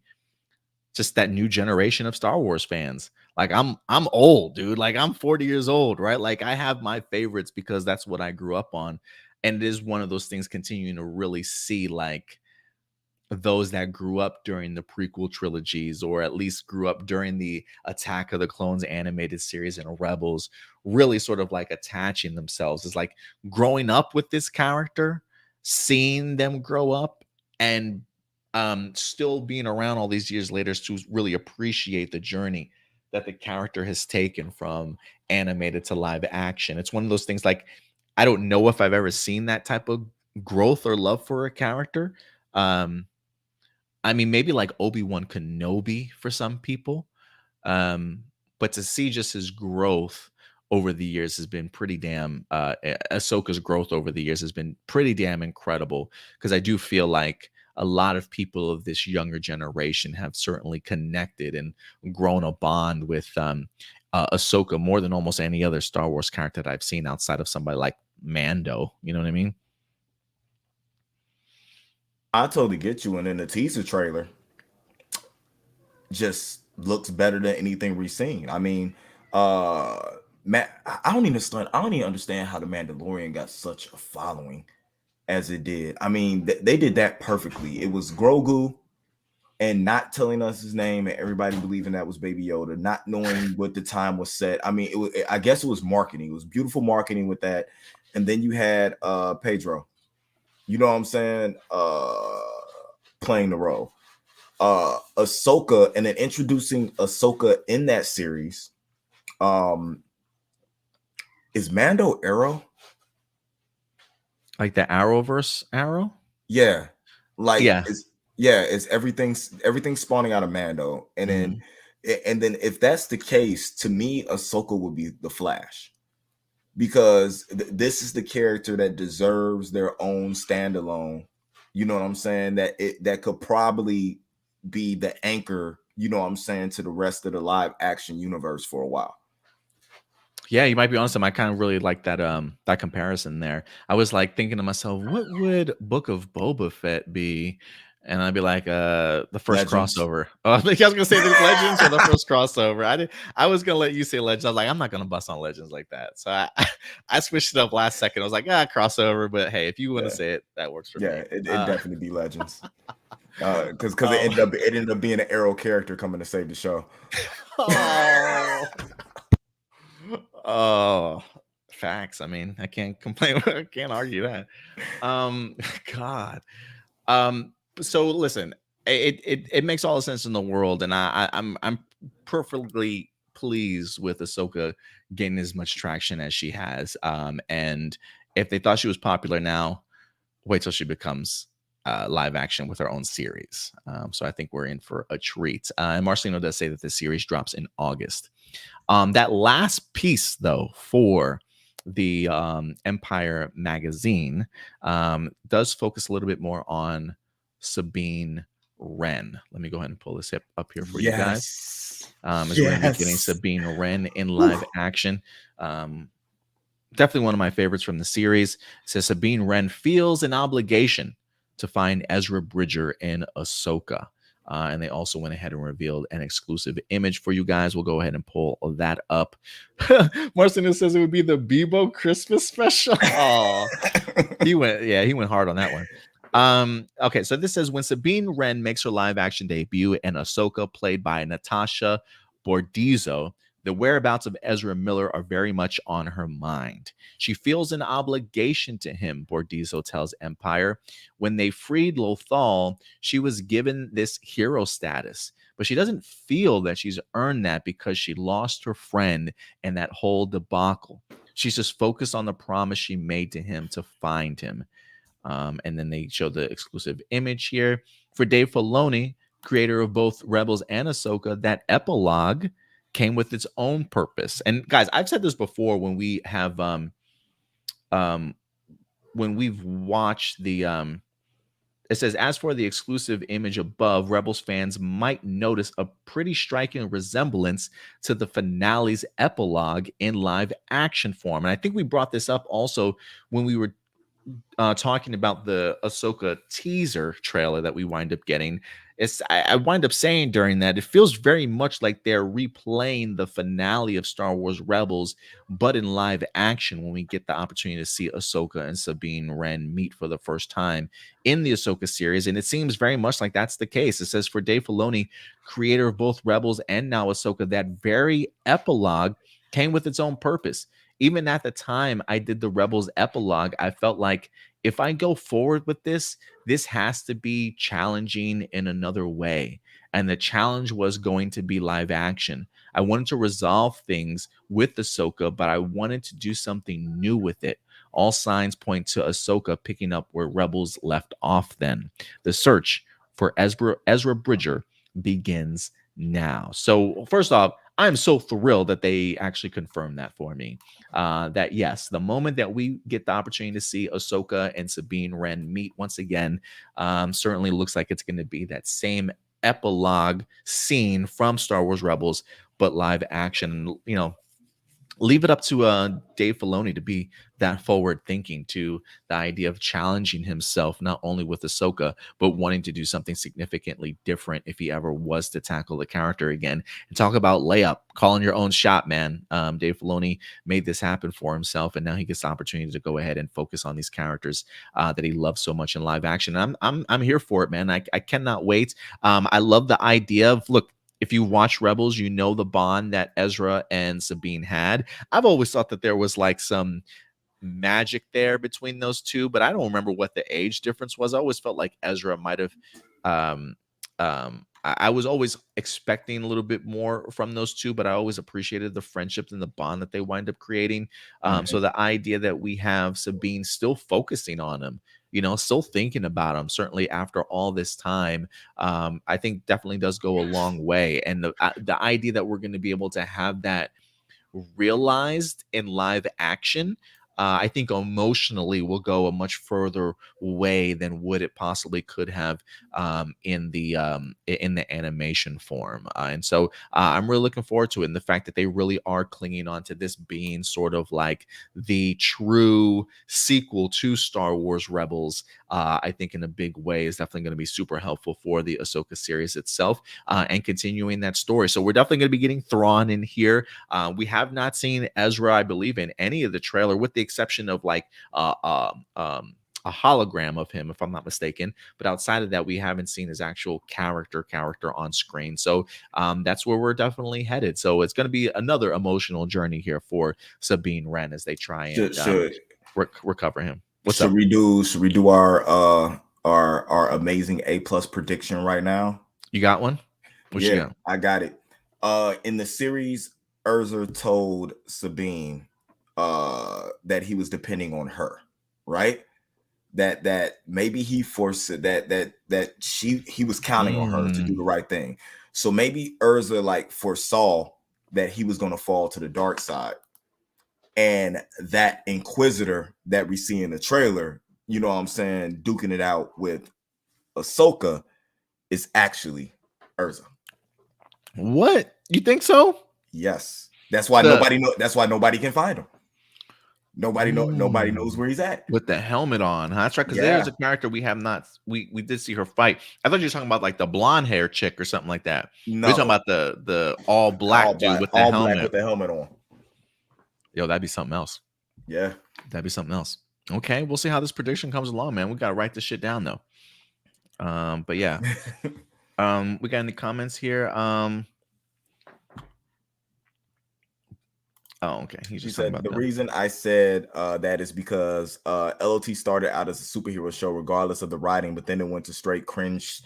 just that new generation of Star Wars fans. Like I'm old, dude. Like I'm 40 years old, right? Like I have my favorites because that's what I grew up on. And it is one of those things continuing to really see like those that grew up during the prequel trilogies or at least grew up during the Attack of the Clones animated series and Rebels really sort of like attaching themselves. It's like growing up with this character, seeing them grow up and still being around all these years later to really appreciate the journey that the character has taken from animated to live action. It's one of those things like I don't know if I've ever seen that type of growth or love for a character. I mean, maybe like Obi-Wan Kenobi for some people. But to see just his growth over the years has been pretty damn Ahsoka's growth over the years has been pretty damn incredible because I do feel like a lot of people of this younger generation have certainly connected and grown a bond with Ahsoka more than almost any other Star Wars character that I've seen outside of somebody like Mando. You know what I mean? I totally get you. And in the teaser trailer, just looks better than anything we've seen. I mean, Matt, I don't even understand how the Mandalorian got such a following as it did. I mean, they did that perfectly. It was Grogu and not telling us his name and everybody believing that was Baby Yoda, not knowing what the time was set. I mean, I guess it was marketing. It was beautiful marketing with that. And then you had Pedro, you know what I'm saying, playing the role. Ahsoka, and then introducing Ahsoka in that series. Is Mando Arrow? Like the Arrowverse Arrow? Yeah. Like Yeah. it's everything spawning out of Mando. And then if that's the case, to me, Ahsoka would be the Flash. Because this is the character that deserves their own standalone. You know what I'm saying? That could probably be the anchor, you know what I'm saying, to the rest of the live action universe for a while. Yeah, you might be honest. I kind of really like that that comparison there. I was like thinking to myself, what would Book of Boba Fett be? And I'd be like, the first Legends. crossover. Oh, I think I was gonna say the Legends or the first crossover. I was gonna let you say Legends. I was like, I'm not gonna bust on Legends like that. So I switched it up last second. I was like, crossover. But hey, if you want to say it, that works for me. It definitely be Legends. Because it ended up being an Arrow character coming to save the show. Oh, facts. I mean, I can't complain. I can't argue that. God. So listen, it makes all the sense in the world, and I'm perfectly pleased with Ahsoka gaining as much traction as she has. And if they thought she was popular now, wait till she becomes live action with her own series. So I think we're in for a treat. And Marcelino does say that the series drops in August. That last piece, though, for the Empire magazine does focus a little bit more on Sabine Wren. Let me go ahead and pull this up here for you guys. As we're going to be getting Sabine Wren in live action. Definitely one of my favorites from the series. It says Sabine Wren feels an obligation to find Ezra Bridger in Ahsoka. And they also went ahead and revealed an exclusive image for you guys. We'll go ahead and pull that up. Marcin says it would be the Bebo Christmas special. Oh, he went hard on that one. Okay, so this says when Sabine Wren makes her live action debut in Ahsoka, played by Natasha Bordizzo, The whereabouts of Ezra Miller are very much on her mind. She feels an obligation to him, Bordizzo tells Empire. When they freed Lothal, she was given this hero status, but she doesn't feel that she's earned that because she lost her friend in that whole debacle. She's just focused on the promise she made to him to find him. And then they show the exclusive image here for Dave Filoni, creator of both Rebels and Ahsoka. That epilogue came with its own purpose. And guys, I've said this before when we have when we've watched the it says, as for the exclusive image above, Rebels fans might notice a pretty striking resemblance to the finale's epilogue in live action form. And I think we brought this up also when we were talking about the Ahsoka teaser trailer that we wind up getting. I wind up saying during that, it feels very much like they're replaying the finale of Star Wars Rebels, but in live action when we get the opportunity to see Ahsoka and Sabine Wren meet for the first time in the Ahsoka series. And it seems very much like that's the case. It says, for Dave Filoni, creator of both Rebels and now Ahsoka, that very epilogue came with its own purpose. Even at the time I did the Rebels epilogue, I felt like if I go forward with this, this has to be challenging in another way. And the challenge was going to be live action. I wanted to resolve things with Ahsoka, but I wanted to do something new with it. All signs point to Ahsoka picking up where Rebels left off then. The search for Ezra Bridger begins now. So first off, I'm so thrilled that they actually confirmed that for me. That yes, the moment that we get the opportunity to see Ahsoka and Sabine Wren meet once again, certainly looks like it's going to be that same epilogue scene from Star Wars Rebels, but live action. You know, leave it up to Dave Filoni to be that forward thinking to the idea of challenging himself, not only with Ahsoka, but wanting to do something significantly different if he ever was to tackle the character again. And talk about layup, calling your own shot, man. Dave Filoni made this happen for himself, and now he gets the opportunity to go ahead and focus on these characters that he loves so much in live action. I'm here for it, man. I cannot wait. I love the idea of, look, if you watch Rebels, you know the bond that Ezra and Sabine had. I've always thought that there was like some magic there between those two, but I don't remember what the age difference was. I always felt like Ezra might have I was always expecting a little bit more from those two, but I always appreciated the friendship and the bond that they wind up creating. So the idea that we have Sabine still focusing on him, you know, still thinking about him, certainly after all this time, I think definitely does go a long way. And the idea that we're going to be able to have that realized in live action, I think emotionally will go a much further way than what it possibly could have in the animation form. And so I'm really looking forward to it. And the fact that they really are clinging on to this being sort of like the true sequel to Star Wars Rebels, I think in a big way is definitely going to be super helpful for the Ahsoka series itself and continuing that story. So we're definitely going to be getting Thrawn in here. We have not seen Ezra, I believe, in any of the trailer, with the exception of like a hologram of him, if I'm not mistaken. But outside of that, we haven't seen his actual character on screen. So that's where we're definitely headed. So it's going to be another emotional journey here for Sabine Wren as they try and recover him. What's up? Should we do our amazing A+ prediction right now? You got one? What you got? I got it. In the series, Ezra told Sabine that he was depending on her, right? That maybe he forced it, that he was counting on her to do the right thing. So maybe Ezra like foresaw that he was going to fall to the dark side, and that Inquisitor that we see in the trailer, you know what I'm saying, duking it out with Ahsoka, is actually Ezra. What? You think so? Yes. That's why nobody can find him. Nobody knows where he's at. With the helmet on, huh? That's right, because there's a character we have not. We did see her fight. I thought you were talking about like the blonde hair chick or something like that. No, we're talking about the all black dude with the helmet on. Yo, that'd be something else. Yeah, that'd be something else. Okay, we'll see how this prediction comes along, man. We gotta write this shit down though. But yeah, we got any comments here? Oh, okay. He's She just talking said about the them. reason I said that is because LOT started out as a superhero show, regardless of the writing, but then it went to straight cringe,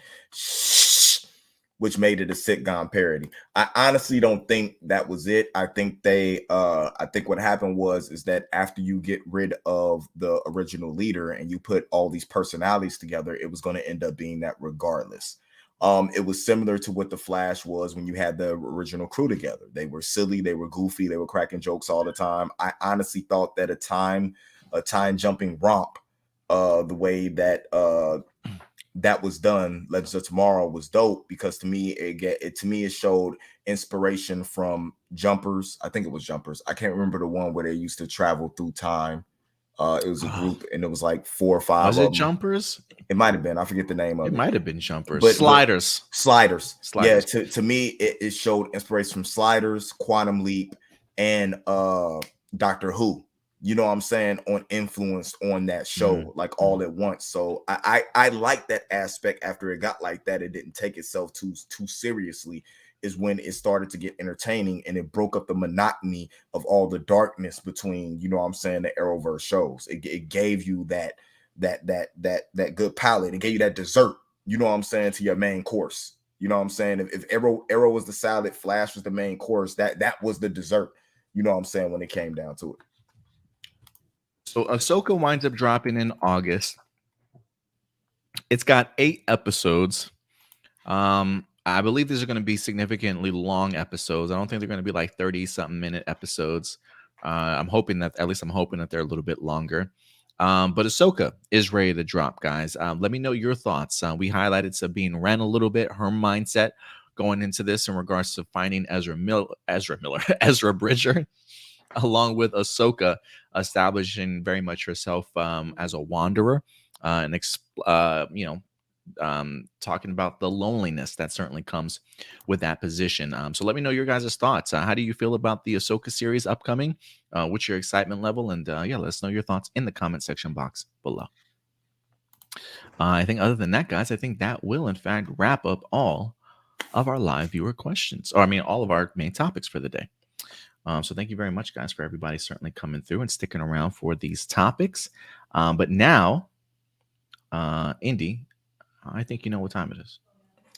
which made it a sitcom parody. I honestly don't think that was it. I think I think what happened is that after you get rid of the original leader and you put all these personalities together, it was going to end up being that regardless. It was similar to what the Flash was when you had the original crew together. They were silly, they were goofy, they were cracking jokes all the time. I honestly thought that a time jumping romp, the way that that was done, Legends of Tomorrow, was dope, because to me it showed inspiration from Jumpers. I think it was Jumpers. I can't remember the one where they used to travel through time. It was a group, and it was like 4 or 5 Was of it them. Jumpers? It might have been. I forget the name of It it. might have been Jumpers. But Sliders. Sliders. Yeah, Sliders. to me, it showed inspiration from Sliders, Quantum Leap, and Doctor Who. You know what I'm saying? On influence on that show, like all at once. So I like that aspect. After it got like that, it didn't take itself too seriously, is when it started to get entertaining, and it broke up the monotony of all the darkness between, you know what I'm saying, the Arrowverse shows. It gave you that good palate. It gave you that dessert, you know what I'm saying, to your main course. You know what I'm saying? If Arrow was the salad, Flash was the main course, that was the dessert, you know what I'm saying, when it came down to it. So Ahsoka winds up dropping in August. It's got 8 episodes. I believe these are going to be significantly long episodes. I don't think they're going to be like 30-something minute episodes. I'm hoping that they're a little bit longer. But Ahsoka is ready to drop, guys. Let me know your thoughts. We highlighted Sabine Wren a little bit, her mindset going into this in regards to finding Ezra Bridger, along with Ahsoka establishing very much herself as a wanderer, and talking about the loneliness that certainly comes with that position. So let me know your guys' thoughts. How do you feel about the Ahsoka series upcoming? What's your excitement level? And let us know your thoughts in the comment section box below. I think other than that, guys, I think that will in fact wrap up all of our live viewer questions, or I mean all of our main topics for the day. So thank you very much, guys, for everybody certainly coming through and sticking around for these topics. But now, Indy, I think you know what time it is.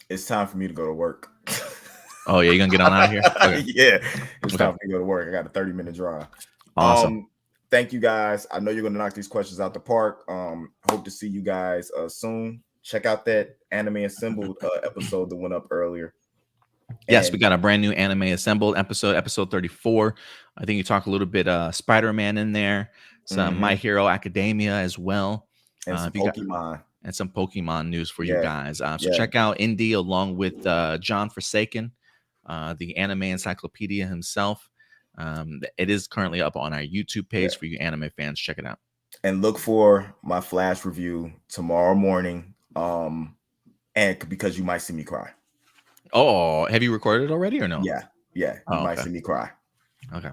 It's time for me to go to work. Oh, yeah, you're going to get on out of here? Okay. Yeah, it's time for me to go to work. I got a 30-minute drive. Awesome. Thank you, guys. I know you're going to knock these questions out the park. Hope to see you guys soon. Check out that Anime Assembled episode that went up earlier. Yes, we got a brand new Anime Assembled episode 34. I think you talk a little bit Spider-Man in there, some My Hero Academia as well. And some Pokemon. And some Pokemon news for you guys. So check out Indy along with John Forsaken, the anime encyclopedia himself. It is currently up on our YouTube page for you anime fans. Check it out. And look for my Flash review tomorrow morning. And because you might see me cry. Oh, have you recorded already or no? Yeah. You might see me cry. Okay.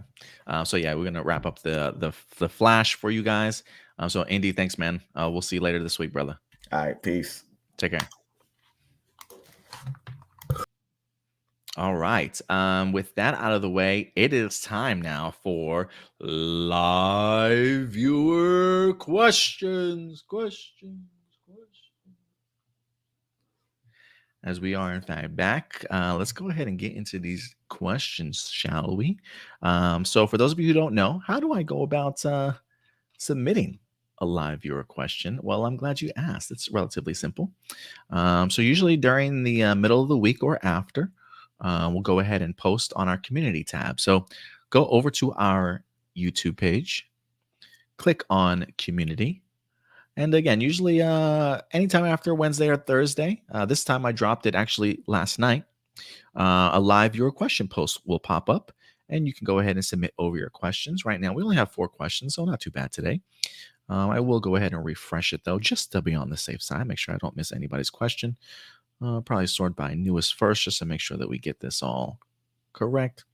So yeah, we're gonna wrap up the Flash for you guys. So Indy, thanks, man. We'll see you later this week, brother. All right, peace. Take care. All right. With that out of the way, it is time now for live viewer questions. As we are in fact back, let's go ahead and get into these questions, shall we? So for those of you who don't know, how do I go about submitting a live viewer question? Well, I'm glad you asked. It's relatively simple. So usually during the middle of the week or after, we'll go ahead and post on our community tab. So go over to our YouTube page, click on community. And again, usually anytime after Wednesday or Thursday, this time I dropped it actually last night, a live viewer question post will pop up and you can go ahead and submit over your questions. Right now, we only have 4 questions, so not too bad today. I will go ahead and refresh it though, just to be on the safe side, make sure I don't miss anybody's question. Probably sort by newest first, just to make sure that we get this all correct.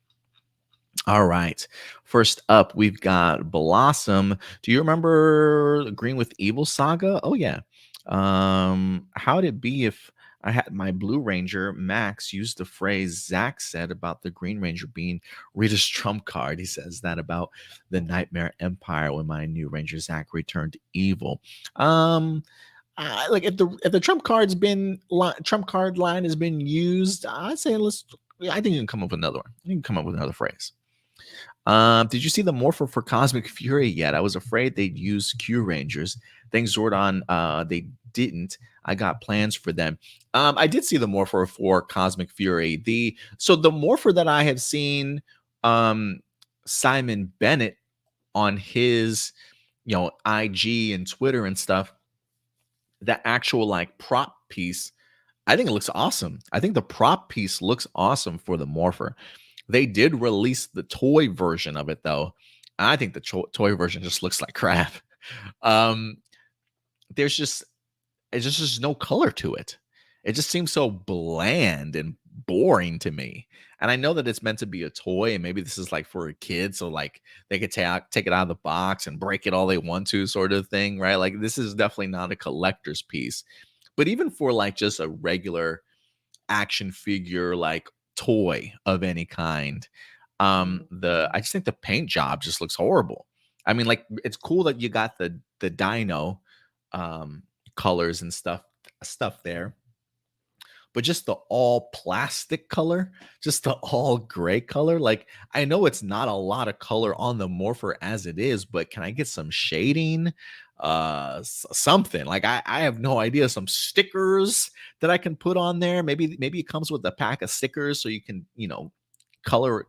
All right. First up, we've got Blossom. Do you remember Green with Evil saga? Oh, yeah. How'd it be if I had my Blue Ranger, Max, used the phrase Zach said about the Green Ranger being Rita's trump card. He says that about the Nightmare Empire when my new Ranger Zach returned evil. Like if the trump card line has been used, I'd say I think you can come up with another one. You can come up with another phrase. Did you see the morpher for Cosmic Fury yet? I was afraid they'd use Q Rangers. Thanks, Zordon. They didn't. I got plans for them. I did see the morpher for Cosmic Fury. The morpher that I have seen, Simon Bennett on his, IG and Twitter and stuff. That actual like prop piece, I think it looks awesome. I think the prop piece looks awesome for the morpher. They did release the toy version of it though. I think the toy version just looks like crap. Um, there's just no color to it. It just seems so bland and boring to me. And I know that it's meant to be a toy, and maybe this is like for a kid, so like they could take it out of the box and break it all they want to, sort of thing, right? Like this is definitely not a collector's piece. But even for like just a regular action figure, like toy of any kind, I just think the paint job just looks horrible. I mean, like it's cool that you got the dino colors and stuff there, but just the all plastic color, just the all gray color. Like I know it's not a lot of color on the morpher as it is, but can I get some shading? Something like I have no idea. Some stickers that I can put on there. Maybe it comes with a pack of stickers so you can, color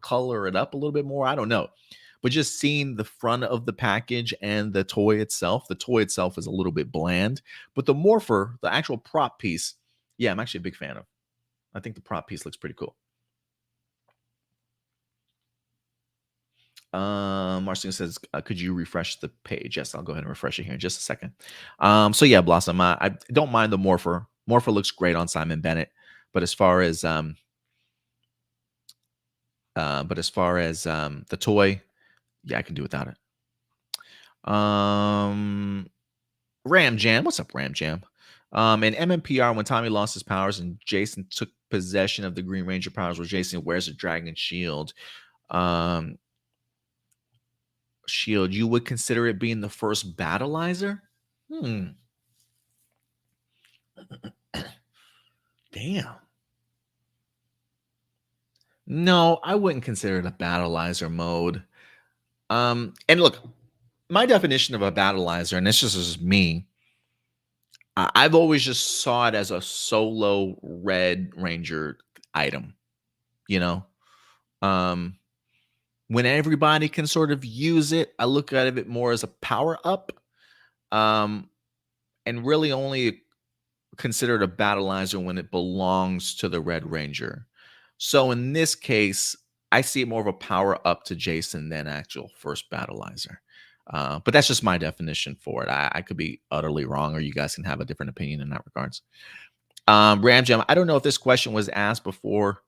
it up a little bit more. I don't know. But just seeing the front of the package and the toy itself is a little bit bland. But the morpher, the actual prop piece, yeah, I'm actually a big fan of. I think the prop piece looks pretty cool. Marcin says, could you refresh the page? Yes, I'll go ahead and refresh it here in just a second. So yeah, Blossom, I don't mind the morpher. Morpher looks great on Simon Bennett, but as far as the toy, yeah, I can do without it. Ram Jam, what's up, Ram Jam? In MMPR, when Tommy lost his powers and Jason took possession of the Green Ranger powers, where Jason wears a dragon shield, you would consider it being the first battleizer? Damn. No, I wouldn't consider it a battleizer mode. And look, my definition of a battleizer, and this just is me, I've always just saw it as a solo Red Ranger item, when everybody can sort of use it, I look at it more as a power up, and really only considered a battleizer when it belongs to the Red Ranger. So in this case, I see it more of a power up to Jason than actual first battleizer. But that's just my definition for it. I could be utterly wrong, or you guys can have a different opinion in that regards. Ram Jam, I don't know if this question was asked before.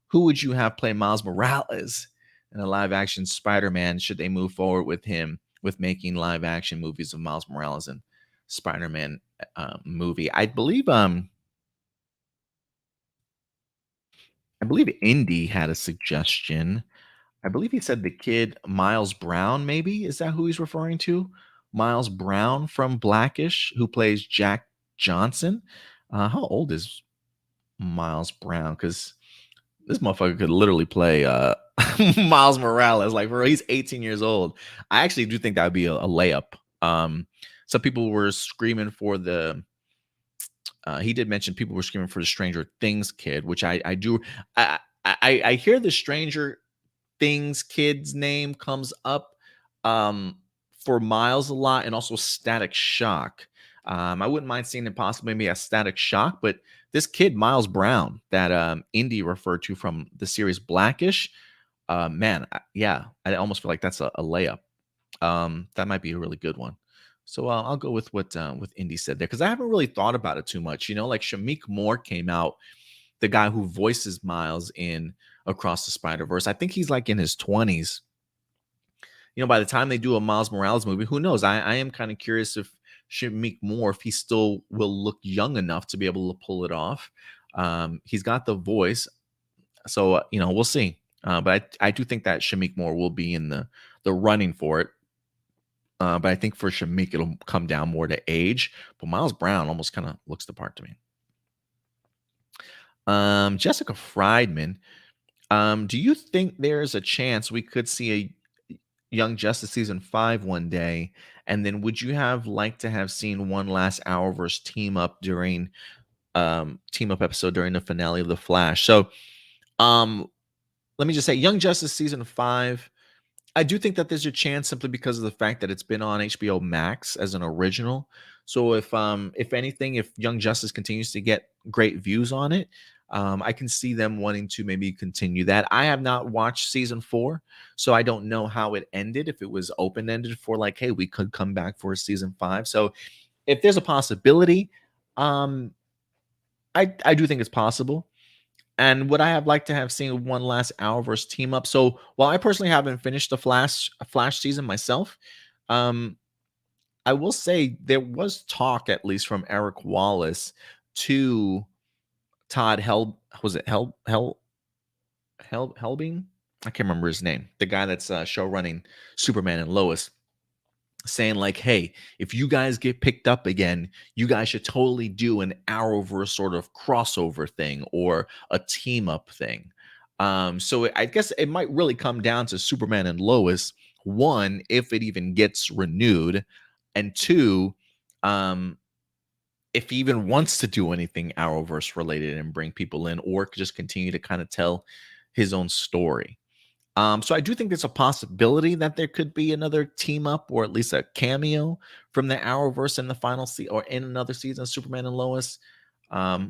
Who would you have play Miles Morales in a live action Spider-Man? Should they move forward with him with making live action movies of Miles Morales and Spider-Man movie? I believe Indy had a suggestion. I believe he said the kid Miles Brown, maybe? Is that who he's referring to? Miles Brown from Blackish, who plays Jack Johnson. How old is Miles Brown? Because this motherfucker could literally play Miles Morales. Like, bro, he's 18 years old. I actually do think that would be a layup. Some people were screaming for the he did mention people were screaming for the Stranger Things kid, which I do. I hear the Stranger Things kid's name comes up for Miles a lot, and also Static Shock. I wouldn't mind seeing it possibly maybe a Static Shock, but this kid Miles Brown that Indy referred to from the series Blackish, man, I almost feel like that's a layup. That might be a really good one. So I'll go with what Indy said there, because I haven't really thought about it too much. Like Shamik Moore came out, the guy who voices Miles in Across the Spider-Verse. I think he's like in his 20s. By the time they do a Miles Morales movie, who knows? I am kind of curious if Shamik Moore if he still will look young enough to be able to pull it off. He's got the voice, so we'll see. But I do think that Shamik Moore will be in the running for it. But I think for Shamik, it'll come down more to age. But Miles Brown almost kind of looks the part to me. Jessica Friedman, do you think there's a chance we could see a Young Justice season 5 one day? And then would you have liked to have seen one last Arrowverse team up episode during the finale of The Flash? So let me just say, Young Justice season 5, I do think that there's a chance simply because of the fact that it's been on HBO Max as an original. So if anything, if Young Justice continues to get great views on it, I can see them wanting to maybe continue that. I have not watched season 4, so I don't know how it ended. If it was open ended for like, hey, we could come back for a season 5. So if there's a possibility, I do think it's possible. And would I have liked to have seen one last Arrowverse team up? So while I personally haven't finished the Flash season myself, I will say there was talk, at least from Eric Wallace to Todd Helbing? I can't remember his name. The guy that's show running Superman and Lois, saying like, hey, if you guys get picked up again, you guys should totally do an Arrowverse sort of crossover thing or a team up thing. So I guess it might really come down to Superman and Lois. One, if it even gets renewed, and two, if he even wants to do anything Arrowverse related and bring people in, or just continue to kind of tell his own story. So I do think there's a possibility that there could be another team up or at least a cameo from the Arrowverse in the final season or in another season of Superman and Lois. I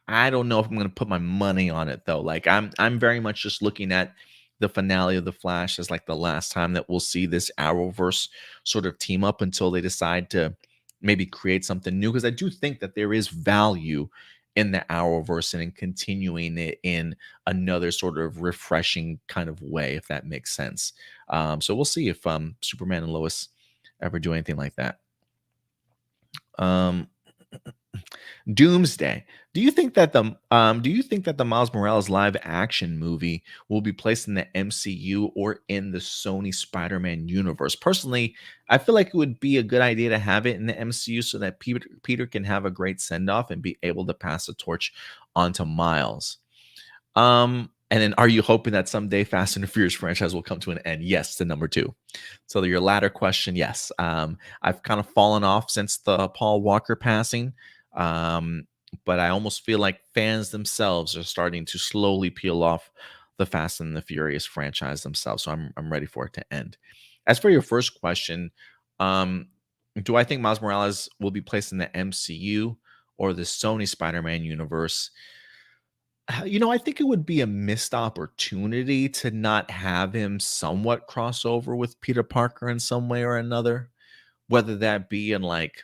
don't know if I'm going to put my money on it though. Like I'm very much just looking at the finale of The Flash as like the last time that we'll see this Arrowverse sort of team up until they decide to maybe create something new, because I do think that there is value in the Arrowverse and in continuing it in another sort of refreshing kind of way, if that makes sense. So we'll see if Superman and Lois ever do anything like that. Doomsday. Do you think that the Miles Morales live action movie will be placed in the MCU or in the Sony Spider-Man universe? Personally, I feel like it would be a good idea to have it in the MCU so that Peter can have a great send-off and be able to pass the torch onto Miles. And then are you hoping that someday Fast and the Furious franchise will come to an end? Yes, to number 2. So your latter question, yes. I've kind of fallen off since the Paul Walker passing. But I almost feel like fans themselves are starting to slowly peel off the Fast and the Furious franchise themselves. So I'm ready for it to end. As for your first question, do I think Miles Morales will be placed in the MCU or the Sony Spider-Man universe? I think it would be a missed opportunity to not have him somewhat crossover with Peter Parker in some way or another, whether that be in like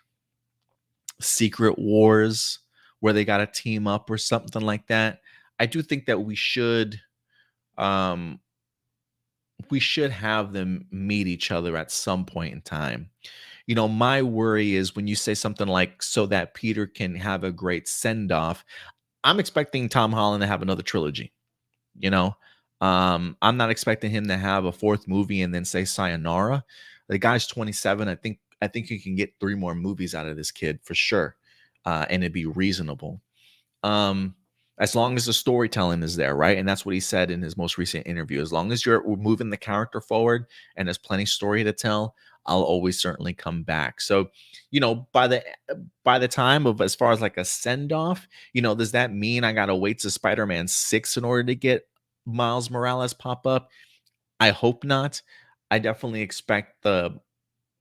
Secret Wars where they got to team up or something like that. I do think that we should have them meet each other at some point in time. My worry is when you say something like so that Peter can have a great send-off, I'm expecting Tom Holland to have another trilogy. I'm not expecting him to have a 4th movie and then say sayonara. The guy's 27. I think you can get 3 more movies out of this kid for sure, and it'd be reasonable. As long as the storytelling is there, right? And that's what he said in his most recent interview. As long as you're moving the character forward and there's plenty of story to tell, I'll always certainly come back. So, by the time of as far as like a send off, does that mean I gotta wait to Spider-Man 6 in order to get Miles Morales pop up? I hope not. I definitely expect the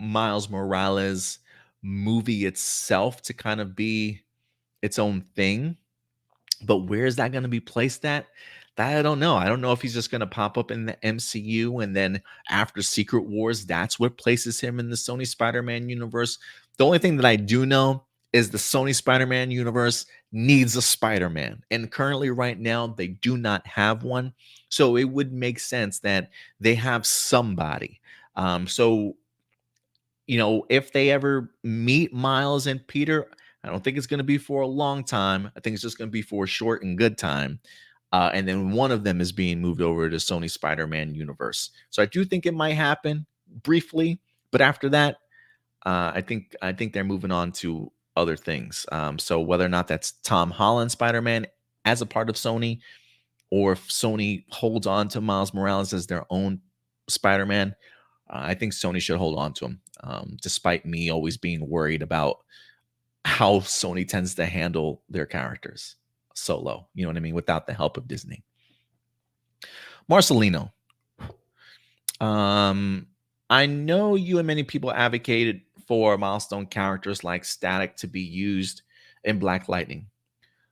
Miles Morales movie itself to kind of be its own thing. But where is that going to be placed at? That I don't know. I don't know if he's just going to pop up in the MCU and then after Secret Wars, that's what places him in the Sony Spider-Man universe. The only thing that I do know is the Sony Spider-Man universe needs a Spider-Man. And currently right now, they do not have one. So it would make sense that they have somebody. So if they ever meet Miles and Peter, I don't think it's going to be for a long time. I think it's just going to be for a short and good time. And then one of them is being moved over to Sony Spider-Man universe. So I do think it might happen briefly, but after that, I think they're moving on to other things. So whether or not that's Tom Holland Spider-Man as a part of Sony, or if Sony holds on to Miles Morales as their own Spider-Man, I think Sony should hold on to him, despite me always being worried about how Sony tends to handle their characters solo. You know what I mean? Without the help of Disney. Marcelino. I know you and many people advocated for milestone characters like Static to be used in Black Lightning,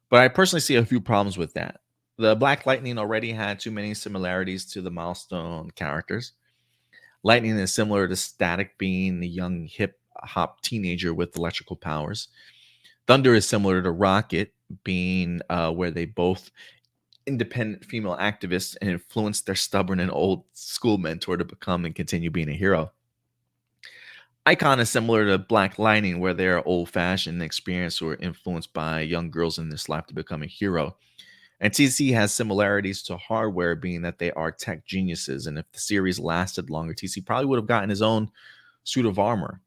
but I personally see a few problems with that. The Black Lightning already had too many similarities to the milestone characters. Lightning is similar to Static, being the young hip hop teenager with electrical powers. Thunder is similar to Rocket, being where they both independent female activists and influenced their stubborn and old school mentor to become and continue being a hero. Icon is similar to Black Lightning, where they're old fashioned and experienced or influenced by young girls in this life to become a hero. And TC has similarities to Hardware, being that they are tech geniuses. And if the series lasted longer, TC probably would have gotten his own suit of armor.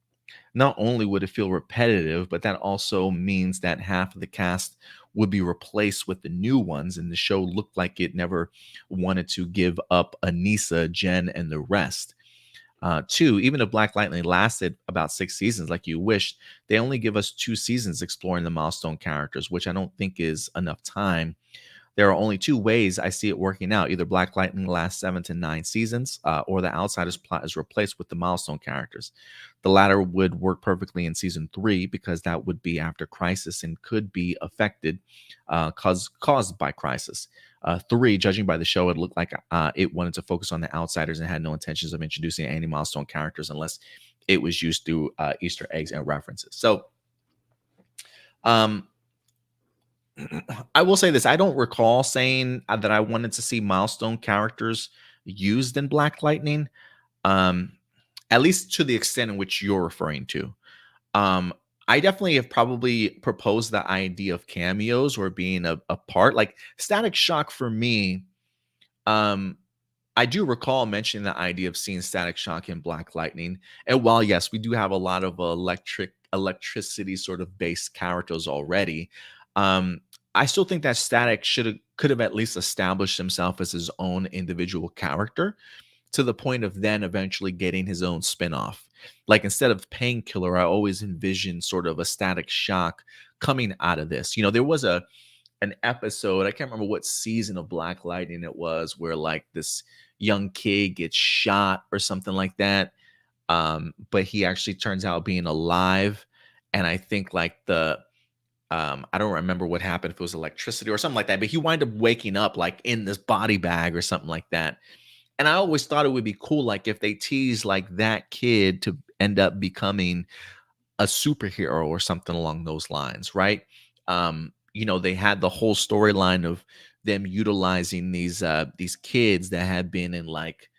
Not only would it feel repetitive, but that also means that half of the cast would be replaced with the new ones, and the show looked like it never wanted to give up Anissa, Jen, and the rest. Two, even if Black Lightning lasted about 6 seasons like you wished, they only give us 2 seasons exploring the milestone characters, which I don't think is enough time. There are only 2 ways I see it working out. Either Black Lightning lasts 7 to 9 seasons, or the Outsiders plot is replaced with the milestone characters. The latter would work perfectly in season 3, because that would be after Crisis and could be affected, caused by Crisis. 3, judging by the show, it looked like it wanted to focus on the Outsiders and had no intentions of introducing any milestone characters unless it was used through Easter eggs and references. So, I will say this. I don't recall saying that I wanted to see milestone characters used in Black Lightning, at least to the extent in which you're referring to. I definitely have probably proposed the idea of cameos or being a part. Like Static Shock for me, I do recall mentioning the idea of seeing Static Shock in Black Lightning. And while, yes, we do have a lot of electricity sort of based characters already, I still think that Static could have at least established himself as his own individual character, to the point of then eventually getting his own spinoff. Like instead of Painkiller, I always envisioned sort of a Static Shock coming out of this. There was an episode, I can't remember what season of Black Lightning it was, where like this young kid gets shot or something like that. But he actually turns out being alive. And I think like I don't remember what happened, if it was electricity or something like that, but he wound up waking up like in this body bag or something like that. And I always thought it would be cool, like if they tease like that kid to end up becoming a superhero or something along those lines, right? They had the whole storyline of them utilizing these kids that had been in like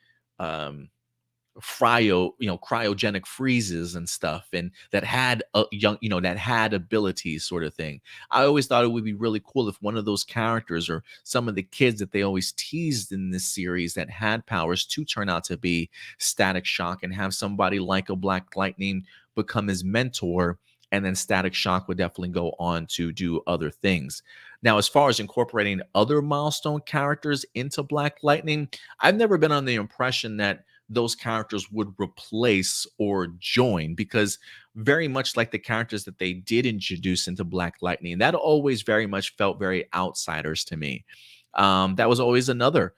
cryogenic freezes and stuff, and that had that had abilities, sort of thing. I always thought it would be really cool if one of those characters, or some of the kids that they always teased in this series that had powers, to turn out to be Static Shock, and have somebody like a Black Lightning become his mentor, and then Static Shock would definitely go on to do other things. Now, as far as incorporating other milestone characters into Black Lightning, I've never been on the impression that those characters would replace or join, because very much like the characters that they did introduce into Black Lightning, that always very much felt very Outsiders to me. That was always another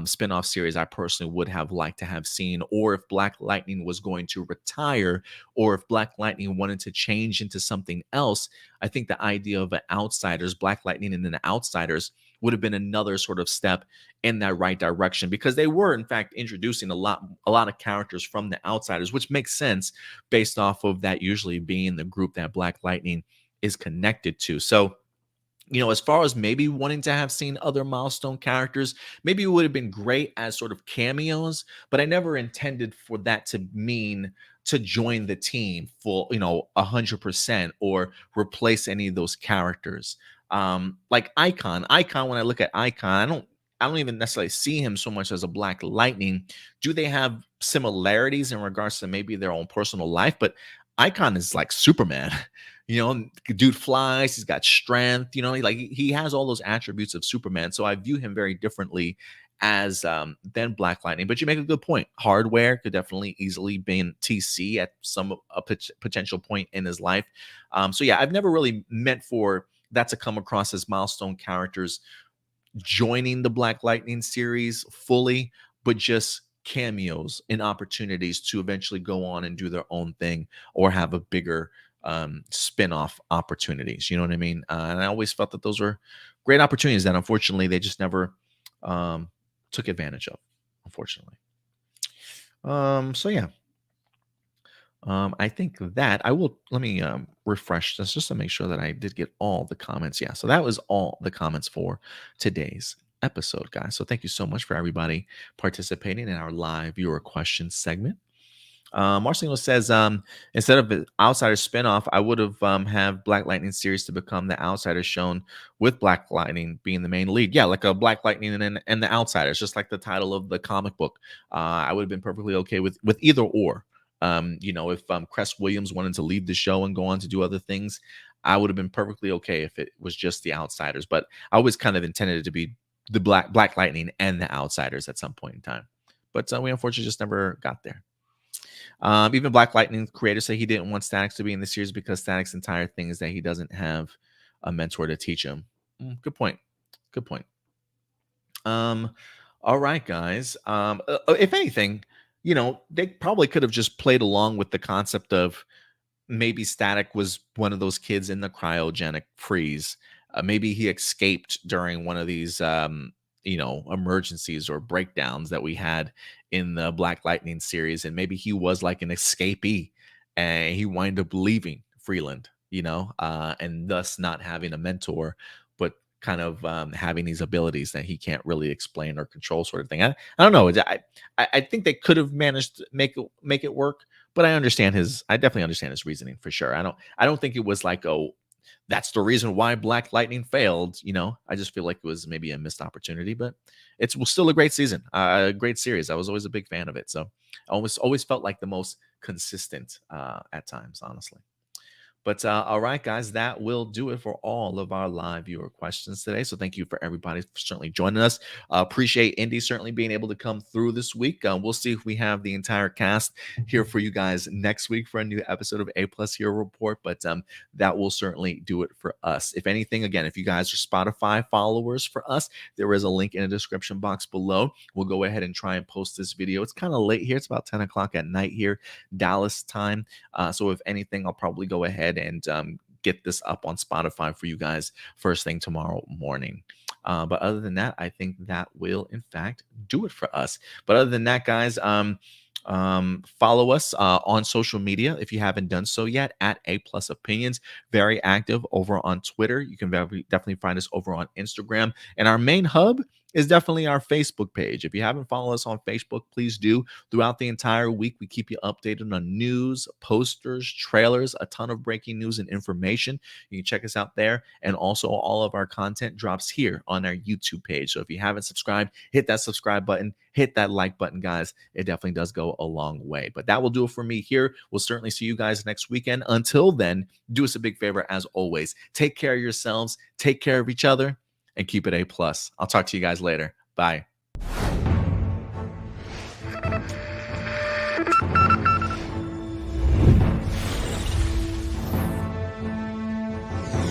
spin-off series I personally would have liked to have seen, or if Black Lightning was going to retire, or if Black Lightning wanted to change into something else. I think the idea of an Outsiders, Black Lightning and then the Outsiders, would have been another sort of step in that right direction, because they were in fact introducing a lot of characters from the Outsiders, which makes sense based off of that usually being the group that Black Lightning is connected to. So, as far as maybe wanting to have seen other milestone characters, maybe it would have been great as sort of cameos, but I never intended for that to mean to join the team full, 100% or replace any of those characters. Like Icon, when I look at Icon, I don't even necessarily see him so much as a Black Lightning. Do they have similarities in regards to maybe their own personal life? But Icon is like Superman. Dude flies, he's got strength, he has all those attributes of Superman. So I view him very differently as than Black Lightning. But you make a good point. Hardware could definitely easily be in TC at potential point in his life. So yeah, I've never really meant for that to come across as milestone characters joining the Black Lightning series fully, but just cameos and opportunities to eventually go on and do their own thing or have a bigger spin-off opportunities. You know what I mean? And I always felt that those were great opportunities that unfortunately they just never took advantage of, unfortunately. So yeah. I think that let me refresh this just to make sure that I did get all the comments. Yeah, so that was all the comments for today's episode, guys. So thank you so much for everybody participating in our live viewer questions segment. Marcelino says, instead of an Outsider spinoff, I would have Black Lightning series to become the Outsider shown with Black Lightning being the main lead. Yeah, like a Black Lightning and the Outsiders, just like the title of the comic book. I would have been perfectly okay with either or. If Cress Williams wanted to leave the show and go on to do other things, I would have been perfectly okay if it was just the Outsiders. But I always kind of intended it to be the Black Lightning and the Outsiders at some point in time. But we unfortunately just never got there. Even Black Lightning creators say he didn't want Static to be in the series because Static's entire thing is that he doesn't have a mentor to teach him. Good point. Good point. All right, guys. If anything, they probably could have just played along with the concept of maybe Static was one of those kids in the cryogenic freeze. Maybe he escaped during one of these emergencies or breakdowns that we had in the Black Lightning series, and maybe he was like an escapee and he wound up leaving Freeland, and thus not having a mentor, but kind of having these abilities that he can't really explain or control, sort of thing. I don't know. I think they could have managed to make it work, but I definitely understand his reasoning for sure. I don't think it was like, oh, that's the reason why Black Lightning failed. I just feel like it was maybe a missed opportunity, but it's still a great season, a great series. I was always a big fan of it. So I always felt like the most consistent at times, honestly. But all right, guys, that will do it for all of our live viewer questions today. So thank you for everybody for certainly joining us. Appreciate Indy certainly being able to come through this week. We'll see if we have the entire cast here for you guys next week for a new episode of A+ Hero Report. But that will certainly do it for us. If anything, again, if you guys are Spotify followers for us, there is a link in the description box below. We'll go ahead and try and post this video. It's kind of late here. It's about 10 o'clock at night here, Dallas time. So if anything, I'll probably go ahead and get this up on Spotify for you guys first thing tomorrow morning. But other than that, I think that will in fact do it for us. But other than that, guys, follow us on social media if you haven't done so yet at A+ Opinions. Very active over on Twitter. You can definitely find us over on Instagram, and our main hub is definitely our Facebook page. If you haven't followed us on Facebook, please do. Throughout the entire week, we keep you updated on news, posters, trailers, a ton of breaking news and information. You can check us out there. And also all of our content drops here on our YouTube page. So if you haven't subscribed, hit that subscribe button, hit that like button, guys. It definitely does go a long way. But that will do it for me here. We'll certainly see you guys next weekend. Until then, do us a big favor as always. Take care of yourselves, take care of each other, and keep it A+. I'll talk to you guys later. Bye.